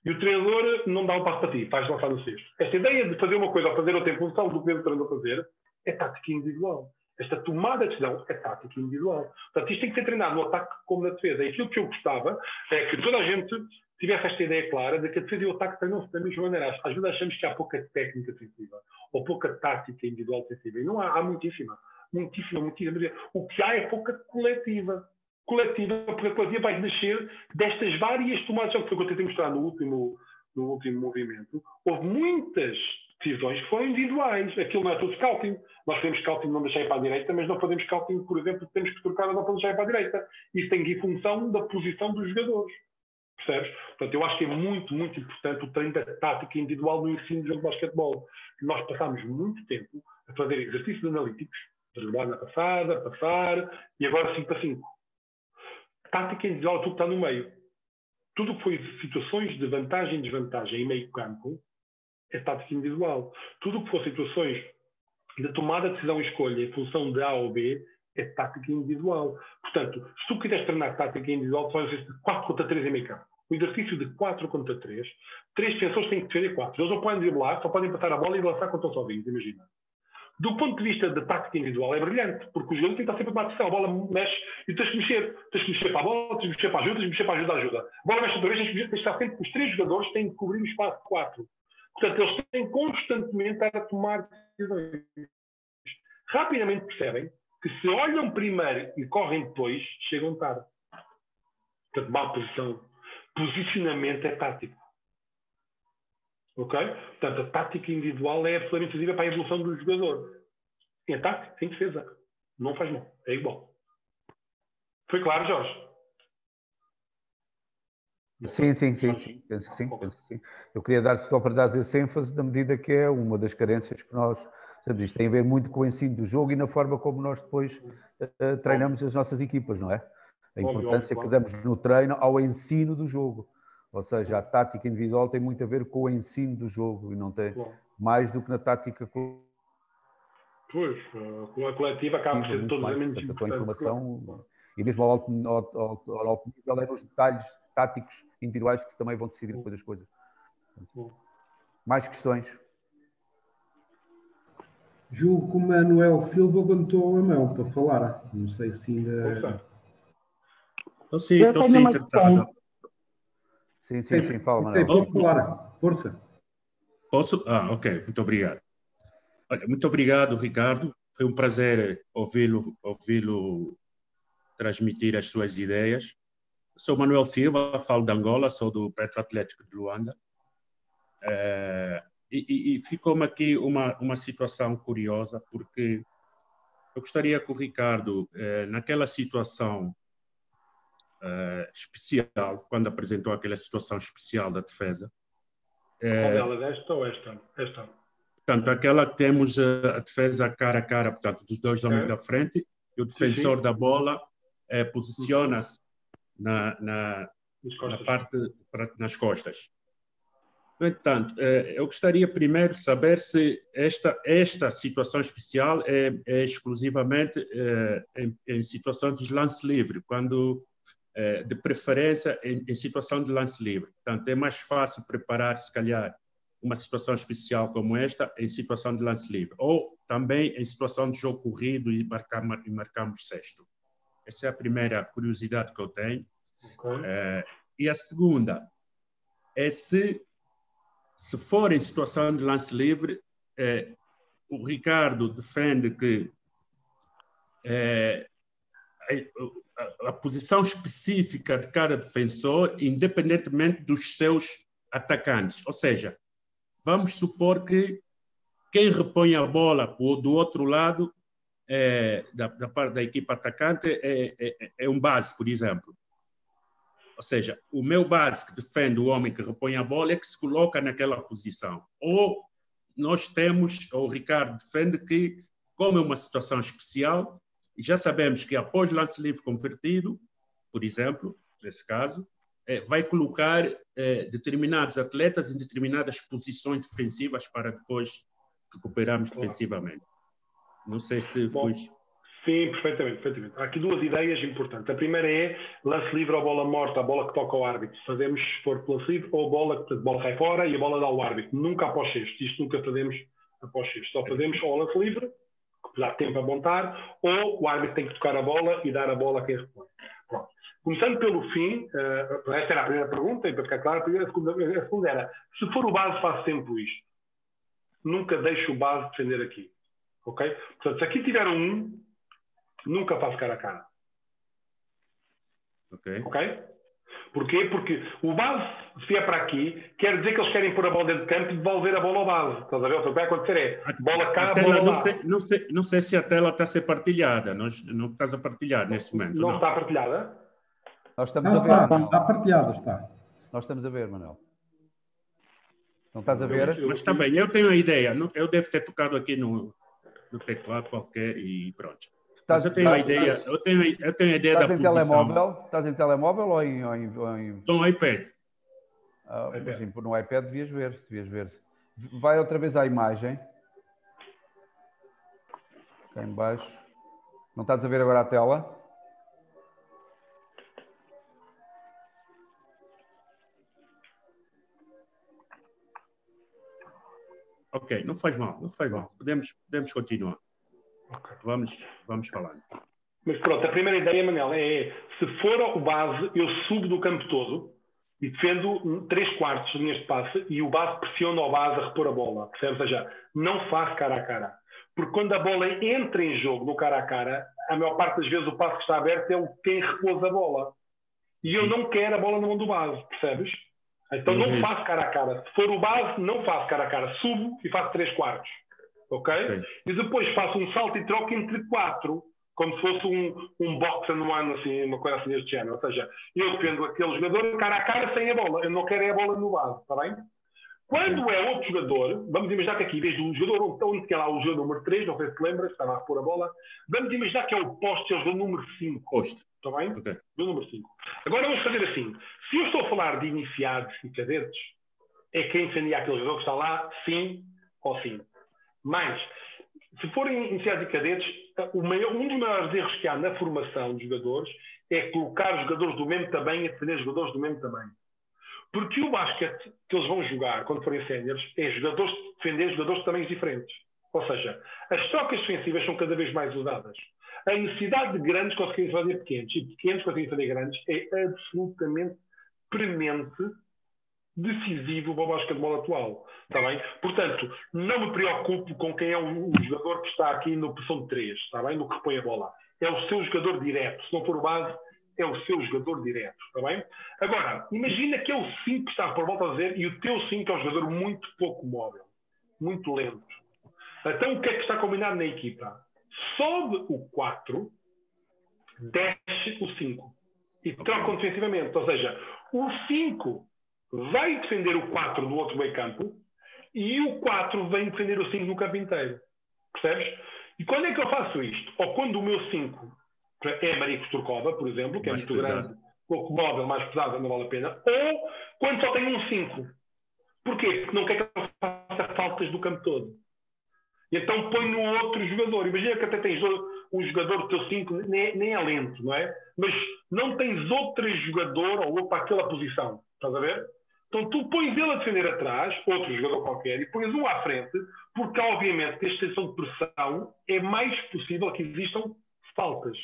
E o treinador não dá um passo para ti, vais lançar no cesto. Esta ideia de fazer uma coisa ou fazer outra em função do que o treinador fazer é tática individual. Esta tomada de decisão é tática individual. Portanto, isto tem que ser treinado no ataque como na defesa. E aquilo que eu gostava é que toda a gente tivesse esta ideia clara de que a defesa e o ataque treinam-se da mesma maneira. Às vezes achamos que há pouca técnica defensiva ou pouca tática individual defensiva. E não há, há muitíssima. Muitíssima. O que há é pouca coletiva. Porque a coletiva vai nascer destas várias tomadas de decisão que foi o que eu tentei mostrar no último movimento. Houve muitas decisões que foram individuais. Aquilo não é tudo scouting. Nós fazemos scouting não deixar ir para a direita, mas não fazemos scouting, por exemplo, temos que trocar a não para deixar ir para a direita. Isso tem que ir em função da posição dos jogadores. Percebes? Portanto, eu acho que é muito, muito importante o treino da tática individual no ensino de jogo de basquetebol. Nós passámos muito tempo a fazer exercícios analíticos, driblar na passada, passar, e agora 5 para 5. Tática individual é tudo que está no meio. Tudo o que foi situações de vantagem e desvantagem em meio campo é tática individual. Tudo o que for situações de tomada de decisão e escolha em função de A ou B é tática individual. Portanto, se tu quiseres treinar tática individual, tu fazes exercício de 4 contra 3 em meio campo. O exercício de 4 contra 3, 3 defensores têm que defender 4. Eles não podem driblar, só podem passar a bola e lançar quando estão sozinhos, imagina. Do ponto de vista da tática individual é brilhante, porque o jogador tem que estar sempre a tomar decisão. A bola mexe e tens que mexer. Tens que mexer para a bola, tens que mexer para a ajuda, tens que mexer para a ajuda. A bola mexe outra vez, tens que estar sempre. Os 3 jogadores têm que cobrir o espaço de 4. Portanto, eles têm constantemente a tomar decisões. Rapidamente percebem que se olham primeiro e correm depois, chegam tarde. Portanto, má posição. Posicionamento é tático. Ok? Portanto, a tática individual é absolutamente decisiva para a evolução do jogador. Em ataque, em defesa. Não faz mal. É igual. Foi claro, Jorge? Sim. Penso que sim. Eu queria dar só para dar esse ênfase na medida que é uma das carências que nós... Sabe, isto tem a ver muito com o ensino do jogo e na forma como nós depois treinamos as nossas equipas, não é? A importância que damos no treino ao ensino do jogo. Ou seja, a tática individual tem muito a ver com o ensino do jogo e não tem mais do que na tática coletiva. Pois, a coletiva acaba por ser todos menos importante. A tua informação e mesmo ao alto nível é nos detalhes táticos individuais que também vão decidir depois as coisas. Mais questões? Julgo que o Manuel Silva levantou a mão para falar. Não sei se ainda... Estou sim, tratado. Sim, fala, Manuel. Pode falar, força. Posso? Ok, muito obrigado. Olha, muito obrigado, Ricardo. Foi um prazer ouvi-lo transmitir as suas ideias. Sou Manuel Silva, falo de Angola, sou do Petro Atlético de Luanda. E ficou-me aqui uma situação curiosa, porque eu gostaria que o Ricardo, naquela situação especial, quando apresentou aquela situação especial da defesa... Qual delas, esta ou esta? Esta. Portanto, aquela que temos a defesa cara a cara, portanto, dos dois homens da frente, e o defensor da bola posiciona-se nas costas. No entanto, eu gostaria primeiro de saber se esta situação especial é exclusivamente em situações de lance livre, quando, de preferência em situação de lance livre. Portanto, é mais fácil preparar, se calhar, uma situação especial como esta em situação de lance livre, ou também em situação de jogo corrido e marcamos sexto. Essa é a primeira curiosidade que eu tenho. Okay. E a segunda é se for em situação de lance livre, o Ricardo defende que a posição específica de cada defensor, independentemente dos seus atacantes. Ou seja, vamos supor que quem repõe a bola do outro lado da parte da equipa atacante é um base, por exemplo. Ou seja, o meu base que defende o homem que repõe a bola é que se coloca naquela posição. Ou o Ricardo defende que, como é uma situação especial, e já sabemos que após lance livre convertido, por exemplo, nesse caso, vai colocar determinados atletas em determinadas posições defensivas para depois recuperarmos defensivamente. Não sei se foi... Sim, perfeitamente. Há aqui duas ideias importantes. A primeira é lance livre ou bola morta, a bola que toca ao árbitro. Fazemos se for lance livre ou a bola sai fora e a bola dá ao árbitro. Nunca após sexto. Isto nunca fazemos após sexto. Só fazemos ou lance livre, que dá tempo a montar, ou o árbitro tem que tocar a bola e dar a bola a quem repõe. Pronto. Começando pelo fim, esta era a primeira pergunta, e para ficar claro, a segunda era, se for o base faz sempre isto. Nunca deixo o base defender aqui. Ok? Portanto, se aqui tiver nunca faço cara a cara. Ok? Porquê? Porque o base, se vier para aqui, quer dizer que eles querem pôr a bola dentro de campo e devolver a bola ao base. Estás a ver? O que vai acontecer bola cá, bola lá. Não sei se a tela está a ser partilhada. Não estás a partilhar neste momento. Não está partilhada? Nós estamos a ver. Está partilhada, está. Nós estamos a ver, Manuel. Não estás a ver? Mas está bem, eu tenho a ideia. Eu devo ter tocado aqui no teclado qualquer e pronto. Mas eu tenho a ideia, eu tenho a ideia da posição. Estás em telemóvel ou em... Estou no iPad. Mas no iPad devias ver. Vai outra vez à imagem. Cá em baixo. Não estás a ver agora a tela? Ok, não faz mal. Podemos continuar. Okay. Vamos falando. Mas pronto, a primeira ideia, Manel, se for o base, eu subo do campo todo e defendo 3/4 neste passe e o base pressiona o base a repor a bola. Percebe? Ou seja, não faço cara a cara. Porque quando a bola entra em jogo no cara a cara, a maior parte das vezes o passe que está aberto é quem repôs a bola. E eu não quero a bola na mão do base, percebes? Então não faço cara a cara. Se for o base, não faço cara a cara. Subo e faço 3/4. Ok? E depois faço um salto e troco entre 4, como se fosse um box and one, assim, uma coisa assim deste género. Ou seja, eu defendo aquele jogador cara a cara sem a bola. Eu não quero a bola no base, está bem? Quando é outro jogador, vamos imaginar que aqui, em vez do jogador onde tem lá o jogador número 3, não sei se te lembras, estava a pôr a bola, vamos imaginar que é o poste, é o jogador número 5. Poste. Está bem? Okay. O número 5. Agora vamos fazer assim. Se eu estou a falar de iniciados e cadetes, é quem defendia aquele jogador que está lá, sim ou sim. Mas, se forem iniciados e cadetes, um dos maiores erros que há na formação de jogadores é colocar jogadores do mesmo tamanho e defender jogadores do mesmo tamanho. Porque o basquete que eles vão jogar quando forem séniores é defender jogadores de tamanhos diferentes. Ou seja, as trocas defensivas são cada vez mais usadas. A necessidade de grandes conseguirem fazer pequenos e pequenos conseguirem fazer grandes é absolutamente premente decisivo para o basquetebol atual. Está bem? Portanto, não me preocupo com quem é o jogador que está aqui na posição de 3, está bem? No que repõe a bola. É o seu jogador direto. Se não for o base, é o seu jogador direto. Está bem? Agora, imagina que é o 5 que está por volta a dizer e o teu 5 é um jogador muito pouco móvel, muito lento. Então, o que é que está combinado na equipa? Sobe o 4, desce o 5 e trocam defensivamente. Ou seja, o 5 vai defender o 4 do outro meio campo e o 4 vem defender o 5 no campo inteiro. Percebes? E quando é que eu faço isto? Ou quando o meu 5 é a Maria Turcova, por exemplo, que mais é muito pesado, grande, pouco móvel, mais pesado, não vale a pena. Ou quando só tenho um 5. Porquê? Porque não quer que eu faça faltas do campo todo. E então põe no outro jogador. Imagina que até tens um jogador do teu 5, nem é lento, não é? Mas não tens outro jogador ou outro para aquela posição. Estás a ver? Então tu pões ele a defender atrás, outro jogador qualquer, e pões um à frente, porque obviamente esta extensão de pressão é mais possível que existam faltas.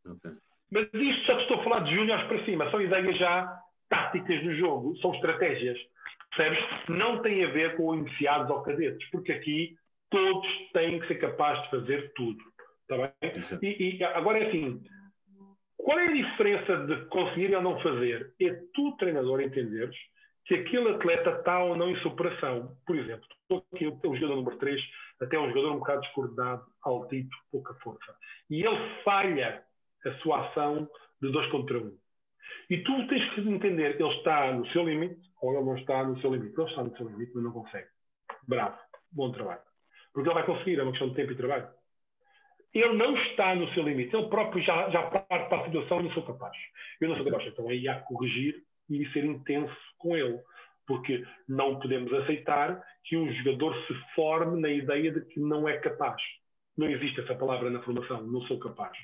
Okay. Mas isto já te estou a falar de júniores para cima, são ideias já táticas do jogo, são estratégias. Percebes? Não tem a ver com iniciados ou cadetes, porque aqui todos têm que ser capazes de fazer tudo. Está bem? E agora é assim, qual é a diferença de conseguir ou não fazer? É tu, treinador, entenderes que aquele atleta está ou não em superação. Por exemplo, estou aqui, o jogador número 3, até um jogador um bocado descoordenado, altito, pouca força. E ele falha a sua ação de 2 contra 1. E tu tens que entender, ele está no seu limite ou ele não está no seu limite. Ele está no seu limite, mas não consegue. Bravo, bom trabalho. Porque ele vai conseguir, é uma questão de tempo e trabalho. Ele não está no seu limite, ele próprio já parte para a situação e não sou capaz. Eu não sou capaz, então aí há que corrigir e ser intenso com ele. Porque não podemos aceitar que um jogador se forme na ideia de que não é capaz. Não existe essa palavra na formação, não sou capaz.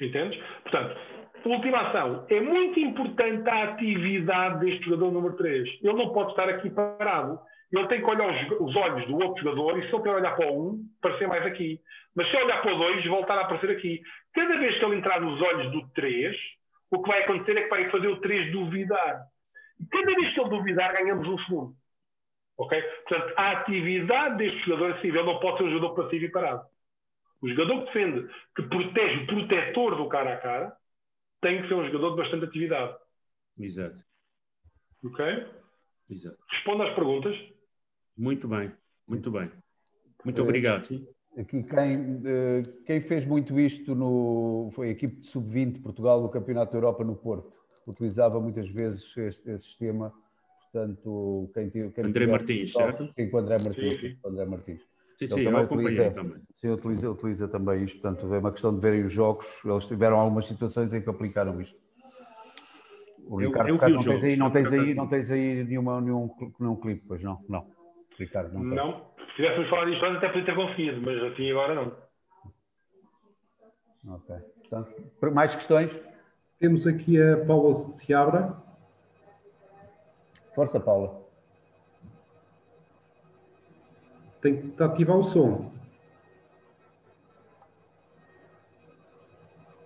Entendes? Portanto, última ação. É muito importante a atividade deste jogador número 3. Ele não pode estar aqui parado. Ele tem que olhar os olhos do outro jogador e se ele quer olhar para o 1, parecer mais aqui. Mas se ele olhar para o 2, voltar a aparecer aqui. Cada vez que ele entrar nos olhos do 3, o que vai acontecer é que vai fazer o 3 duvidar. E cada vez que ele duvidar, ganhamos um segundo. Ok? Portanto, a atividade deste jogador é assim. Ele não pode ser um jogador passivo e parado. O jogador que defende, que protege o protetor do cara a cara, tem que ser um jogador de bastante atividade. Exato. Ok? Exato. Responda às perguntas. Muito bem, muito bem. Muito obrigado. Sim. Aqui quem fez muito isto foi a equipe de sub-20 de Portugal no Campeonato da Europa no Porto. Utilizava muitas vezes este sistema. Portanto, quem André Martins, certo? Sim, com o André Martins. Sim. André Martins. Sim, eu acompanhei também. Sim, utiliza também isto. Portanto, é uma questão de verem os jogos. Eles tiveram algumas situações em que aplicaram isto. O Ricardo, eu vi os jogos. Não tens aí nenhum clipe, pois não? Não, Ricardo, não. Não. Se tivéssemos falado disto antes, até podia ter conseguido, mas assim agora não. Ok. Portanto, mais questões? Temos aqui a Paula Seabra. Força, Paula. Tem que ativar o som.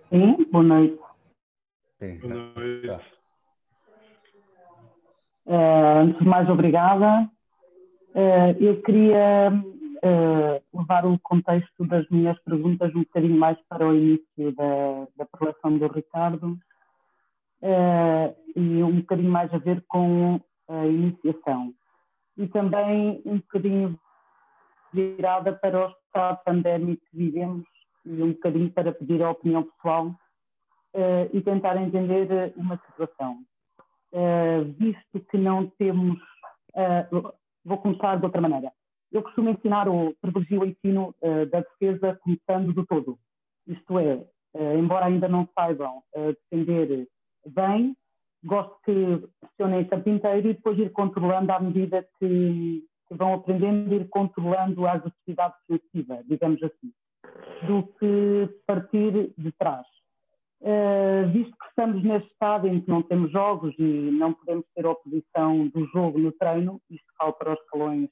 Sim, boa noite. Sim, boa noite. Tá. Antes de mais, obrigada. Eu queria levar o contexto das minhas perguntas um bocadinho mais para o início da preleção do Ricardo e um bocadinho mais a ver com a iniciação. E também um bocadinho virada para o estado pandémico que vivemos e um bocadinho para pedir a opinião pessoal e tentar entender uma situação. Visto que não temos... vou começar de outra maneira. Eu costumo ensinar ou privilegio o ensino da defesa começando do todo. Isto é, embora ainda não saibam defender bem, gosto que pressionem o campo inteiro e depois ir controlando à medida que vão aprendendo, ir controlando a agressividade defensiva, digamos assim, do que partir de trás. Visto que estamos neste estado em que não temos jogos e não podemos ter a oposição do jogo no treino, isto falo para os escalões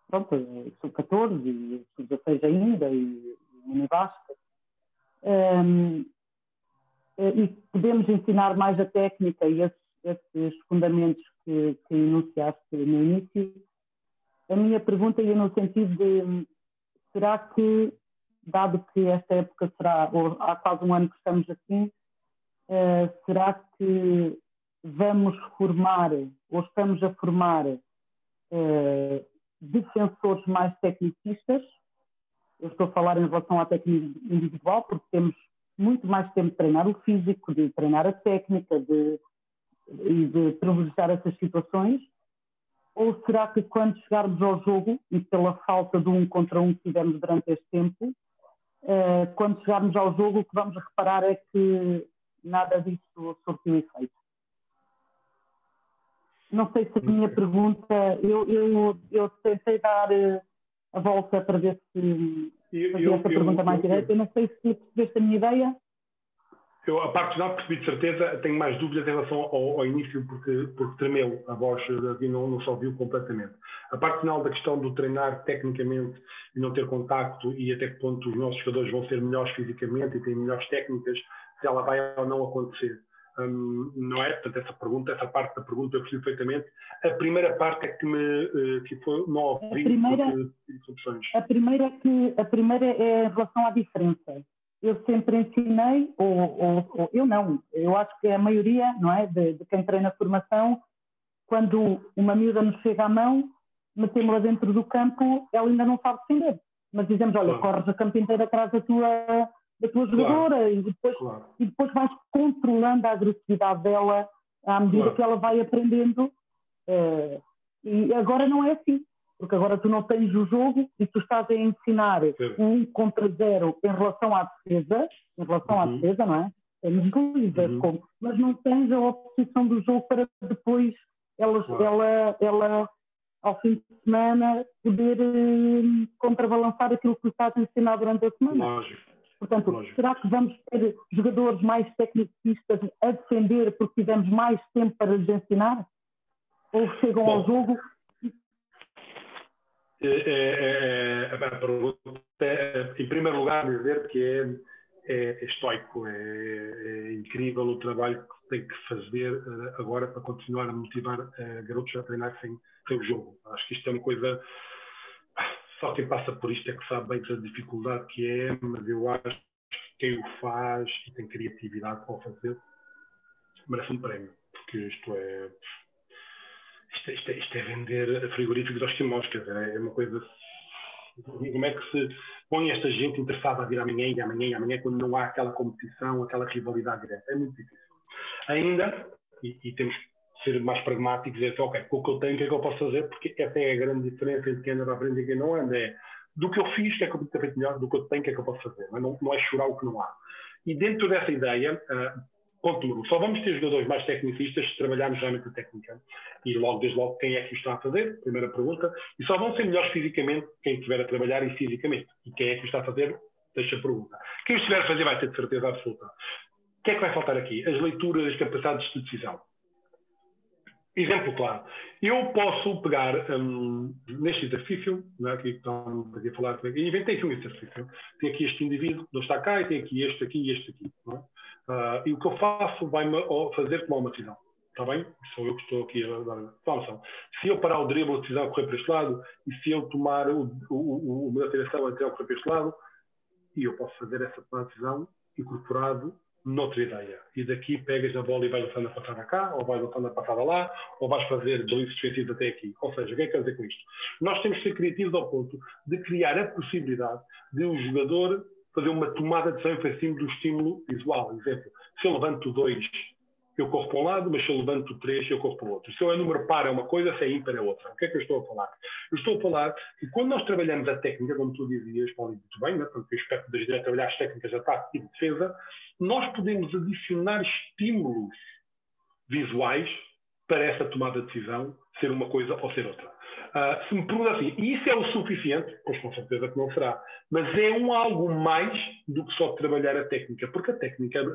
sub-14 e sub-16 ainda e mini-basket, e podemos ensinar mais a técnica e esses fundamentos que enunciaste no início. A minha pergunta ia no sentido de, será que, dado que esta época será, ou há quase um ano que estamos assim, será que vamos formar, ou estamos a formar, defensores mais tecnicistas? Eu estou a falar em relação à técnica individual, porque temos muito mais tempo de treinar o físico, de treinar a técnica e de privilegiar essas situações. Ou será que quando chegarmos ao jogo, e pela falta de 1 contra 1 que tivemos durante este tempo, quando chegarmos ao jogo, o que vamos reparar é que nada disso surtiu efeito? Não sei se a minha pergunta... Eu tentei dar a volta para ver se fazia essa pergunta mais direta. Eu não sei se percebeste a minha ideia. Eu, a parte final, percebi de certeza, tenho mais dúvidas em relação ao início, porque tremeu a voz, e não se ouviu completamente. A parte final da questão do treinar tecnicamente e não ter contacto, e até que ponto os nossos jogadores vão ser melhores fisicamente e têm melhores técnicas, se ela vai ou não acontecer. Não é? Portanto, essa parte da pergunta eu percebi perfeitamente. A primeira parte é que não ouvi a primeira é em relação à diferença. Eu sempre ensinei, ou eu não, eu acho que a maioria, não é, de quem treina formação, quando uma miúda nos chega à mão, metemos-la dentro do campo, ela ainda não sabe defender. Mas dizemos, olha, corres a campo inteiro atrás da tua jogadora, e depois vais controlando a agressividade dela à medida que ela vai aprendendo. E agora não é assim, porque agora tu não tens o jogo e tu estás a ensinar 1 contra 0 em relação à defesa, não é? Temos livres, mas não tens a oposição do jogo para depois ela ao fim de semana poder contrabalançar aquilo que tu estás a ensinar durante a semana. Lógico. Portanto, será que vamos ter jogadores mais tecnicistas a defender porque tivemos mais tempo para lhes ensinar? Ou chegam ao jogo? A pergunta em primeiro lugar, dizer que é estoico, é incrível o trabalho que tem que fazer agora para continuar a motivar garotos a treinar sem o jogo. Acho que isto é uma coisa... Só quem passa por isto é que sabe bem a dificuldade que é, mas eu acho que quem o faz e tem criatividade para o fazer merece um prémio, porque isto é vender frigoríficos aos esquimós, quer dizer, é uma coisa... Como é que se põe esta gente interessada a vir amanhã e amanhã e amanhã quando não há aquela competição, aquela rivalidade direta? É muito difícil. Ainda, e temos ser mais pragmáticos e dizer, ok, com o que eu tenho, o que é que eu posso fazer? Porque essa é a grande diferença entre quem anda à frente e quem não anda. É do que eu fiz, o que é que eu podia ter feito melhor, do que eu tenho, o que é que eu posso fazer. Não é chorar o que não há. E dentro dessa ideia, ponto número 1, só vamos ter jogadores mais tecnicistas se trabalharmos realmente a técnica. E desde logo, quem é que o está a fazer? Primeira pergunta. E só vão ser melhores fisicamente quem estiver a trabalhar e fisicamente. E quem é que o está a fazer? Deixa a pergunta. Quem o estiver a fazer vai ter de certeza absoluta. O que é que vai faltar aqui? As leituras, as capacidades de decisão. Exemplo claro. Eu posso pegar neste exercício, não é, aqui que estão a falar, inventei aqui um exercício. Tem aqui este indivíduo, não está cá, e tem aqui este aqui e este aqui. Não é? E o que eu faço vai-me fazer tomar uma decisão. Está bem? Sou eu que estou aqui a dar a noção. Se eu parar o drible, a decisão a correr para este lado, e se eu tomar o da direção, a decisão a correr para este lado, e eu posso fazer essa decisão incorporado noutra ideia. E daqui pegas a bola e vais lançando a passada cá, ou vais lançando a passada lá, ou vais fazer blitzes defensivos até aqui. Ou seja, o que é que quer dizer com isto? Nós temos que ser criativos ao ponto de criar a possibilidade de um jogador fazer uma tomada de decisão em cima do estímulo visual. Exemplo, se eu levanto 2, eu corro para um lado, mas se eu levanto 3, eu corro para o outro. Se eu é número par é uma coisa, se é ímpar é outra. O que é que eu estou a falar? Eu estou a falar que quando nós trabalhamos a técnica, como tu dizias, Paulo, muito bem, né? Porque o aspecto das direitas trabalhar as técnicas de ataque e de defesa, nós podemos adicionar estímulos visuais para essa tomada de decisão ser uma coisa ou ser outra. Se me pergunta assim, e isso é o suficiente? Pois com certeza que não será. Mas é algo mais do que só trabalhar a técnica, porque a técnica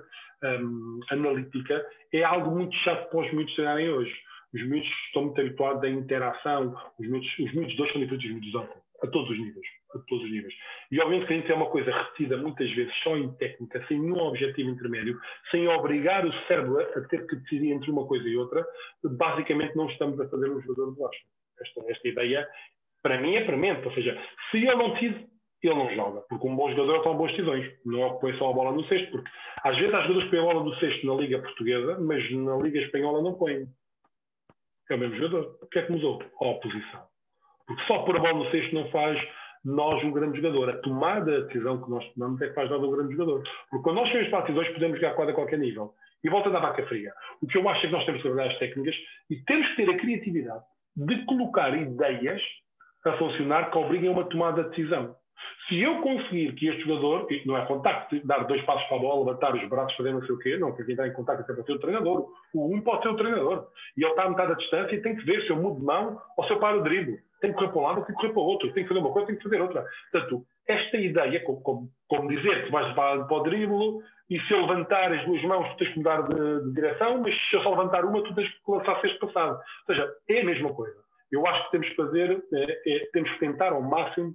analítica é algo muito chato para os miúdos treinarem hoje. Os miúdos estão muito habituados à interação, os miúdos 2 são diferentes dos miúdos 11. a todos os níveis. A todos os níveis. E obviamente que a gente é uma coisa repetida muitas vezes só em técnica, sem nenhum objetivo intermédio, sem obrigar o cérebro a ter que decidir entre uma coisa e outra, basicamente não estamos a fazer um jogador de bocha. Esta ideia, para mim, é premente. Ou seja, se ele não decide, ele não joga. Porque um bom jogador toma boas decisões. Não é que põe só a bola no cesto. Porque às vezes há jogadores que põem a bola no cesto na Liga Portuguesa, mas na Liga Espanhola não põem. É o mesmo jogador. O que é que mudou? A oposição. Porque só pôr a bola no cesto não faz nós um grande jogador. A tomada de decisão que nós tomamos é que faz nós um grande jogador. Porque quando nós chegamos para decisões, podemos jogar quadra a qualquer nível. E volta da vaca fria. O que eu acho é que nós temos que trabalhar as técnicas e temos que ter a criatividade de colocar ideias a funcionar que obriguem a uma tomada de decisão. Se eu conseguir que este jogador, e não é contacto, dar 2 passos para a bola, levantar os braços, fazer não sei o quê, não, porque quem está em contacto é para ser o treinador. O pode ser o treinador. E ele está a metade da distância e tem que ver se eu mudo de mão ou se eu paro o drible. Tem que correr para um lado ou tem que correr para o outro. Tem que fazer uma coisa, tem que fazer outra. Portanto, esta ideia, como dizer que vais para o drible e se eu levantar as 2 mãos tu tens que mudar de direção, mas se eu só levantar uma tu tens que lançar cesto passado. Ou seja, é a mesma coisa. Eu acho que temos que fazer, temos que tentar ao máximo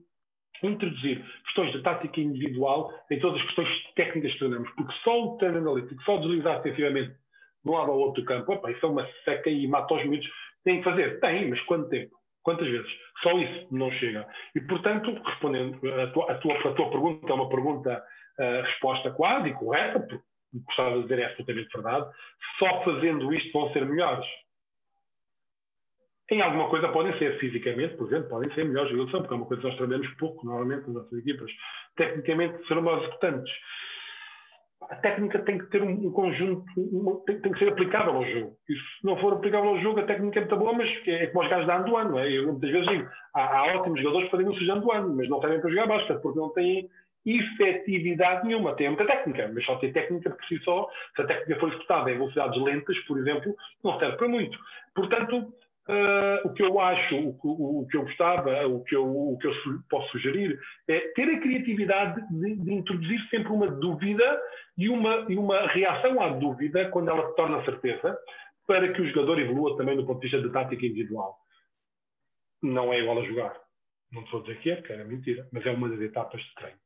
introduzir questões de tática individual em todas as questões técnicas que treinamos, porque só o treino analítico, só deslizar defensivamente de um lado ao outro do campo, opa, isso é uma seca e mata os miúdos. Tem que fazer? Tem, mas quanto tempo? Quantas vezes? Só isso não chega. E, portanto, respondendo a tua pergunta, é uma pergunta, resposta quase e correta, porque gostava de dizer é absolutamente verdade, só fazendo isto vão ser melhores. Em alguma coisa podem ser, fisicamente, por exemplo, podem ser melhores jogadores, porque é uma coisa que nós trabalhamos pouco, normalmente, nas nossas equipas. Tecnicamente, serão mais executantes. A técnica tem que ter um conjunto, tem que ser aplicável ao jogo. E se não for aplicável ao jogo, a técnica é muito boa, mas é como os gajos da Anduano, não é? Eu muitas vezes digo, há ótimos jogadores que fazem o Anduano, mas não servem para jogar basquete, porque não têm efetividade nenhuma. Tem muita técnica, mas só tem técnica por si só. Se a técnica for executada em velocidades lentas, por exemplo, não serve para muito. Portanto, o que eu acho, o que eu gostava, o que eu posso sugerir é ter a criatividade de introduzir sempre uma dúvida e uma reação à dúvida quando ela se torna certeza, para que o jogador evolua também do ponto de vista de tática individual. Não é igual a jogar. Não estou a dizer que é, porque era mentira, mas é uma das etapas de treino.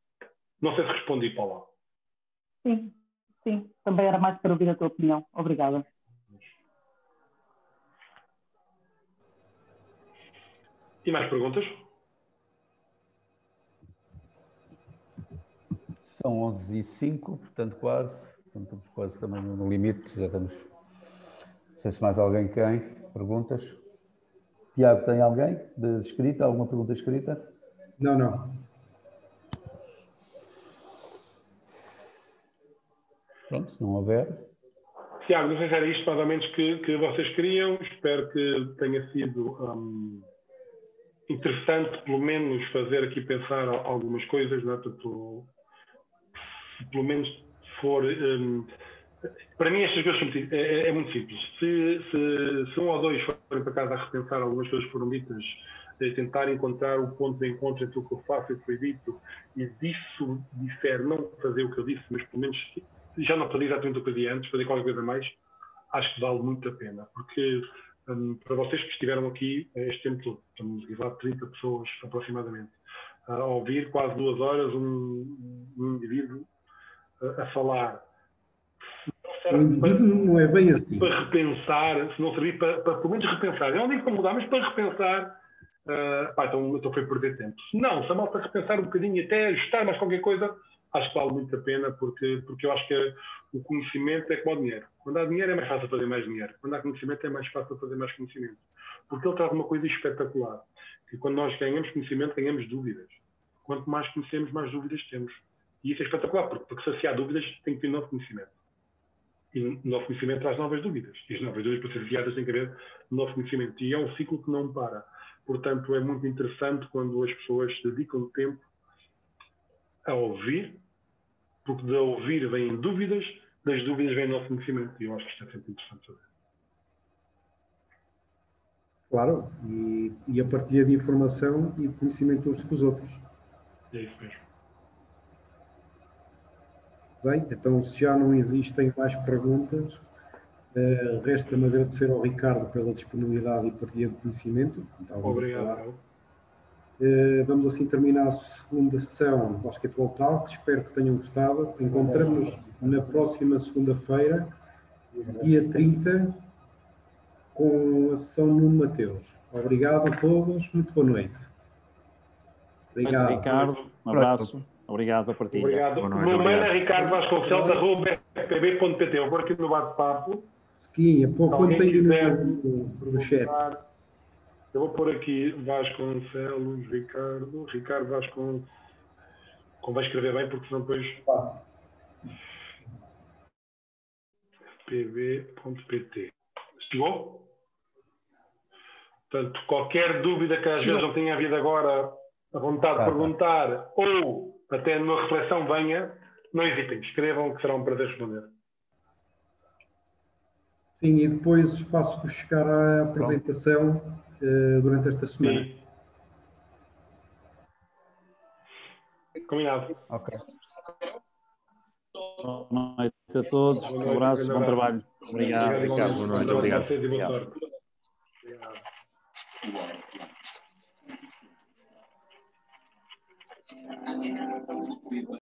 Não sei se respondi, Paula. Sim, sim. Também era mais para ouvir a tua opinião. Obrigada. E mais perguntas? São 11h05, portanto quase. Então, estamos quase também no limite. Já estamos. Não sei se mais alguém tem perguntas. Tiago, tem alguém de escrita? Alguma pergunta escrita? Não. Pronto, se não houver. Tiago, não sei se era isto mais ou menos que vocês queriam. Espero que tenha sido interessante, pelo menos, fazer aqui pensar algumas coisas, não é? Portanto, pelo menos for... para mim estas coisas é muito simples. Se um ou dois forem para casa a repensar algumas coisas que foram ditas, tentar encontrar o ponto de encontro entre o que eu faço e o que foi dito, e disso disser não fazer o que eu disse, mas pelo menos já não fazer exatamente o que eu disse antes, fazer qualquer coisa a mais, acho que vale muito a pena. Porque para vocês que estiveram aqui este tempo todo, estamos a 30 pessoas aproximadamente, a ouvir quase 2 horas um indivíduo a falar. O indivíduo não é bem assim. Para repensar, se não servir para pelo menos repensar. Eu não digo para mudar, mas para repensar. Então estou a perder tempo. Não, se a malta repensar um bocadinho e até ajustar mais qualquer coisa, acho que vale muito a pena, porque eu acho que o conhecimento é como o dinheiro. Quando há dinheiro é mais fácil fazer mais dinheiro. Quando há conhecimento é mais fácil fazer mais conhecimento. Porque ele traz uma coisa espetacular. Que quando nós ganhamos conhecimento, ganhamos dúvidas. Quanto mais conhecemos, mais dúvidas temos. E isso é espetacular, porque se há dúvidas, tem que ter novo conhecimento. E novo conhecimento traz novas dúvidas. E as novas dúvidas, para ser guiadas, tem que haver novo conhecimento. E é um ciclo que não para. Portanto, é muito interessante quando as pessoas se dedicam tempo a ouvir, porque de ouvir vêm dúvidas, das dúvidas vem novo conhecimento. E eu acho que isto é sempre interessante saber. Claro, e a partilha de informação e de conhecimento uns com os outros. É isso mesmo. Bem, então se já não existem mais perguntas, resta-me agradecer ao Ricardo pela disponibilidade e partilha de conhecimento. Obrigado. Vamos assim terminar a segunda sessão do Basketball Talk. Espero que tenham gostado. Encontramos-nos na próxima segunda-feira, dia 30, com a sessão no Mateus. Obrigado a todos. Muito boa noite. Obrigado. Ricardo, um abraço. Obrigado a partilha. Obrigado. O meu mail é ricardo.vasconcelos@fpb.pt. Eu vou aqui no bate-papo. Sequinha, põe aí no chat. Eu vou pôr aqui Vasconcelos, Ricardo Vasconcelos. Convém escrever bem, porque senão depois... fpb.pt. Chegou? Portanto, qualquer dúvida que às vezes não tenha havido agora, a vontade de perguntar, ou até numa reflexão venha, não hesitem, escrevam, que será um prazer responder. Sim, e depois faço-vos chegar a apresentação durante esta semana. Sim. Combinado. Ok. Boa noite a todos. Um abraço, bom trabalho. Obrigado, Ricardo. Boa noite, obrigado. Obrigado.